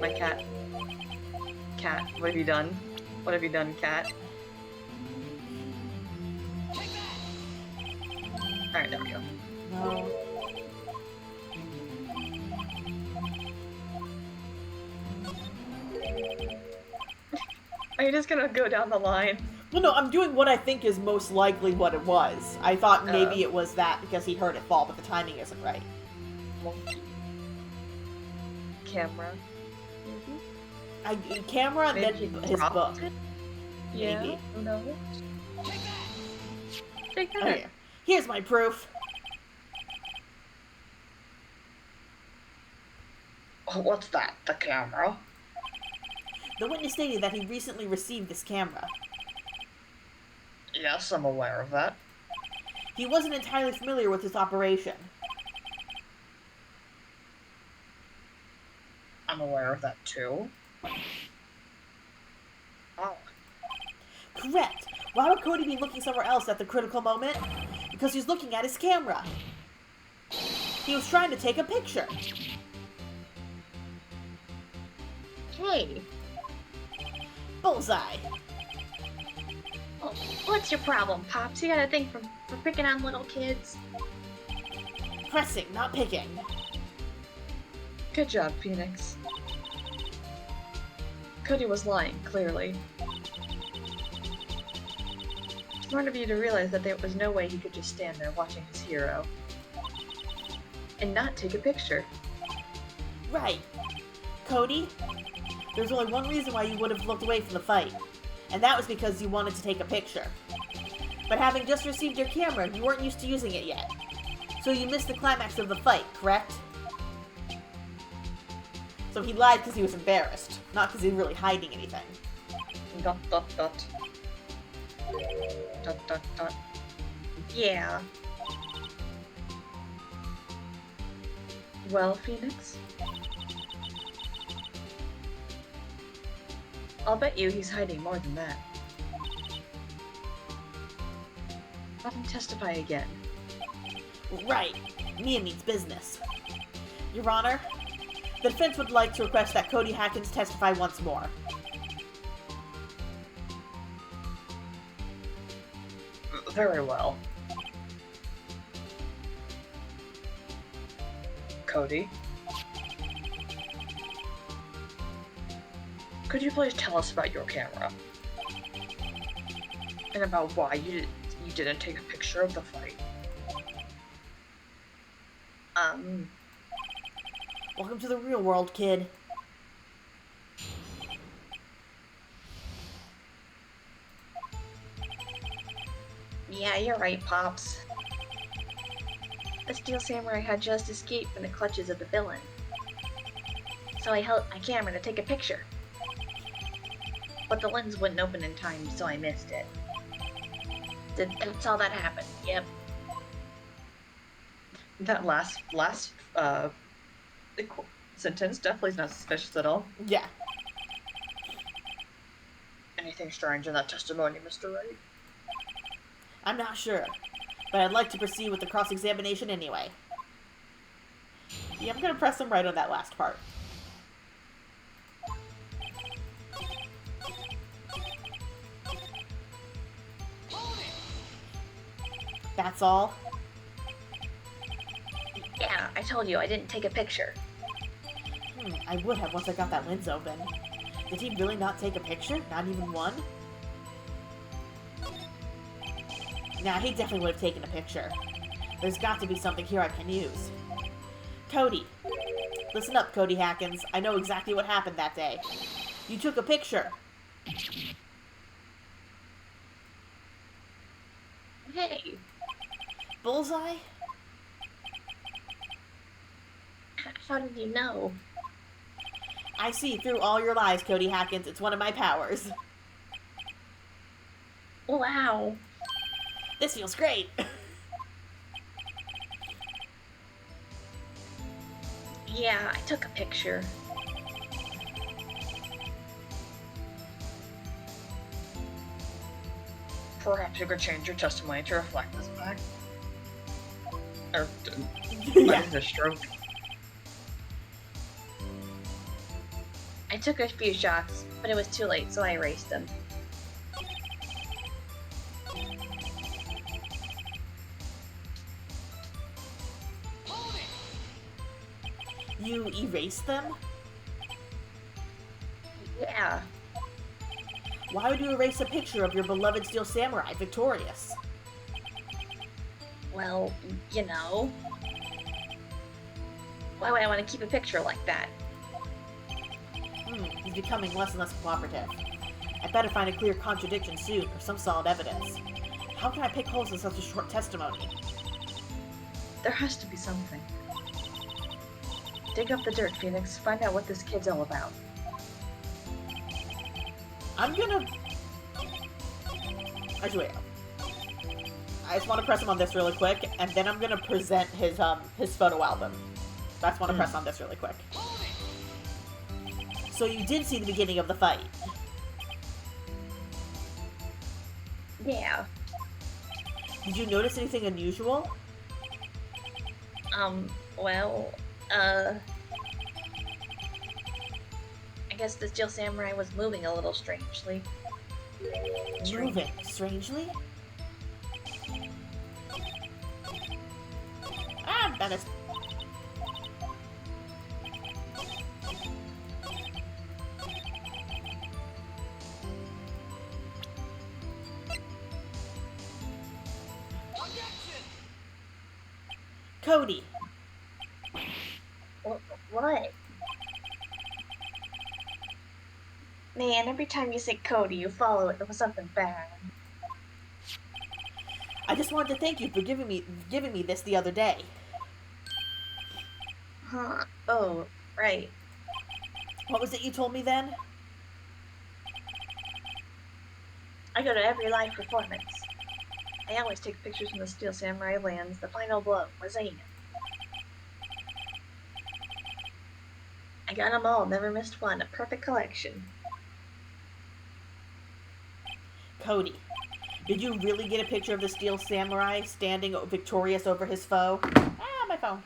My cat. Cat, what have you done? What have you done, cat? Alright, there we go. No. Are you just gonna go down the line? Well, no, I'm doing what I think is most likely what it was. I thought maybe Oh. it was that because he heard it fall, but the timing isn't right. Monkey. Camera. Camera and Maybe then he his dropped book. it? Yeah, Maybe. who knows? Take that. Okay. Here's my proof. Oh, what's that? The camera? The witness stated that he recently received this camera. Yes, I'm aware of that. He wasn't entirely familiar with its operation. I'm aware of that too. Oh. Correct. Why would Cody be looking somewhere else at the critical moment? Because he's looking at his camera. He was trying to take a picture. Hey, Bullseye. oh, what's your problem, Pops? You got a thing for picking on little kids? Pressing, not picking. Good job, Phoenix. Cody was lying, clearly. Smart of you to realize that there was no way he could just stand there watching his hero. And not take a picture. Right. Cody, there's only one reason why you would have looked away from the fight. And that was because you wanted to take a picture. But having just received your camera, you weren't used to using it yet. So you missed the climax of the fight, correct? So he lied because he was embarrassed, not because he was really hiding anything. Dot dot dot. Dot dot dot. Yeah. Well, Phoenix? I'll bet you he's hiding more than that. Let him testify again. Right. Mia means business. Your Honor, the defense would like to request that Cody Hackins testify once more. Very well. Cody? Could you please tell us about your camera? And about why you didn't take a picture of the fight? Welcome to the real world, kid. Yeah, you're right, Pops. The Steel Samurai had just escaped from the clutches of the villain. So I held my camera to take a picture. But the lens wouldn't open in time, so I missed it. That's how that happened, yep. That last sentence definitely is not suspicious at all. Yeah. Anything strange in that testimony, Mr. Wright? I'm not sure, but I'd like to proceed with the cross-examination anyway. Yeah, I'm gonna press him right on that last part. That's all? Yeah, I told you I didn't take a picture. I would have once I got that lens open. Did he really not take a picture? Not even one? Nah, he definitely would have taken a picture. There's got to be something here I can use. Cody. Listen up, Cody Hackins. I know exactly what happened that day. You took a picture. Hey, Bullseye? how did you know? I see through all your lies, Cody Hackins. It's one of my powers. Wow. This feels great. Yeah, I took a picture. Perhaps you could change your testimony to reflect this fact. Or, Yeah. a stroke. I took a few shots, but it was too late, so I erased them. You erased them? Yeah, Why would you erase a picture of your beloved Steel Samurai victorious? well, you know. Why would I want to keep a picture like that? He's becoming less and less cooperative. I better find a clear contradiction soon, or some solid evidence. How can I pick holes in such a short testimony? There has to be something. Dig up the dirt, Phoenix. Find out what this kid's all about. I'm gonna... Actually, wait. I just want to press him on this really quick, and then I'm gonna present his photo album. I just want to press on this really quick. So you did see the beginning of the fight. Yeah. Did you notice anything unusual? Well, I guess the Steel Samurai was moving a little strangely. Moving strangely? Ah, that is... Cody, What? Man, every time you say Cody, you follow it with something bad. I just wanted to thank you for giving me this the other day. Huh? Oh, right. What was it you told me then? I go to every live performance. I always take pictures when the Steel Samurai lands. The final blow was aimed. I got them all, never missed one. A perfect collection. Cody, did you really get a picture of the Steel Samurai standing victorious over his foe? Ah, my phone.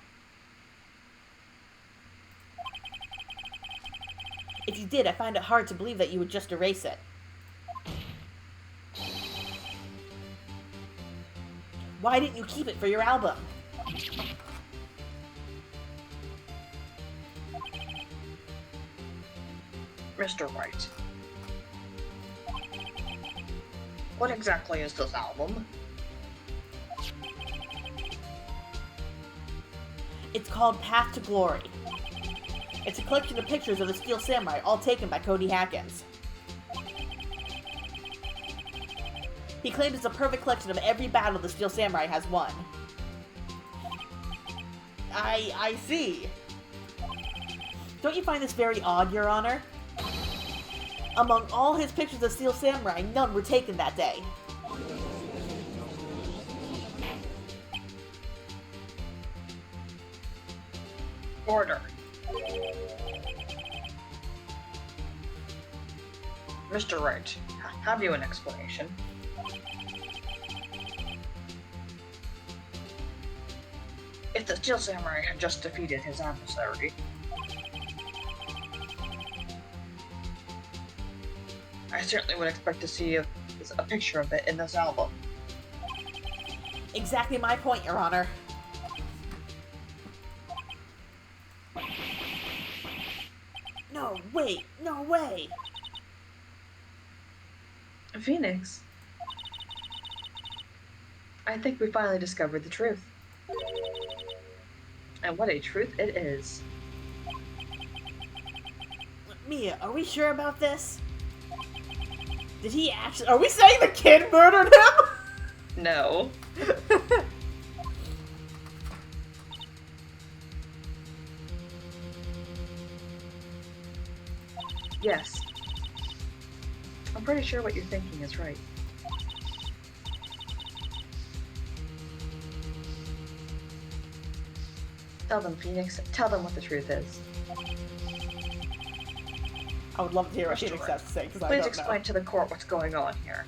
If you did, I find it hard to believe that you would just erase it. Why didn't you keep it for your album? Mr. Wright, what exactly is this album? It's called Path to Glory. It's a collection of pictures of the Steel Samurai, all taken by Cody Hackins. He claims it's a perfect collection of every battle the Steel Samurai has won. I see. Don't you find this very odd, Your Honor? Among all his pictures of Steel Samurai, none were taken that day. Order. Mr. Wright, have you an explanation? If the Steel Samurai had just defeated his adversary, I certainly would expect to see a picture of it in this album. Exactly my point, Your Honor. No, wait, no way! Phoenix, I think we finally discovered the truth. And what a truth it is. Mia, are we sure about this? Did he actually— are we saying the kid murdered him? No. Yes. I'm pretty sure what you're thinking is right. Tell them, Phoenix. Tell them what the truth is. I would love to hear what Mr. Phoenix Wright, has to say, because I Please don't explain know. to the court what's going on here.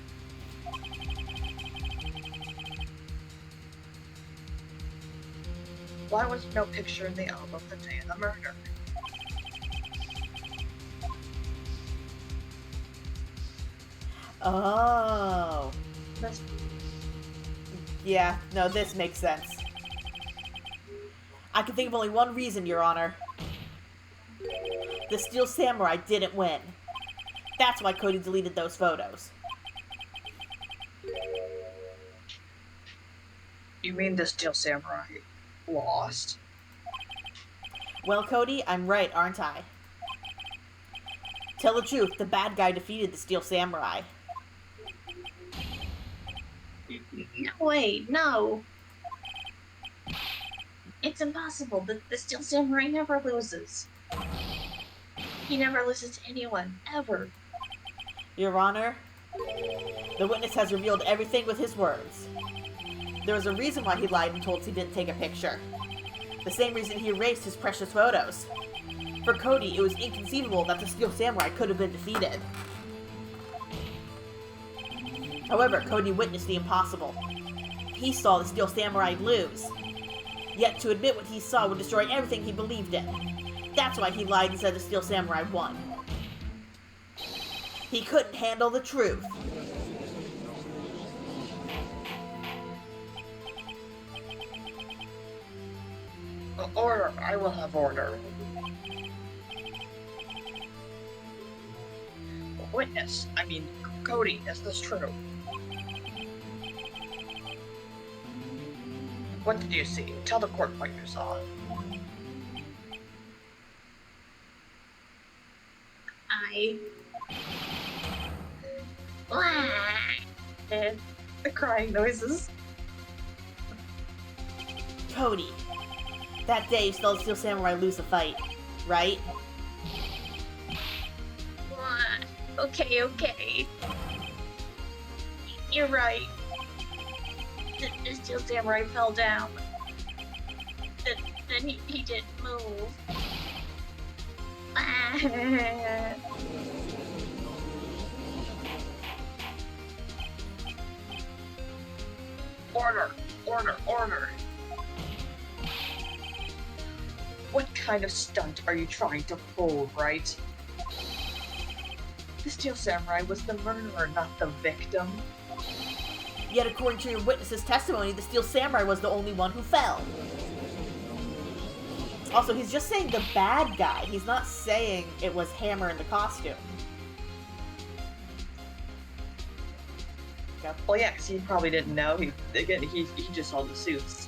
Why was no picture in the album the day of the murder? Oh. That's Yeah, no, this makes sense. I can think of only one reason, Your Honor. The Steel Samurai didn't win. That's why Cody deleted those photos. You mean the Steel Samurai lost? Well, Cody, I'm right, aren't I? Tell the truth, the bad guy defeated the Steel Samurai. No way, no. It's impossible. The Steel Samurai never loses. He never loses to anyone, ever. Your Honor, the witness has revealed everything with his words. There was a reason why he lied and told us he didn't take a picture. The same reason he erased his precious photos. For Cody, it was inconceivable that the Steel Samurai could have been defeated. However, Cody witnessed the impossible. He saw the Steel Samurai lose. Yet to admit what he saw would destroy everything he believed in. That's why he lied and said the Steel Samurai won. He couldn't handle the truth. Order. I will have order. Witness. I mean, Cody, is this true? What did you see? Tell the court what you saw. And the crying noises. Cody, that day you saw the Steel Samurai lose the fight, right? Okay. You're right. The Steel Samurai fell down. Then he didn't move. Order. What kind of stunt are you trying to pull, right? The Steel Samurai was the murderer, not the victim. Yet according to your witness's testimony, the Steel Samurai was the only one who fell. Also, he's just saying the bad guy. He's not saying it was Hammer in the costume. Okay. Well, yeah, because he probably didn't know. He just saw the suits.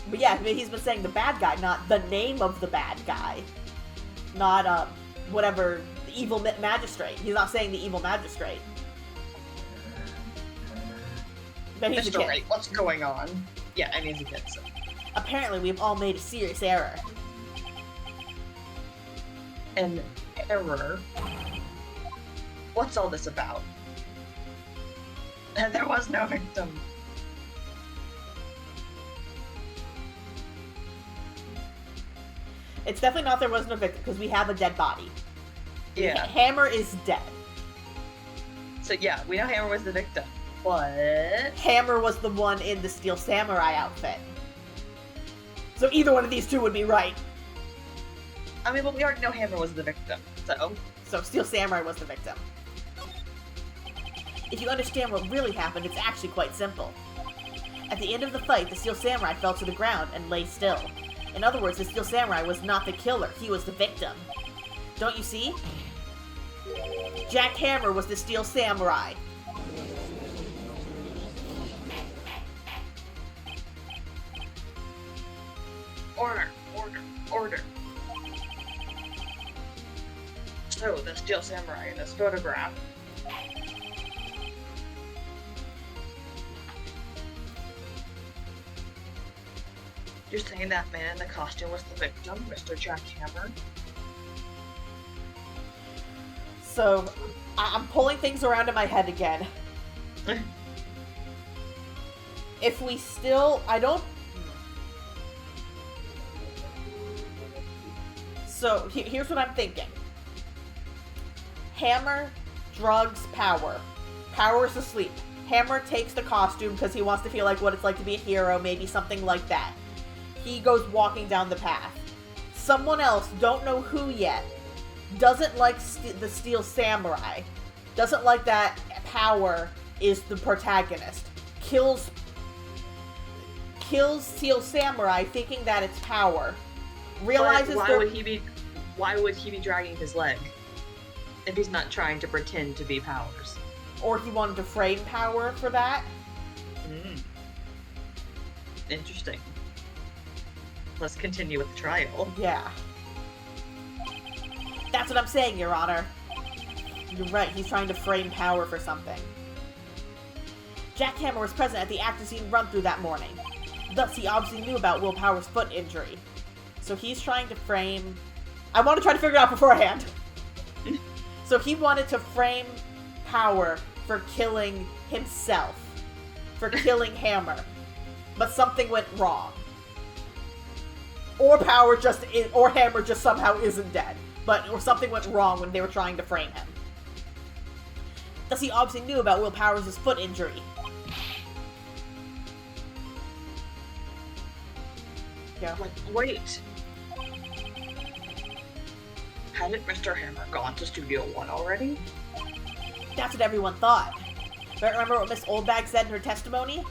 But yeah, I mean, he's been saying the bad guy, not the name of the bad guy. Not, whatever, the evil magistrate. He's not saying the evil magistrate. But he's a Mr. kid. Wright, what's going on? Yeah, and he's a kid, so. Apparently, we've all made a serious error. An error? What's all this about? There was no victim. It's definitely not there was no victim, because we have a dead body. Yeah. Hammer is dead. So yeah, we know Hammer was the victim. But Hammer was the one in the Steel Samurai outfit. So either one of these two would be right. I mean, but we already know Hammer was the victim, so. So Steel Samurai was the victim. If you understand what really happened, it's actually quite simple. At the end of the fight, the Steel Samurai fell to the ground and lay still. In other words, the Steel Samurai was not the killer, he was the victim. Don't you see? Jack Hammer was the Steel Samurai. Order, order, order. So, the Steel Samurai in this photograph. You're saying that man in the costume was the victim, Mr. Jack Hammer? So, I'm pulling things around in my head again. If we still... I don't... So, here's what I'm thinking. Hammer, drugs, power. Power's asleep. Hammer takes the costume because he wants to feel like what it's like to be a hero, maybe something like that. He goes walking down the path. Someone else, don't know who yet, doesn't like the Steel Samurai, doesn't like that Power is the protagonist, kills Steel Samurai thinking that it's Power, realizes why would he be dragging his leg if he's not trying to pretend to be Powers? Or he wanted to frame Power for that. Interesting. Let's continue with the trial. Yeah. That's what I'm saying, Your Honor. You're right, he's trying to frame Power for something. Jack Hammer was present at the actor scene run-through that morning. Thus, he obviously knew about Will Power's foot injury. So he's trying to frame... I want to try to figure it out beforehand. So he wanted to frame Power for killing himself. For killing Hammer. But something went wrong. Or or Hammer just somehow isn't dead. Or something went wrong when they were trying to frame him. Thus, he obviously knew about Will Powers' foot injury. Yeah. Wait. Hadn't Mr. Hammer gone to Studio One already? That's what everyone thought. But remember what Miss Oldbag said in her testimony?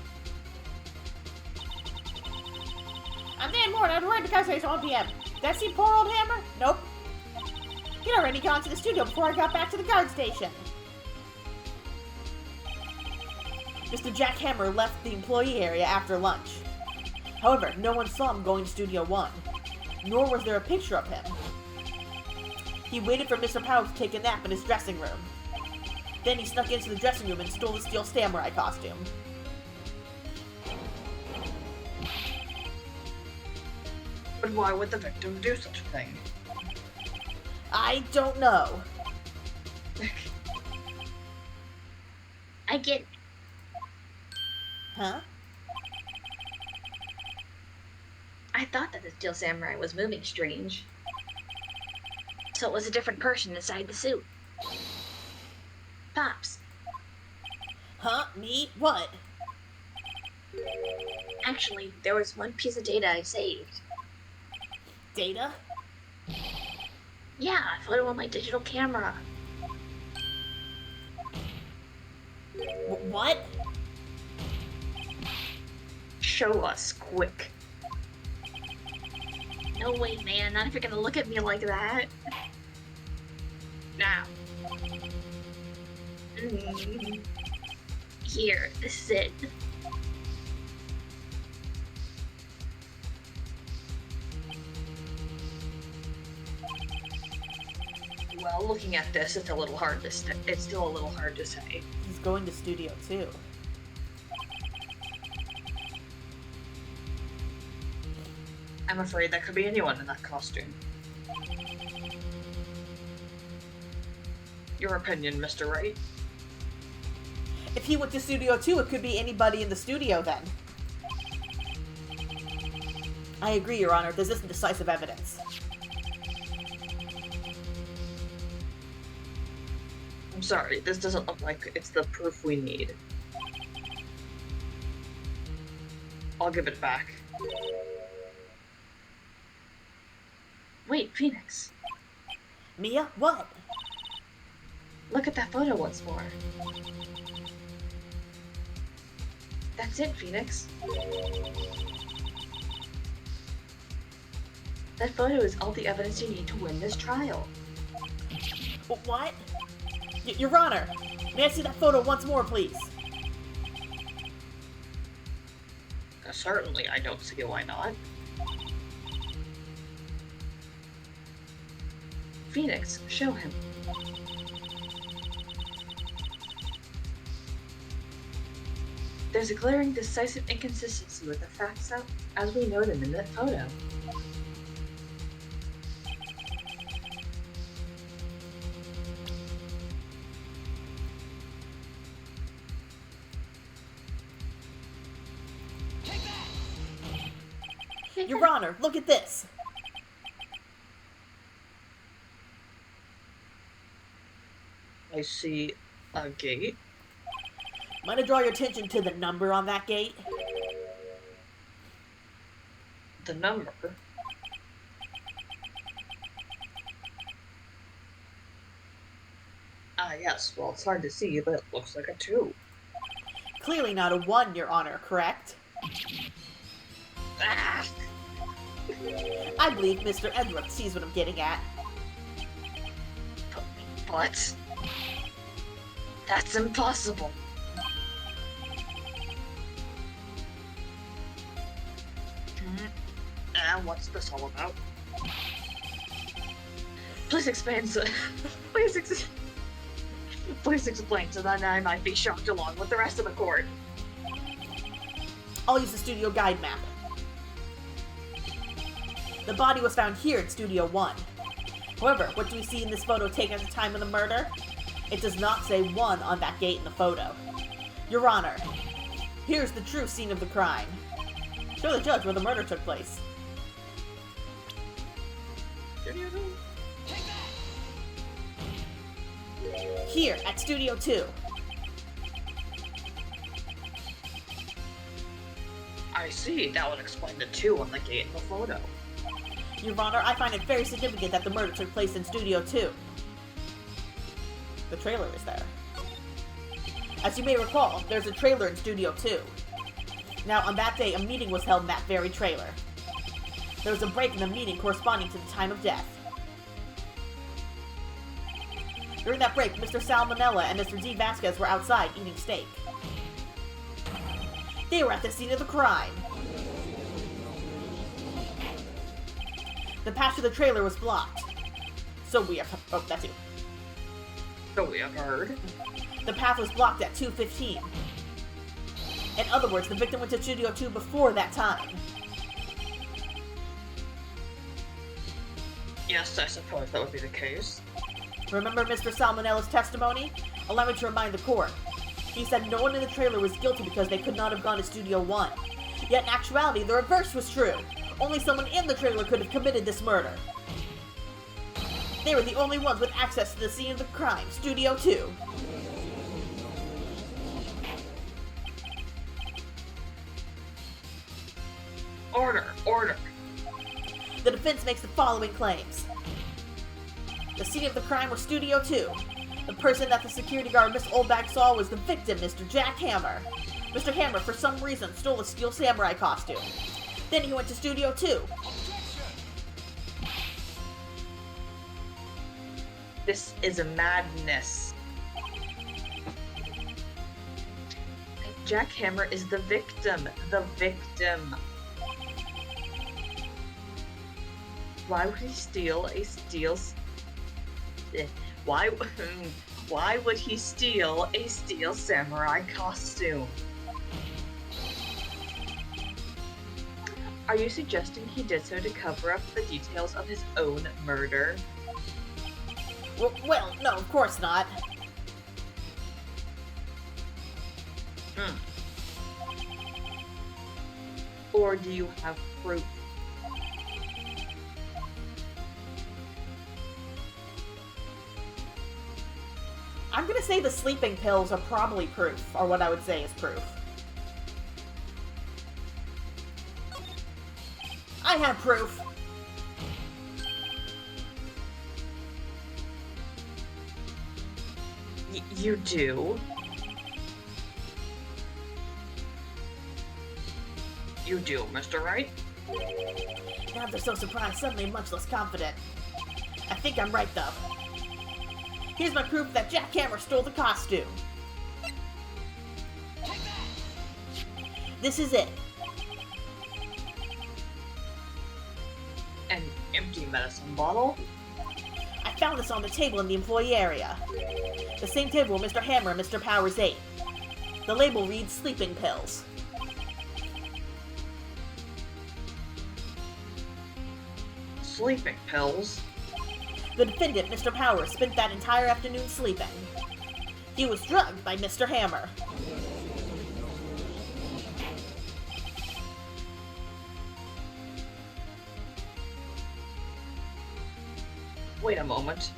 I'm Dan Moore, and I've arrived because it's 1 p.m. Did I see poor old Hammer? Nope. He'd already gone to the studio before I got back to the guard station. Mr. Jack Hammer left the employee area after lunch. However, no one saw him going to Studio One, nor was there a picture of him. He waited for Mr. Powers to take a nap in his dressing room. Then he snuck into the dressing room and stole the Steel Samurai costume. But why would the victim do such a thing? I don't know. I get... Huh? I thought that the Steel Samurai was moving strange. So it was a different person inside the suit. Pops, Huh? Me? What? actually, there was one piece of data I saved. Data? Yeah, a photo on my digital camera. What? Show us, quick. No way, man. Not if you're gonna look at me like that. Now. Here, this is it. Well, looking at this, it's a little hard to it's still a little hard to say. He's going to Studio 2. I'm afraid that could be anyone in that costume. Your opinion, Mr. Wright? If he went to Studio 2, it could be anybody in the studio then. I agree, Your Honor. This isn't decisive evidence. I'm sorry, this doesn't look like it's the proof we need. I'll give it back. Wait, Phoenix. Mia? What? Look at that photo once more. That's it, Phoenix. That photo is all the evidence you need to win this trial. What? Your Honor, may I see that photo once more, please? Certainly, I don't see why not. Phoenix, show him. There's a glaring, decisive inconsistency with the facts as we know them in that photo. Your Honor, look at this! I see a gate. Might I draw your attention to the number on that gate? The number? Ah, yes. Well, it's hard to see, but it looks like a 2. Clearly not a 1, Your Honor, correct? Ah! I believe Mr. Edwards sees what I'm getting at. But that's impossible. And what's this all about? Please explain, sir. Please explain so that I might be shocked along with the rest of the court. I'll use the studio guide map. The body was found here in Studio 1. However, what do we see in this photo taken at the time of the murder? It does not say 1 on that gate in the photo. Your Honor, here's the true scene of the crime. Show the judge where the murder took place. Here, at Studio 2. I see. That would explain the 2 on the gate in the photo. Your Honor, I find it very significant that the murder took place in Studio 2. The trailer is there. As you may recall, there's a trailer in Studio 2. Now, on that day, a meeting was held in that very trailer. There was a break in the meeting corresponding to the time of death. During that break, Mr. Salmonella and Mr. D. Vasquez were outside eating steak. They were at the scene of the crime. The path to the trailer was blocked. So we have... Oh, that's you. So we have heard. The path was blocked at 2:15. In other words, the victim went to Studio 2 before that time. Yes, I suppose that would be the case. Remember Mr. Salmonella's testimony? Allow me to remind the court. He said no one in the trailer was guilty because they could not have gone to Studio 1. Yet in actuality, the reverse was true. Only someone in the trailer could have committed this murder. They were the only ones with access to the scene of the crime, Studio 2. Order! Order! The defense makes the following claims. The scene of the crime was Studio 2. The person that the security guard Miss Oldbag saw was the victim, Mr. Jack Hammer. Mr. Hammer, for some reason, stole a Steel Samurai costume. Then he went to Studio 2. This is a madness. Jack Hammer is the victim. The victim. Why would he steal a steel... Why would he steal a steel samurai costume? Are you suggesting he did so to cover up the details of his own murder? Well, no, of course not. Or do you have proof? I'm gonna say the sleeping pills are probably proof, or what I would say is proof. I have proof. You do? You do, Mr. Wright? Now they're so surprised, suddenly much less confident. I think I'm right, though. Here's my proof that Jack Hammer stole the costume. This is it. An empty medicine bottle? I found this on the table in the employee area. The same table Mr. Hammer and Mr. Powers ate. The label reads sleeping pills. Sleeping pills? The defendant, Mr. Powers, spent that entire afternoon sleeping. He was drugged by Mr. Hammer. Wait a moment.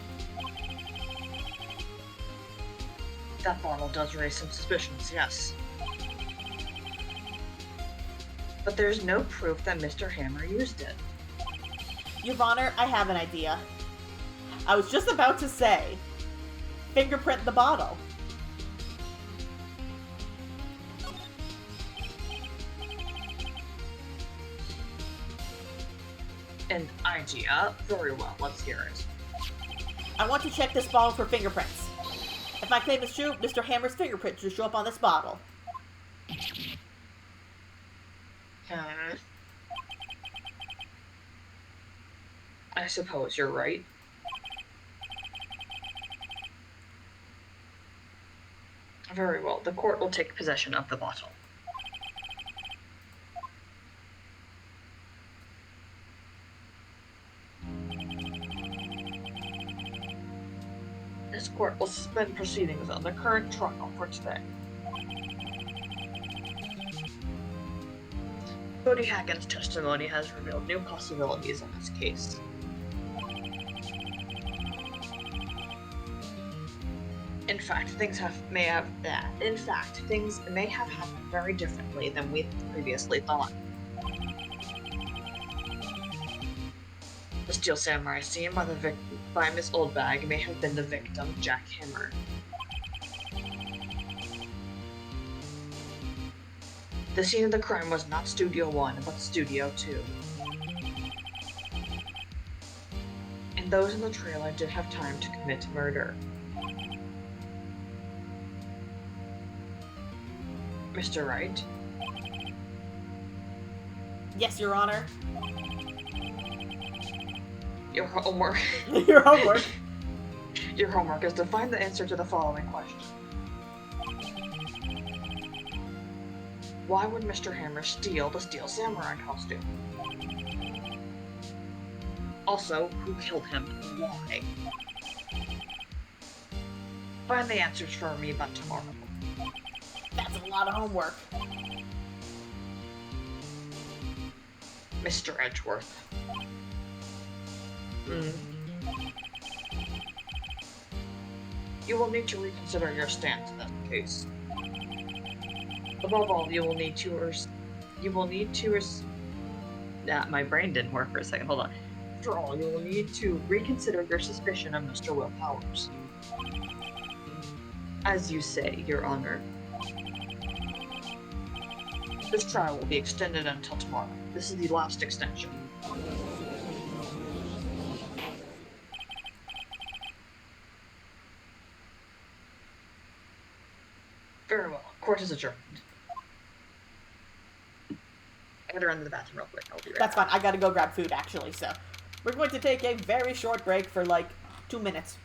That bottle does raise some suspicions, yes. But there's no proof that Mr. Hammer used it. Your Honor, I have an idea. I was just about to say, fingerprint the bottle. An idea? Very well, let's hear it. I want to check this bottle for fingerprints. If my claim is true, Mr. Hammer's fingerprint should show up on this bottle. I suppose you're right. Very well, the court will take possession of the bottle. This court will suspend proceedings on the current trial for today. Cody Hagen's testimony has revealed new possibilities in this case. In fact, things may have happened very differently than we previously thought. The Steel Samurai seen by Miss Oldbag may have been the victim, Jack Hammer. The scene of the crime was not Studio 1, but Studio 2. And those in the trailer did have time to commit murder. Mr. Wright? Yes, Your Honor. Your homework. Your homework. Your homework is to find the answer to the following question. Why would Mr. Hammer steal the Steel Samurai costume? Also, who killed him and why? Find the answers for me by tomorrow. That's a lot of homework. Mr. Edgeworth. You will need to reconsider your stance in this case. Above all, you will need to my brain didn't work for a second, hold on. After all, you will need to reconsider your suspicion of Mr. Will Powers. As you say, Your Honor. This trial will be extended until tomorrow. This is the last extension. court is adjourned. I gotta run to the bathroom real quick. I'll be right That's back. fine. I gotta go grab food, actually, so. We're going to take a very short break for, like, 2 minutes.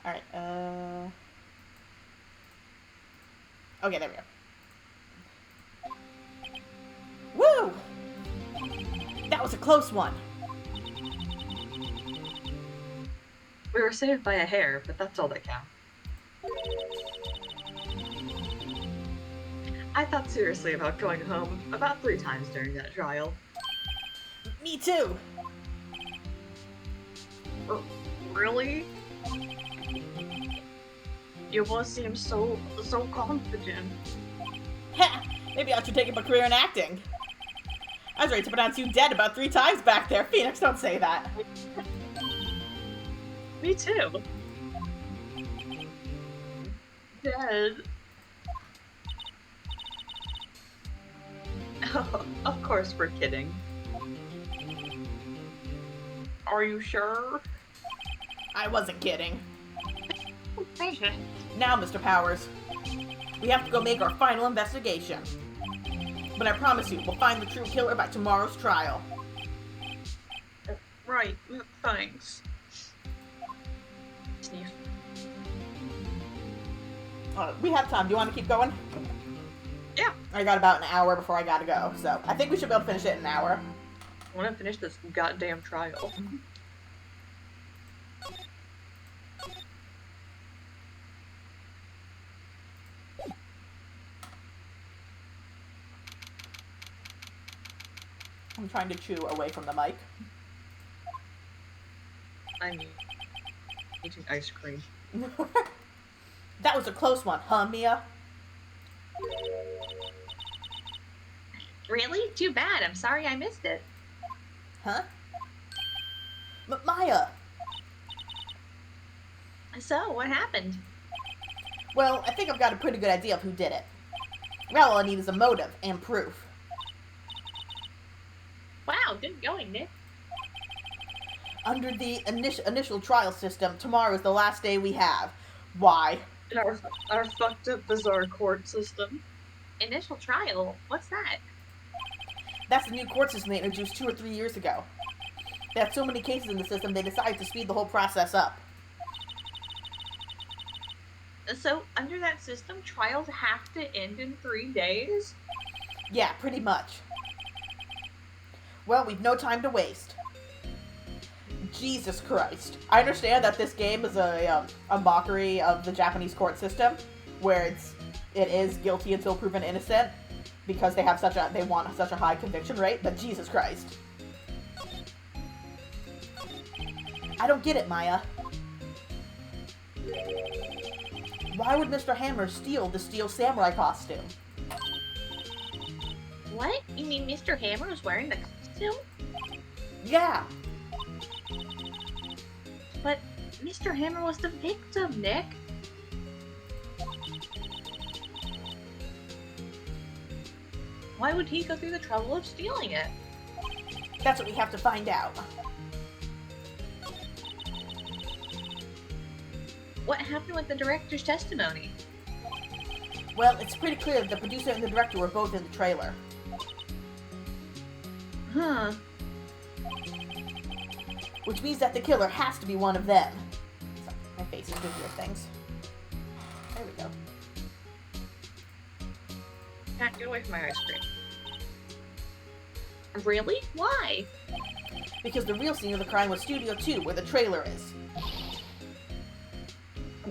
Alright, okay, there we go. Woo! That was a close one. We were saved by a hair, but that's all that counts. I thought seriously about going home about 3 times during that trial. Me too. Really? You both seem so confident. Ha! Maybe I should take up a career in acting. I was ready to pronounce you dead about 3 times back there. Phoenix, don't say that. Me too. Dead. Oh, of course we're kidding. Are you sure? I wasn't kidding. Okay. Now, Mr. Powers, we have to go make our final investigation. But I promise you, we'll find the true killer by tomorrow's trial. Right, thanks. Sneeze. We have time. Do you want to keep going? Yeah. I got about an hour before I gotta go, so I think we should be able to finish it in an hour. I want to finish this goddamn trial. I'm trying to chew away from the mic. I'm eating ice cream. That was a close one, huh, Mia? Really? Too bad. I'm sorry I missed it. Huh? Maya! So, what happened? Well, I think I've got a pretty good idea of who did it. Now all I need is a motive and proof. Wow, good going, Nick. Under the initial trial system, tomorrow is the last day we have. Why? In our fucked up bizarre court system. Initial trial? What's that? That's the new court system they introduced 2 or 3 years ago. They have so many cases in the system, they decided to speed the whole process up. So, under that system, trials have to end in 3 days? Yeah, pretty much. Well, we've no time to waste. Jesus Christ. I understand that this game is a mockery of the Japanese court system, where it is guilty until proven innocent, because they want such a high conviction rate, but Jesus Christ. I don't get it, Maya. Why would Mr. Hammer steal the Steel Samurai costume? What? You mean Mr. Hammer was wearing the costume? Yeah. But Mr. Hammer was the victim, Nick. Why would he go through the trouble of stealing it? That's what we have to find out. What happened with the director's testimony? Well, it's pretty clear that the producer and the director were both in the trailer. Huh. Which means that the killer has to be one of them. Sorry, my face is doing weird things. There we go. Can't get away from my ice cream. Really? Why? Because the real scene of the crime was Studio 2, where the trailer is.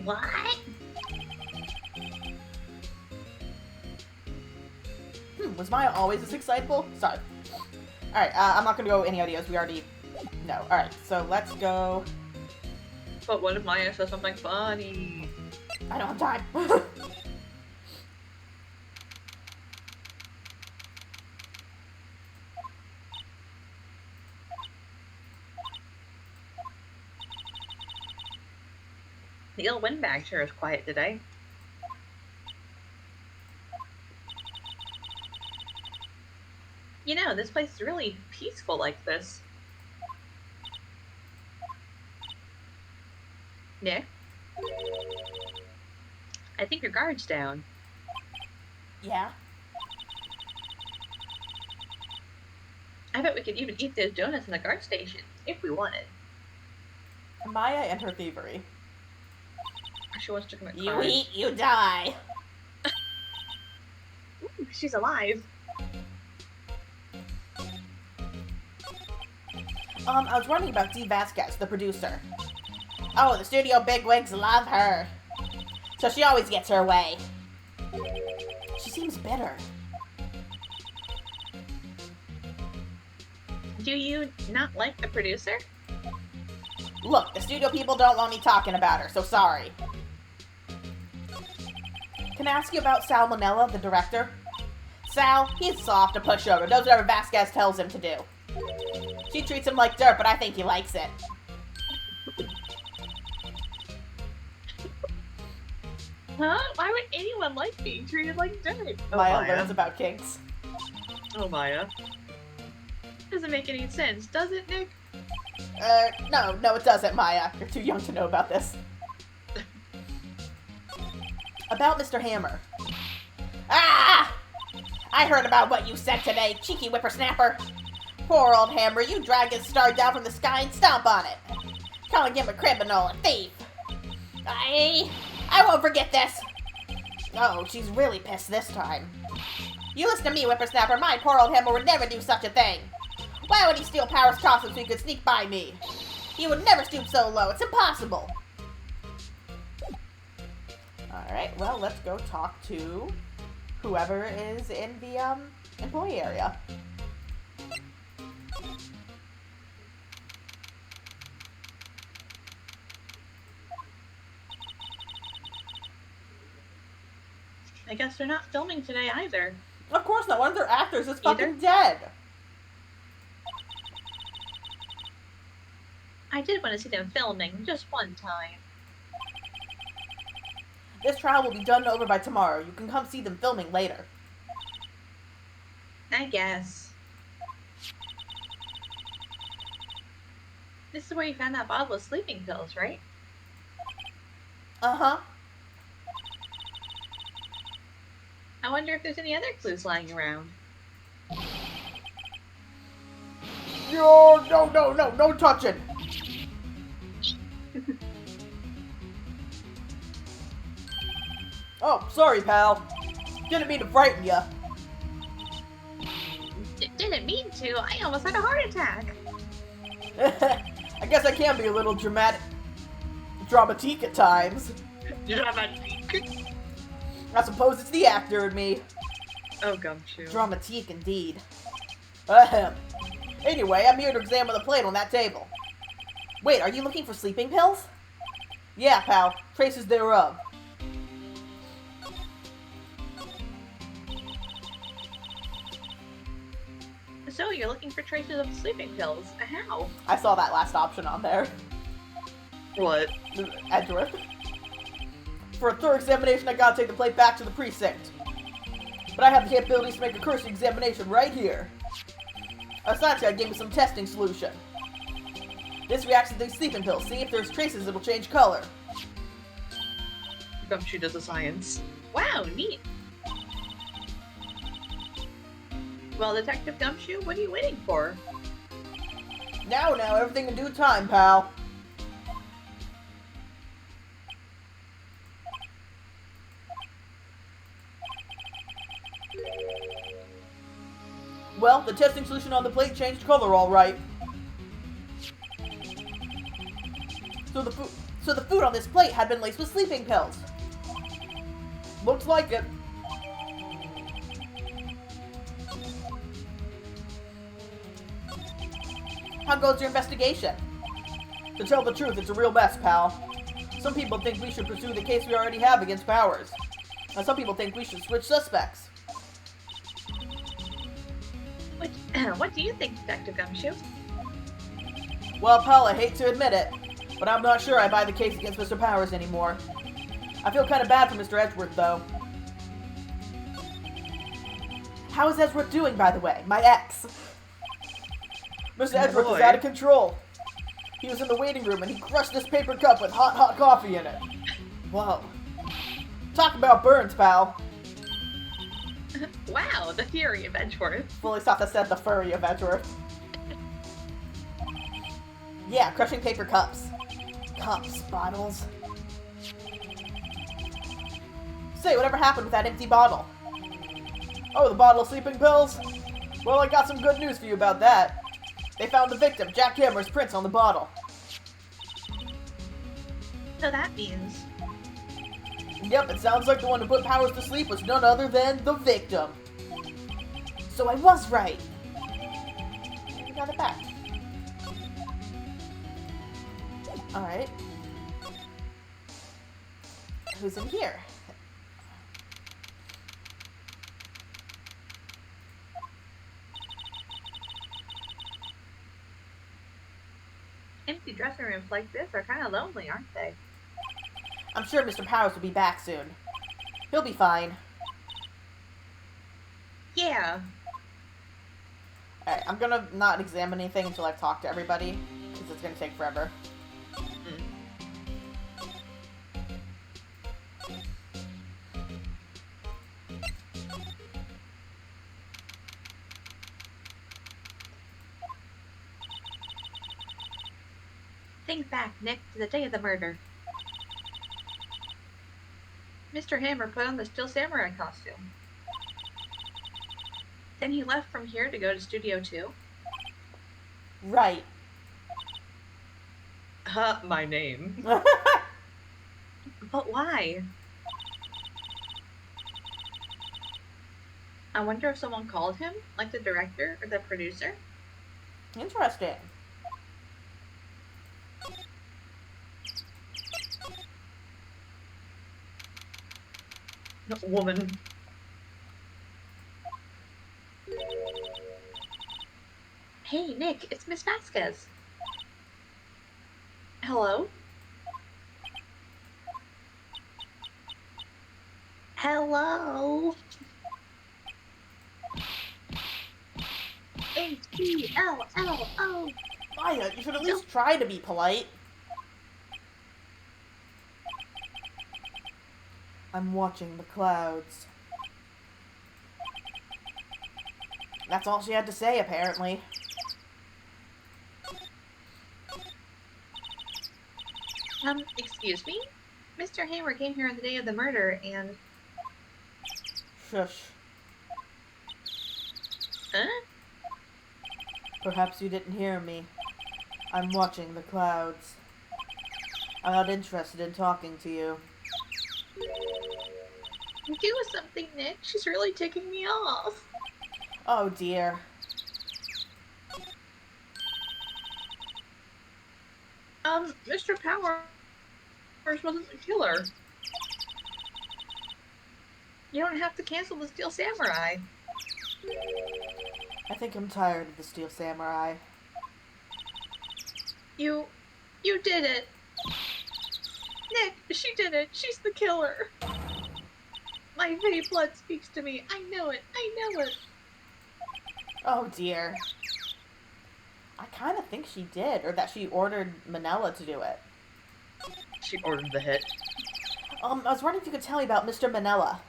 What? Was Maya always this excitable? Sorry. Alright, I'm not gonna go any ideas. We already know. Alright, so let's go. But what if Maya says something funny? I don't have time. The old windbag sure is quiet today. You know, this place is really peaceful like this. Nick? I think your guard's down. Yeah? I bet we could even eat those donuts in the guard station, if we wanted. Maya and her thievery. She wants to commit You crimes. eat, you die. Ooh, she's alive. I was wondering about Dee Vasquez, the producer. Oh, the studio bigwigs love her. So she always gets her way. She seems bitter. Do you not like the producer? Look, the studio people don't want me talking about her, so sorry. Can I ask you about Sal Manella, the director? Sal, he's soft, a pushover, does whatever Vasquez tells him to do. She treats him like dirt, but I think he likes it. Huh? Why would anyone like being treated like dirt? Maya Maya. learns about kinks. Oh, Maya. Doesn't make any sense, does it, Nick? No, it doesn't, Maya. You're too young to know about this. About Mr. Hammer. Ah! I heard about what you said today, cheeky whippersnapper. Poor old Hammer, you drag his star down from the sky and stomp on it. Calling him a criminal, a thief. I won't forget this. Oh, she's really pissed this time. You listen to me, whippersnapper. My poor old Hammer would never do such a thing. Why would he steal Power's costume so he could sneak by me? He would never stoop so low. It's impossible. Alright, well, let's go talk to whoever is in the, employee area. I guess they're not filming today either. Of course not. One of their actors is Either? fucking dead. I did want to see them filming, just one time. This trial will be done and over by tomorrow. You can come see them filming later. I guess. This is where you found that bottle of sleeping pills, right? Uh-huh. I wonder if there's any other clues lying around. No touching. Oh, sorry, pal. Didn't mean to frighten ya. Didn't mean to. I almost had a heart attack. I guess I can be a little dramatic, dramatique at times. I suppose it's the actor in me. Oh, Gumshoe. Dramatique indeed. Ahem. Anyway, I'm here to examine the plate on that table. Wait, are you looking for sleeping pills? Yeah, pal. Traces thereof. So you're looking for traces of sleeping pills. How? I saw that last option on there. What? Edgeworth. For a thorough examination, I gotta take the plate back to the precinct. But I have the capabilities to make a cursory examination right here. Our science guy gave me some testing solution. This reacts to these sleeping pills. See if there's traces, it'll change color. Gumshoe does the science. Wow, neat. Well, Detective Gumshoe, what are you waiting for? Now, everything in due time, pal. Well, the testing solution on the plate changed color all right. So the food on this plate had been laced with sleeping pills. Looks like it. How goes your investigation? To tell the truth, it's a real mess, pal. Some people think we should pursue the case we already have against Powers. And some people think we should switch suspects. What do you think, Detective Gumshoe? Well, pal, I hate to admit it, but I'm not sure I buy the case against Mr. Powers anymore. I feel kind of bad for Mr. Edgeworth, though. How is Edgeworth doing, by the way? My ex. Mr. Edgeworth is out of control. He was in the waiting room and he crushed this paper cup with hot coffee in it. Whoa. Talk about burns, pal. Wow, the fury of Edgeworth. Fully thought that said the furry of Edgeworth. Yeah, crushing paper cups. Cups, bottles. Say, whatever happened with that empty bottle? Oh, the bottle of sleeping pills? Well, I got some good news for you about that. They found the victim, Jack Hammer's prints on the bottle. So that means... Yep, it sounds like the one who put Powers to sleep was none other than the victim. So I was right. We got it back. Alright. Who's in here? Empty dressing rooms like this are kind of lonely, aren't they? I'm sure Mr. Powers will be back soon. He'll be fine. Yeah. Alright, I'm gonna not examine anything until I've talked to everybody, because it's gonna take forever. Think back, Nick, to the day of the murder. Mr. Hammer put on the Steel Samurai costume. Then he left from here to go to Studio 2. Right. My name. But why? I wonder if someone called him, like the director or the producer. Interesting. No, woman. Hey, Nick, it's Miss Vasquez. Hello? Hello? H-E-L-L-O. Maya, you should at least try to be polite. I'm watching the clouds. That's all she had to say, apparently. Excuse me? Mr. Hammer came here on the day of the murder and... Shush. Huh? Perhaps you didn't hear me. I'm watching the clouds. I'm not interested in talking to you. Do something, Nick. She's really ticking me off. Oh dear. Mr. Powers wasn't the killer. You don't have to cancel the Steel Samurai. I think I'm tired of the Steel Samurai. You did it. Nick, she did it. She's the killer. My fake blood speaks to me. I know it. I know it. Oh dear. I kind of think she did, or that she ordered Manila to do it. She ordered the hit. I was wondering if you could tell me about Mr. Manila.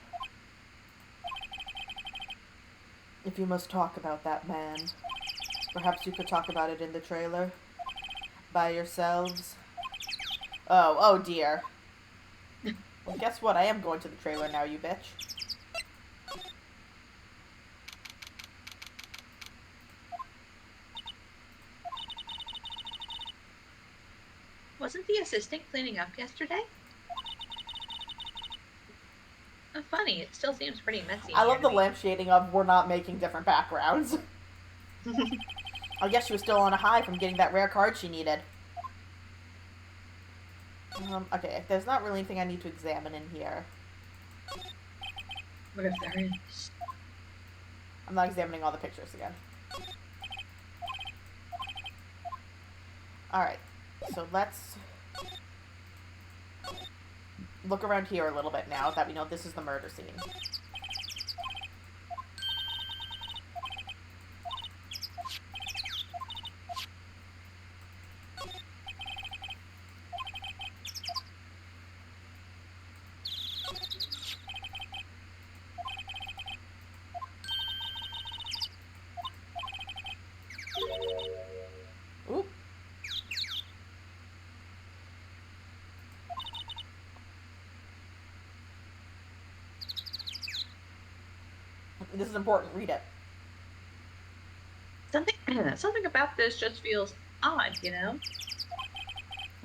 If you must talk about that man, perhaps you could talk about it in the trailer? By yourselves? Oh dear. Well, guess what? I am going to the trailer now, you bitch. Wasn't the assistant cleaning up yesterday? Funny, it still seems pretty messy. I love the lamp shading of we're not making different backgrounds. I guess she was still on a high from getting that rare card she needed. Okay, there's not really anything I need to examine in here. What if there is? I'm not examining all the pictures again. Alright, so let's look around here a little bit now that we know this is the murder scene. Oop. This is important. Read it. Something about this just feels odd, you know?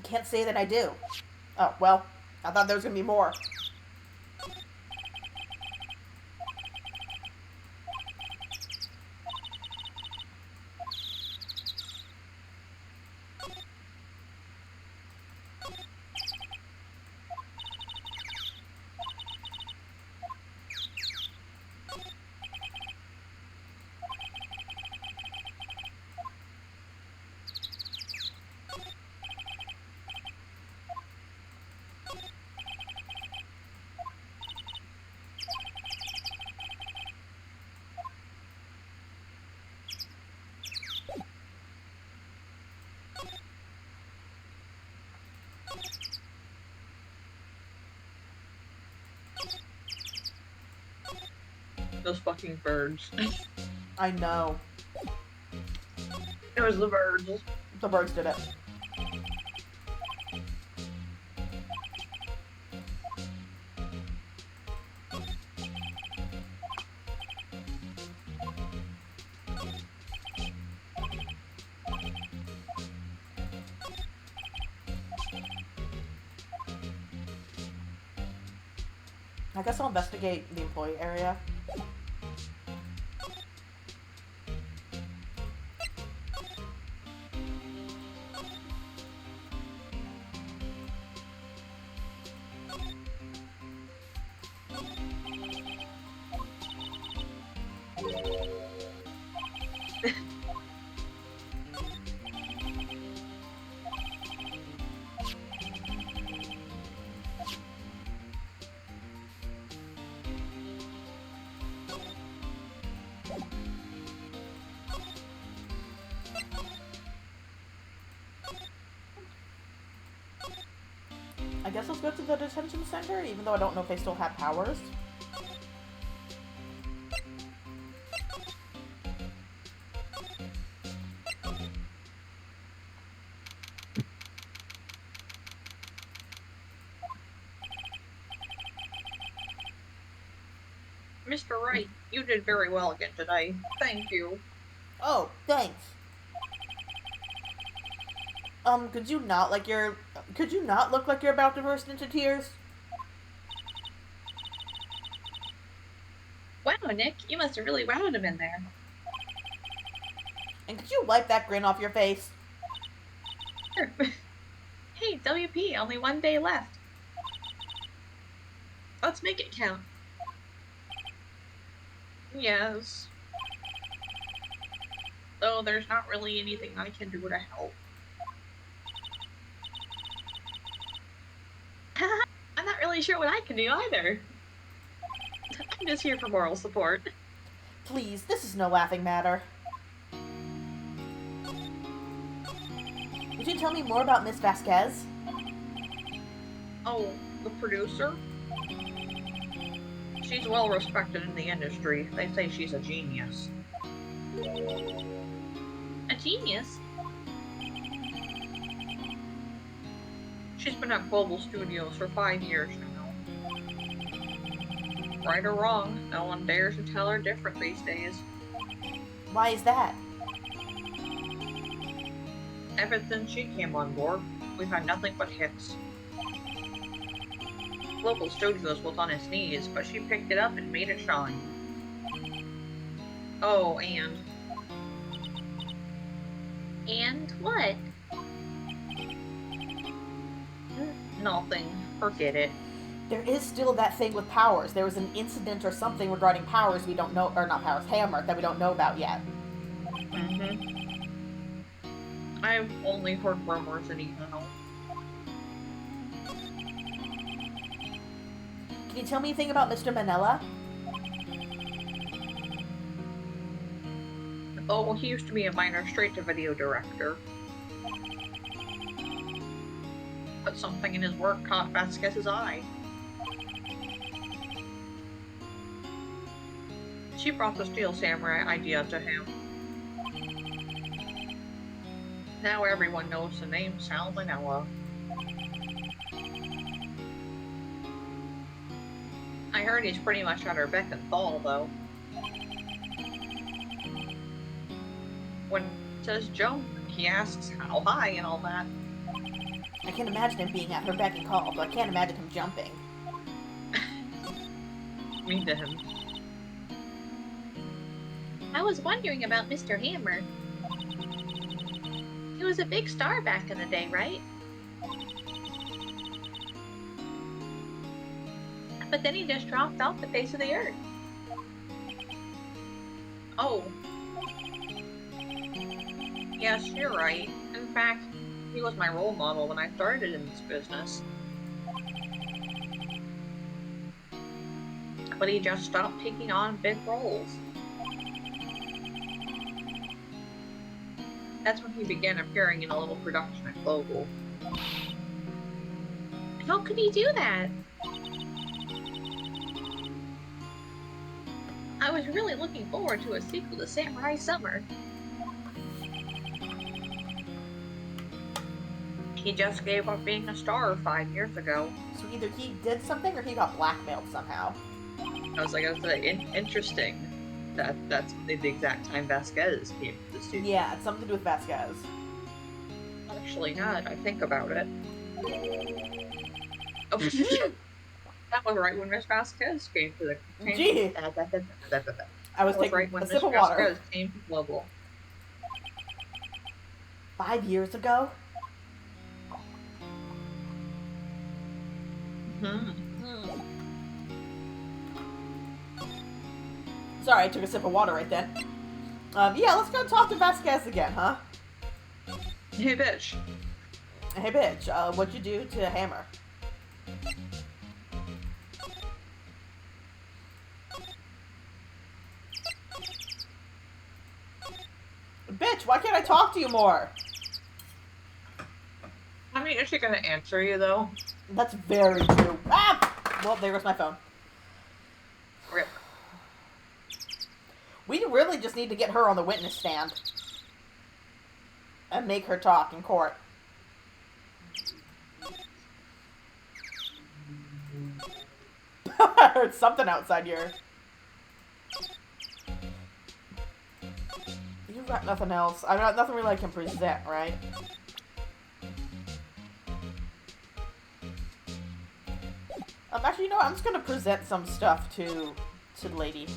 Can't say that I do. Oh, well, I thought there was going to be more. Those fucking birds. I know. It was the birds. The birds did it. I guess I'll investigate the employee area. I guess let's go to the detention center, even though I don't know if they still have powers. Mr. Wright, you did very well again today. Thank you. Oh, thanks. Could you not look like you're about to burst into tears? Wow, Nick, you must have really wowed him in there. And could you wipe that grin off your face? Sure. Hey, WP, only 1 day left. Let's make it count. Yes. Though there's not really anything I can do to help. I'm not really sure what I can do either. I'm just here for moral support. Please, this is no laughing matter. Would you tell me more about Miss Vasquez? Oh, the producer? She's well respected in the industry. They say she's a genius. A genius? She's been at Global Studios for 5 years now. Right or wrong, no one dares to tell her different these days. Why is that? Ever since she came on board, we've had nothing but hits. Global Studios was on its knees, but she picked it up and made it shine. Oh, and... And what? Nothing. Forget it. There is still that thing with powers. There was an incident or something regarding powers we don't know, or not powers, Hammer, that we don't know about yet. Mm-hmm. I've only heard rumors and emails. Can you tell me anything about Mr. Manila? Oh, he used to be a minor straight-to-video director. But something in his work caught Vasquez's eye. She brought the Steel Samurai idea to him. Now everyone knows the name Sal Manila. I heard he's pretty much at her beck and call, though. When it says jump, he asks how high and all that. I can't imagine him being at her beck and call, but I can't imagine him jumping. Mean to him. I was wondering about Mr. Hammer. He was a big star back in the day, right? But then he just dropped off the face of the earth. Oh. Yes, you're right. In fact, he was my role model when I started in this business. But he just stopped taking on big roles. That's when he began appearing in a little production at Global. How could he do that? I was really looking forward to a sequel to Samurai Summer. He just gave up being a star 5 years ago. So either he did something or he got blackmailed somehow. I was interesting. That's the exact time Vasquez came to the studio. Yeah, it's something to do with Vasquez. Actually, now that I think about it. Oh, that was right when Miss Vasquez came to the. Gee. I was That was taking right when a Miss sip of water. Vasquez came to Global. 5 years ago? Hmm. Sorry, I took a sip of water right then. Yeah, let's go talk to Vasquez again, huh? Hey, bitch. Hey, bitch, what'd you do to Hammer? Bitch, why can't I talk to you more? I mean, is she gonna answer you though? That's very true. Ah! Well, there goes my phone. Rip. We really just need to get her on the witness stand. And make her talk in court. I heard something outside here. You've got nothing else. I've got nothing really I can present, right? Actually, you know what? I'm just gonna present some stuff to the lady.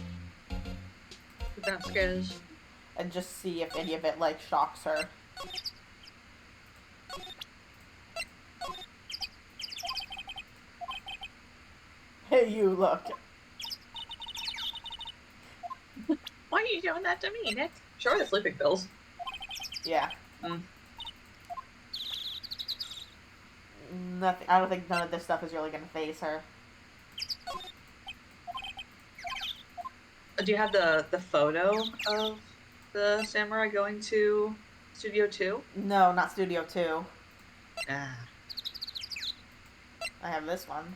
Vasquez. And just see if any of it, like, shocks her. Hey, you, look. Why are you doing that to me, Nick? Sure, the sleeping pills. Yeah. Mm. Nothing. I don't think none of this stuff is really gonna faze her. Do you have the photo of the samurai going to Studio 2? No, not Studio 2. Ah. I have this one.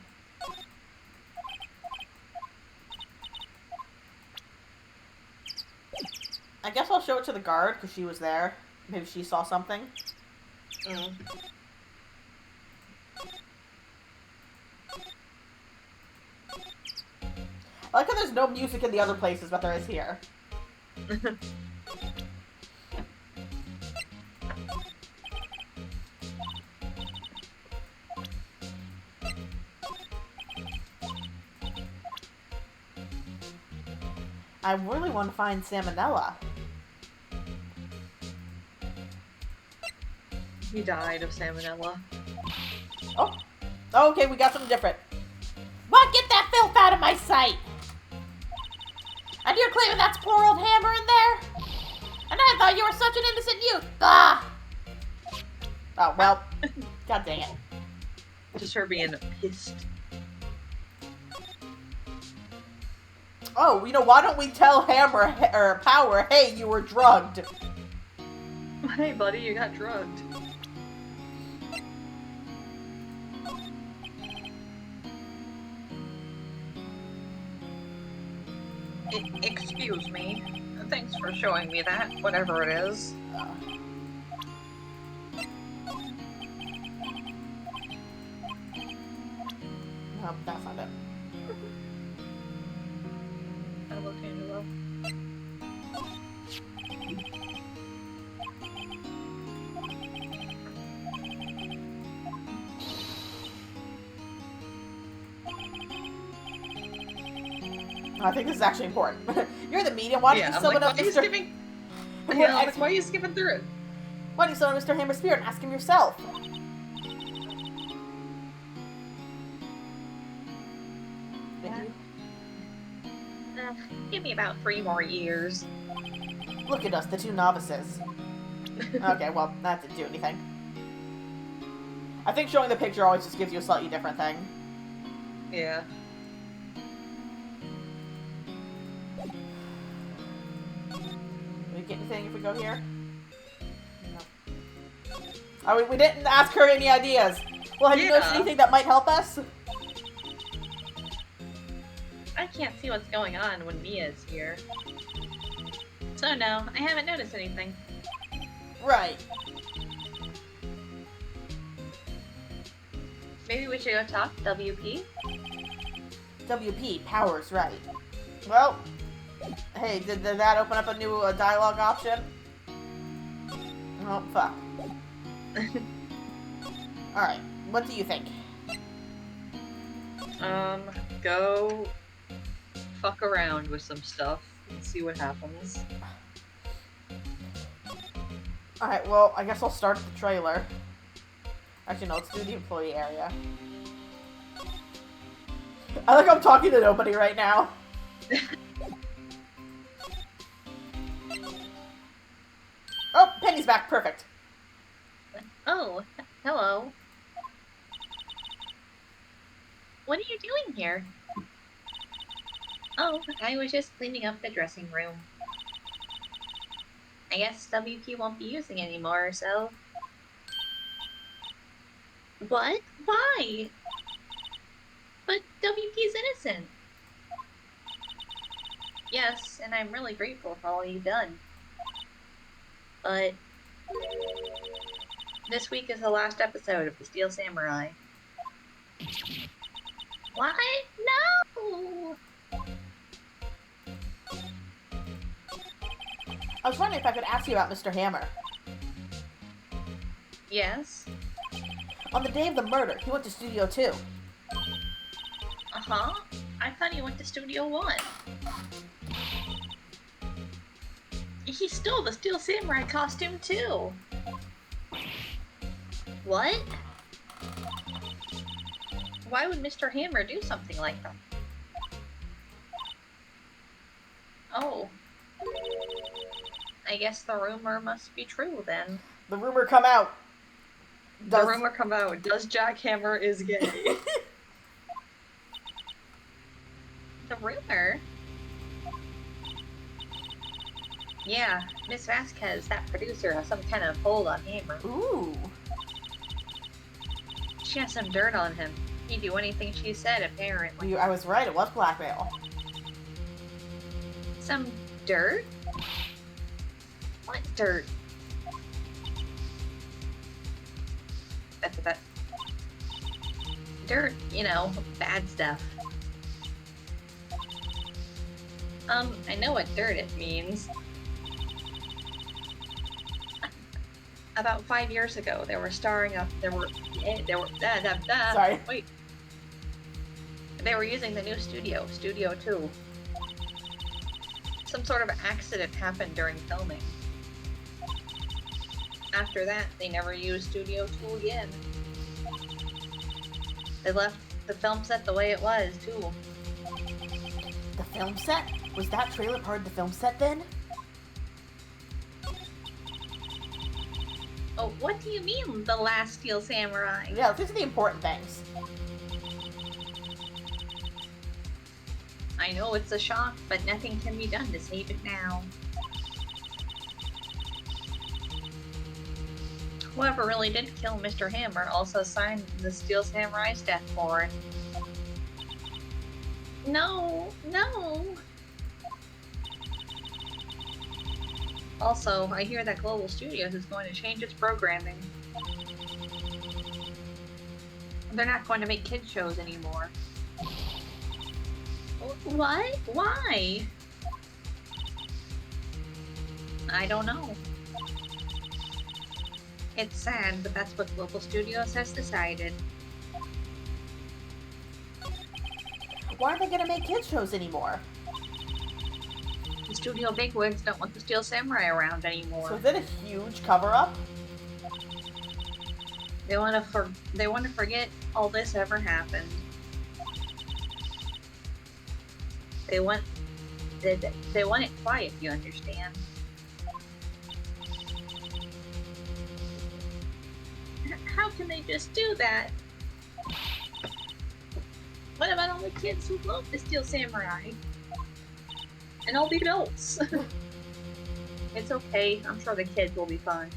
I guess I'll show it to the guard, because she was there. Maybe she saw something. Mm. I like how there's no music in the other places, but there is here. I really want to find Salmonella. He died of salmonella. Oh. Okay, we got something different. What? Get that filth out of my sight! And you're claiming that's poor old Hammer in there? And I thought you were such an innocent youth. Ah! Oh, well. God dang it. Just her being pissed. Oh, you know, why don't we tell Hammer, or Power, hey, you were drugged? Hey, buddy, you got drugged. Excuse me. Thanks for showing me that, whatever it is. Nope, that's not it. Los Angeles. I think this is actually important. You're the medium. Why don't you I'm summon like, up why are you Mr. skipping? Yeah, I'm like, why are you skipping through it? Why don't you summon Mr. Hammer Spirit and ask him yourself? Give me about 3 more years. Look at us, the two novices. Okay, well, that didn't do anything. I think showing the picture always just gives you a slightly different thing. Yeah. Do we get anything if we go here? No. Oh, we didn't ask her any ideas. Well, have you noticed anything that might help us? I can't see what's going on when Mia's here. So no, I haven't noticed anything. Right. Maybe we should go talk to WP? WP, powers, right. Well, hey, did that open up a new dialogue option? Oh, fuck. Alright, what do you think? Go fuck around with some stuff and see what happens. Alright, well, I guess I'll start at the trailer. Actually, no, let's do the employee area. I like I'm talking to nobody right now. Oh, Penny's back. Perfect. Oh, hello. What are you doing here? Oh, I was just cleaning up the dressing room. I guess WP won't be using it anymore, so... What? Why? But WP's innocent. Yes, and I'm really grateful for all you've done. But... this week is the last episode of The Steel Samurai. What? No! I was wondering if I could ask you about Mr. Hammer. Yes? On the day of the murder, he went to Studio 2. Uh-huh. I thought he went to Studio 1. He stole the Steel Samurai costume, too. What? Why would Mr. Hammer do something like that? Oh. I guess the rumor must be true, then. The rumor come out. The rumor come out. Does Jack Hammer is gay? The rumor? Yeah, Miss Vasquez, that producer, has some kind of hold on Hammer. Ooh. She has some dirt on him. He'd do anything she said, apparently. I was right, it was blackmail. Some dirt? What dirt? That. Dirt, you know, bad stuff. I know what dirt it means. About 5 years ago, they were Sorry. Wait. They were using the new studio, Studio 2. Some sort of accident happened during filming. After that, they never used Studio 2 again. They left the film set the way it was, too. The film set? Was that trailer part of the film set then? Oh, what do you mean, The Last Steel Samurai? Yeah, these are the important things. I know it's a shock, but nothing can be done to save it now. Whoever really did kill Mr. Hammer also signed the Steel Samurai's death warrant. No, no! Also, I hear that Global Studios is going to change its programming. They're not going to make kids shows anymore. What? Why? I don't know. It's sad, but that's what Global Studios has decided. Why aren't they gonna make kids shows anymore? The studio bigwigs don't want the Steel Samurai around anymore. So is it a huge cover-up? They want to forget all this ever happened. They want it quiet, you understand? How can they just do that? What about all the kids who love the Steel Samurai? And all the adults? It's okay, I'm sure the kids will be fine.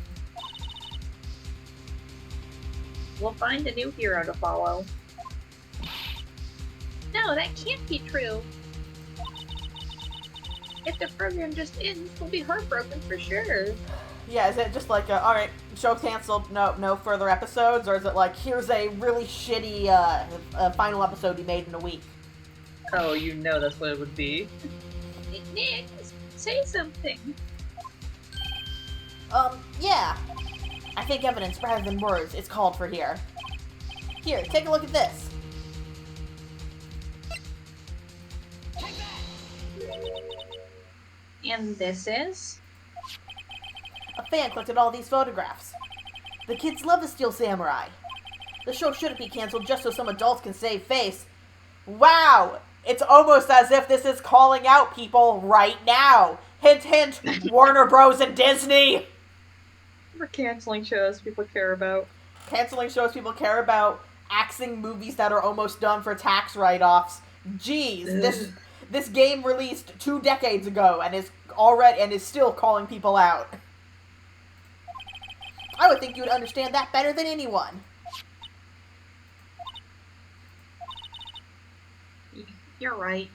We'll find a new hero to follow. No, that can't be true. If the program just ends, we'll be heartbroken for sure. Yeah, is it just like, alright, show canceled, no further episodes? Or is it like, here's a really shitty final episode we made in a week? Oh, you know that's what it would be. Nick, say something. Yeah. I think evidence rather than words is called for here. Here, take a look at this. And this is? A fan collected all these photographs. The kids love the Steel Samurai. The show shouldn't be canceled just so some adults can save face. Wow! It's almost as if this is calling out people right now. Hint, hint, Warner Bros. And Disney! We're canceling shows people care about. Canceling shows people care about. Axing movies that are almost done for tax write-offs. Jeez, this game released 2 decades ago and is still calling people out. I would think you would understand that better than anyone. You're right.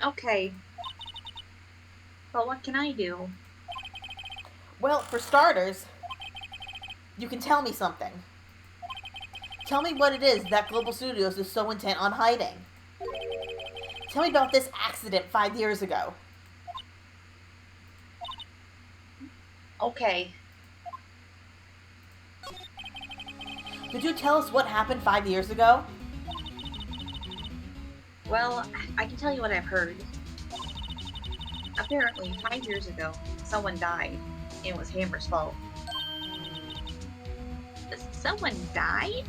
Okay. But what can I do? Well, for starters, you can tell me something. Tell me what it is that Global Studios is so intent on hiding. Tell me about this accident 5 years ago. Okay. Could you tell us what happened 5 years ago? Well, I can tell you what I've heard. Apparently, 5 years ago, someone died. It was Hammer's fault. Someone died?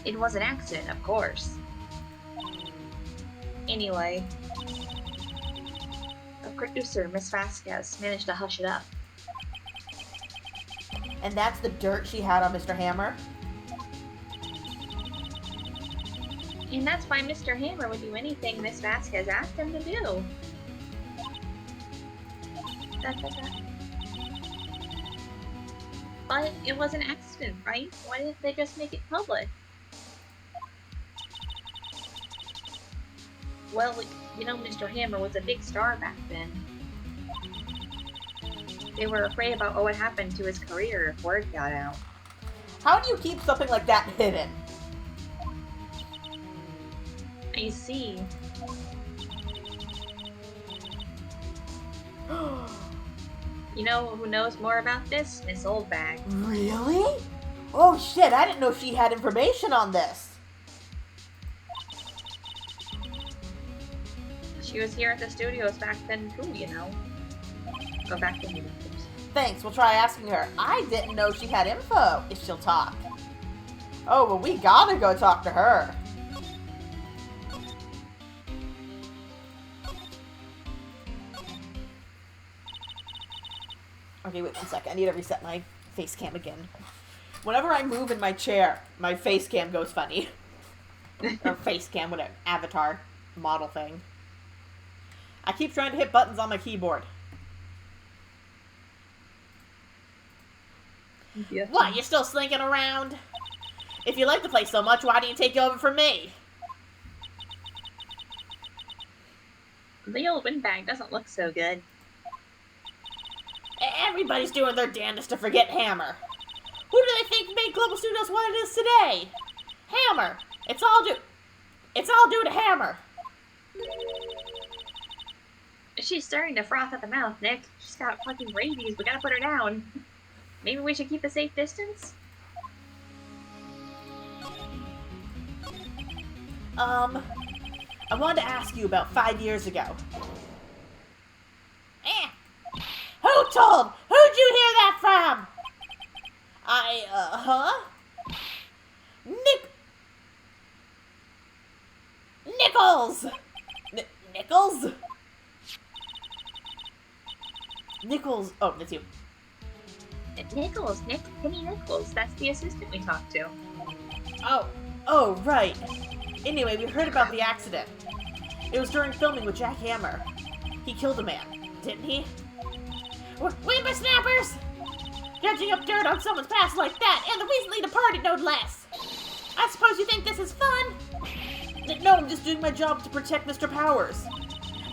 It was an accident, of course. Anyway, the producer, Miss Vasquez, managed to hush it up. And that's the dirt she had on Mr. Hammer? And that's why Mr. Hammer would do anything Miss Vasquez asked him to do. But it was an accident, right? Why didn't they just make it public? Well, you know, Mr. Hammer was a big star back then. They were afraid about what would happen to his career if word got out. How do you keep something like that hidden? I see. You know who knows more about this? Miss Oldbag. Really? Oh shit, I didn't know she had information on this. She was here at the studios back then too, you know. Or back then, Thanks, we'll try asking her. I didn't know she had info, if she'll talk. Oh, well, we gotta go talk to her. Okay, wait 1 second. I need to reset my face cam again. Whenever I move in my chair, my face cam goes funny. Or face cam, whatever. Avatar model thing. I keep trying to hit buttons on my keyboard. Yes. What, you're still slinking around? If you like the place so much, why don't you take over from me? The old windbag doesn't look so good. Everybody's doing their damnedest to forget Hammer. Who do they think made Global Studios what it is today? Hammer! It's all due to Hammer! She's starting to froth at the mouth, Nick. She's got fucking rabies. We gotta put her down. Maybe we should keep a safe distance? I wanted to ask you about 5 years ago. Who told? Who'd you hear that from? Nichols! Nichols? Nichols, oh, that's you. Nichols, Penny Nichols. That's the assistant we talked to. Oh, right. Anyway, we heard about the accident. It was during filming with Jack Hammer. He killed a man, didn't he? Whippersnappers! Dredging up dirt on someone's past like that, and the recently departed, no less. I suppose you think this is fun? No, I'm just doing my job to protect Mr. Powers.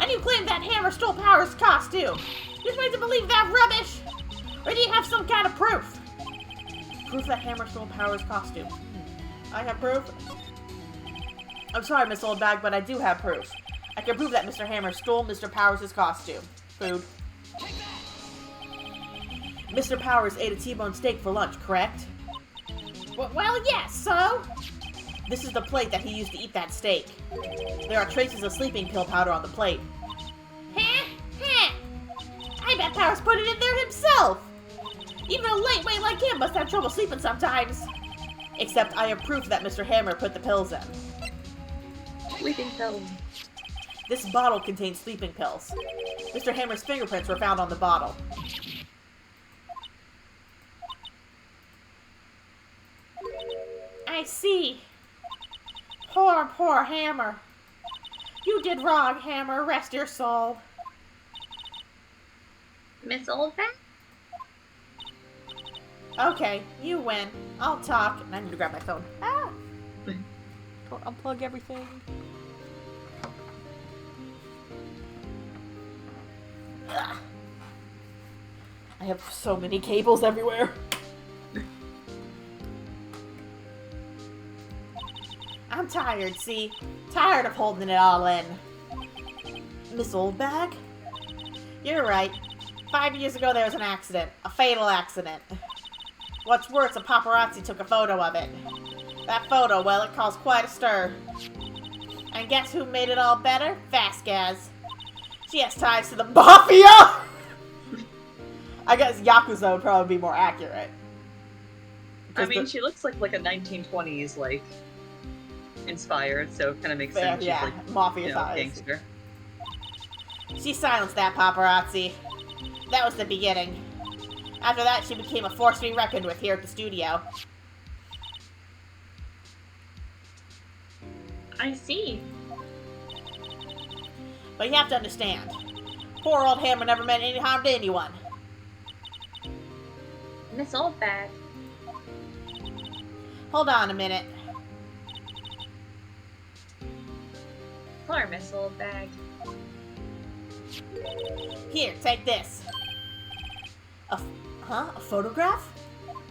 And you claim that Hammer stole Powers' costume. You're supposed to believe that rubbish? Or do you have some kind of proof? Proof that Hammer stole Powers' costume. I have proof? I'm sorry, Miss Oldbag, but I do have proof. I can prove that Mr. Hammer stole Mr. Powers' costume. Food. Mr. Powers ate a T-bone steak for lunch, correct? Well, yes, so? This is the plate that he used to eat that steak. There are traces of sleeping pill powder on the plate. I bet Powers put it in there himself! Even a lightweight like him must have trouble sleeping sometimes. Except I have proof that Mr. Hammer put the pills in. Sleeping pills. This bottle contains sleeping pills. Mr. Hammer's fingerprints were found on the bottle. I see. Poor Hammer. You did wrong, Hammer. Rest your soul. Miss Oldbag? Okay, you win. I'll talk. And I need to grab my phone. Unplug everything. Ugh. I have so many cables everywhere. I'm tired, see? Tired of holding it all in. Miss Oldbag? You're right. 5 years ago there was an accident. A fatal accident. What's worse, a paparazzi took a photo of it. That photo, well, it caused quite a stir. And guess who made it all better? Vasquez. She has ties to the Mafia! I guess Yakuza would probably be more accurate. I mean, she looks like a 1920s, like, inspired, so it kind of makes sense. Yeah, she's like, Mafia ties. Gangster. She silenced that paparazzi. That was the beginning. After that, she became a force to be reckoned with here at the studio. I see. But you have to understand, poor old Hammer never meant any harm to anyone. Miss Oldbag. Hold on a minute. Poor Miss Oldbag. Here, take this. A photograph?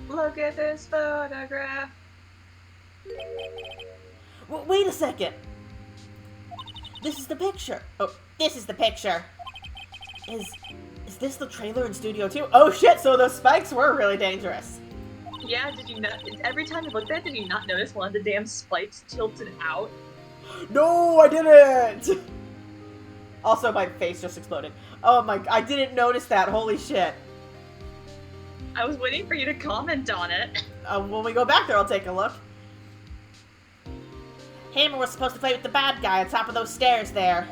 Look at this photograph. Wait a second. This is the picture. Oh, this is the picture. Is this the trailer in Studio 2? Oh shit, so those spikes were really dangerous. Yeah, did you not? Every time you looked at it, did you not notice one of the damn spikes tilted out? No, I didn't! Also, my face just exploded. Oh my, I didn't notice that, holy shit. I was waiting for you to comment on it. When we go back there, I'll take a look. Hammer was supposed to play with the bad guy on top of those stairs there.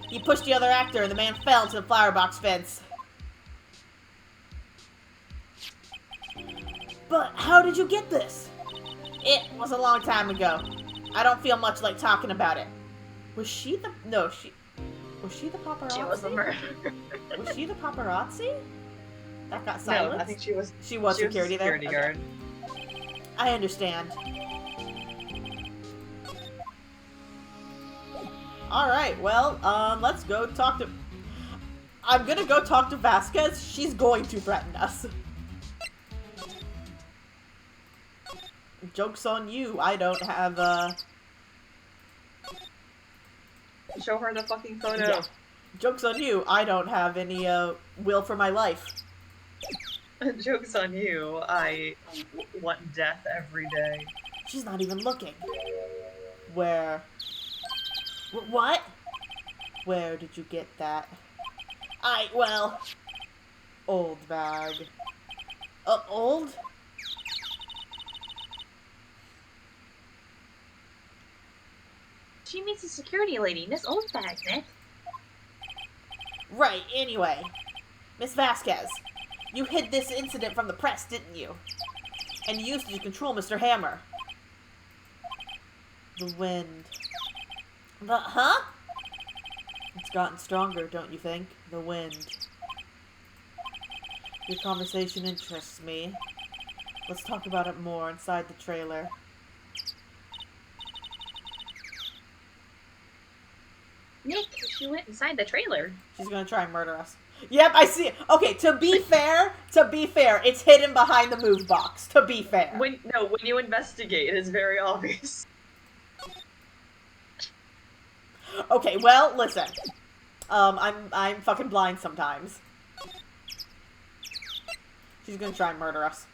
He pushed the other actor and the man fell to the flower box fence. But how did you get this? It was a long time ago. I don't feel much like talking about it. Was she the... No, was she the paparazzi? She was a murderer. Was she the paparazzi? That got silenced? No, I think she was... She was security there? Security guard. Okay. I understand. Alright, well, let's go talk to... I'm gonna go talk to Vasquez. She's going to threaten us. Joke's on you. I don't have, Show her the fucking photo. Yeah. Joke's on you, I don't have any, will for my life. Joke's on you. I want death every day. She's not even looking. Where? What? Where did you get that? Well... Old bag. Old? She means the security lady, Miss Oldbag, Nick. Right, anyway. Miss Vasquez, you hid this incident from the press, didn't you? And you used it to control Mr. Hammer. The wind. Huh? It's gotten stronger, don't you think? The wind. Your conversation interests me. Let's talk about it more inside the trailer. Nick, she went inside the trailer. She's gonna try and murder us. Yep, I see it. Okay, to be fair, it's hidden behind the move box. To be fair. When you investigate, it is very obvious. Okay, well, listen. I'm fucking blind sometimes. She's gonna try and murder us.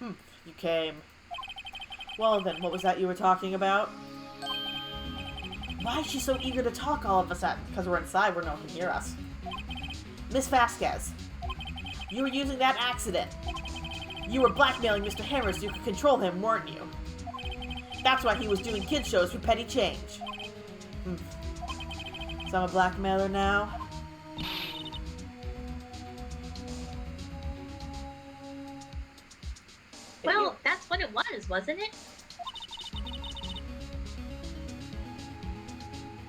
You came. Well then, what was that you were talking about? Why is she so eager to talk all of a sudden? Because we're inside where no one can hear us. Miss Vasquez, you were using that accident. You were blackmailing Mr. Hammer so you could control him, weren't you? That's why he was doing kid shows for petty change. So I'm a blackmailer now? Well, that's what it was, wasn't it?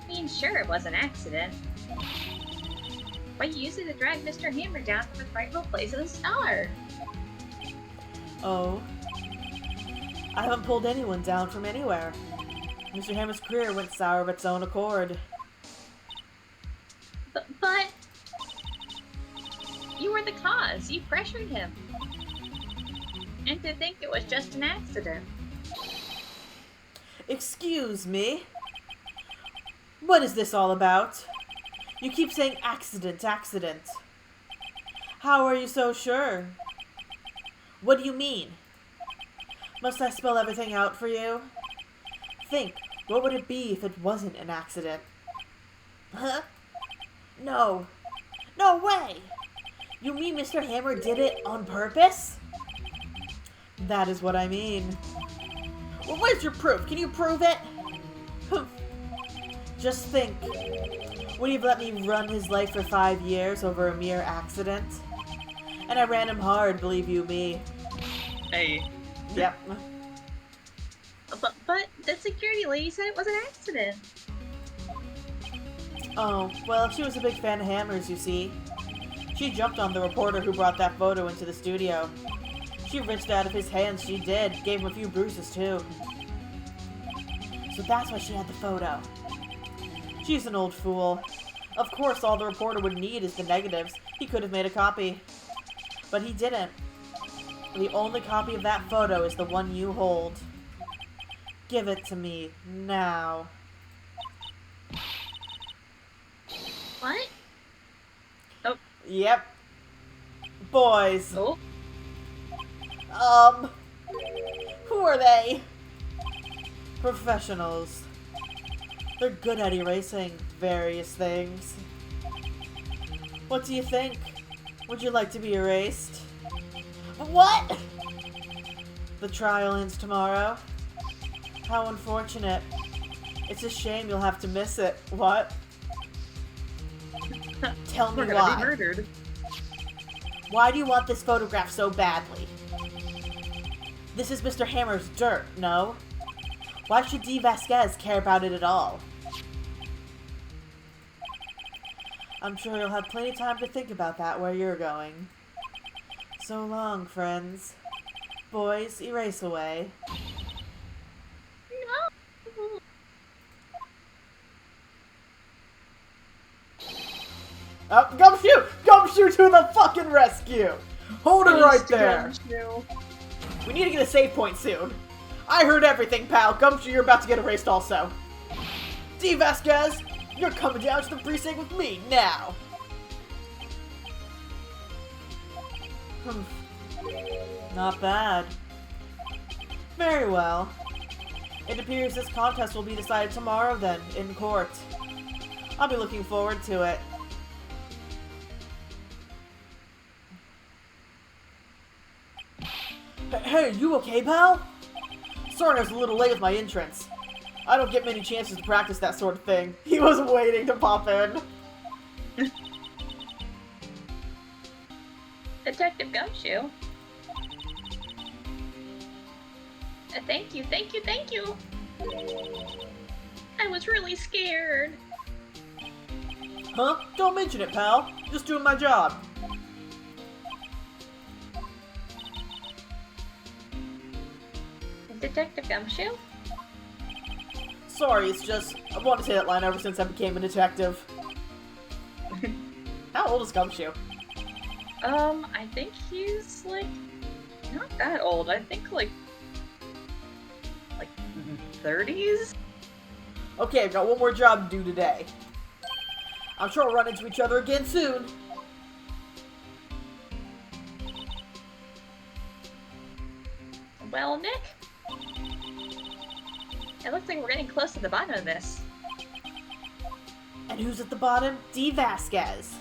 I mean, sure, it was an accident. But you used it to drag Mr. Hammer down from his rightful place as a star. Oh. I haven't pulled anyone down from anywhere. Mr. Hammer's career went sour of its own accord. But... You were the cause. You pressured him. And to think it was just an accident. Excuse me? What is this all about? You keep saying accident, accident. How are you so sure? What do you mean? Must I spell everything out for you? Think, what would it be if it wasn't an accident? Huh? No. No way! You mean Mr. Hammer did it on purpose? That is what I mean. Well, where's your proof? Can you prove it? Just think. Would he have let me run his life for 5 years over a mere accident? And I ran him hard, believe you me. Hey. Yep. But the security lady said it was an accident. Oh, well, she was a big fan of Hammers, you see. She jumped on the reporter who brought that photo into the studio. She wrenched out of his hands, she did. Gave him a few bruises, too. So that's why she had the photo. She's an old fool. Of course, all the reporter would need is the negatives. He could have made a copy. But he didn't. The only copy of that photo is the one you hold. Give it to me, now. What? Yep. Boys. Oh. Who are they? Professionals. They're good at erasing various things. What do you think? Would you like to be erased? What? The trial ends tomorrow? How unfortunate. It's a shame you'll have to miss it. What? Tell me We're gonna why. be murdered. Why do you want this photograph so badly? This is Mr. Hammer's dirt, no? Why should D. Vasquez care about it at all? I'm sure you'll have plenty of time to think about that where you're going. So long, friends. Boys, erase away. No. Oh, Gumshoe! Gumshoe to the fucking rescue! Hold it right there! We need to get a save point soon. I heard everything, pal. Gumshoe, you're about to get erased also. D. Vasquez, You're coming down to the precinct with me now! Not bad. Very well. It appears this contest will be decided tomorrow then, in court. I'll be looking forward to it. Hey, you okay, pal? Sorry I was a little late with my entrance. I don't get many chances to practice that sort of thing. He was waiting to pop in. Detective Gumshoe. Thank you, thank you, thank you! I was really scared. Huh? Don't mention it, pal. Just doing my job. Detective Gumshoe? Sorry, it's just, I've wanted to say that line ever since I became a detective. How old is Gumshoe? I think he's, like, not that old. I think, like 30s? Okay, I've got one more job to do today. I'm sure we'll run into each other again soon. Well, Nick? It looks like we're getting close to the bottom of this. And who's at the bottom? D. Vasquez.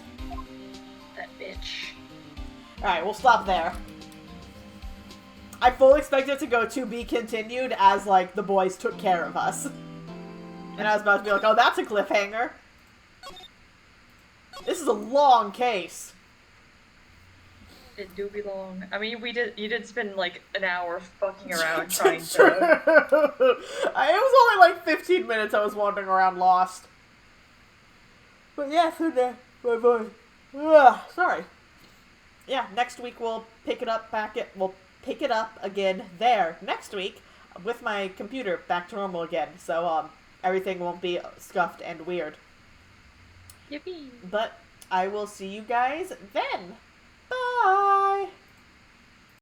That bitch. Alright, we'll stop there. I fully expected it to go to be continued as, like, the boys took care of us. And I was about to be like, oh, that's a cliffhanger. This is a long case. It do belong. I mean, you did spend like an hour fucking around It's trying true. to. It was only like 15 minutes I was wandering around lost. But yeah, so there, my boy. Sorry. Yeah, next week we'll pick it up again there next week with my computer back to normal again. So everything won't be scuffed and weird. Yippee! But I will see you guys then.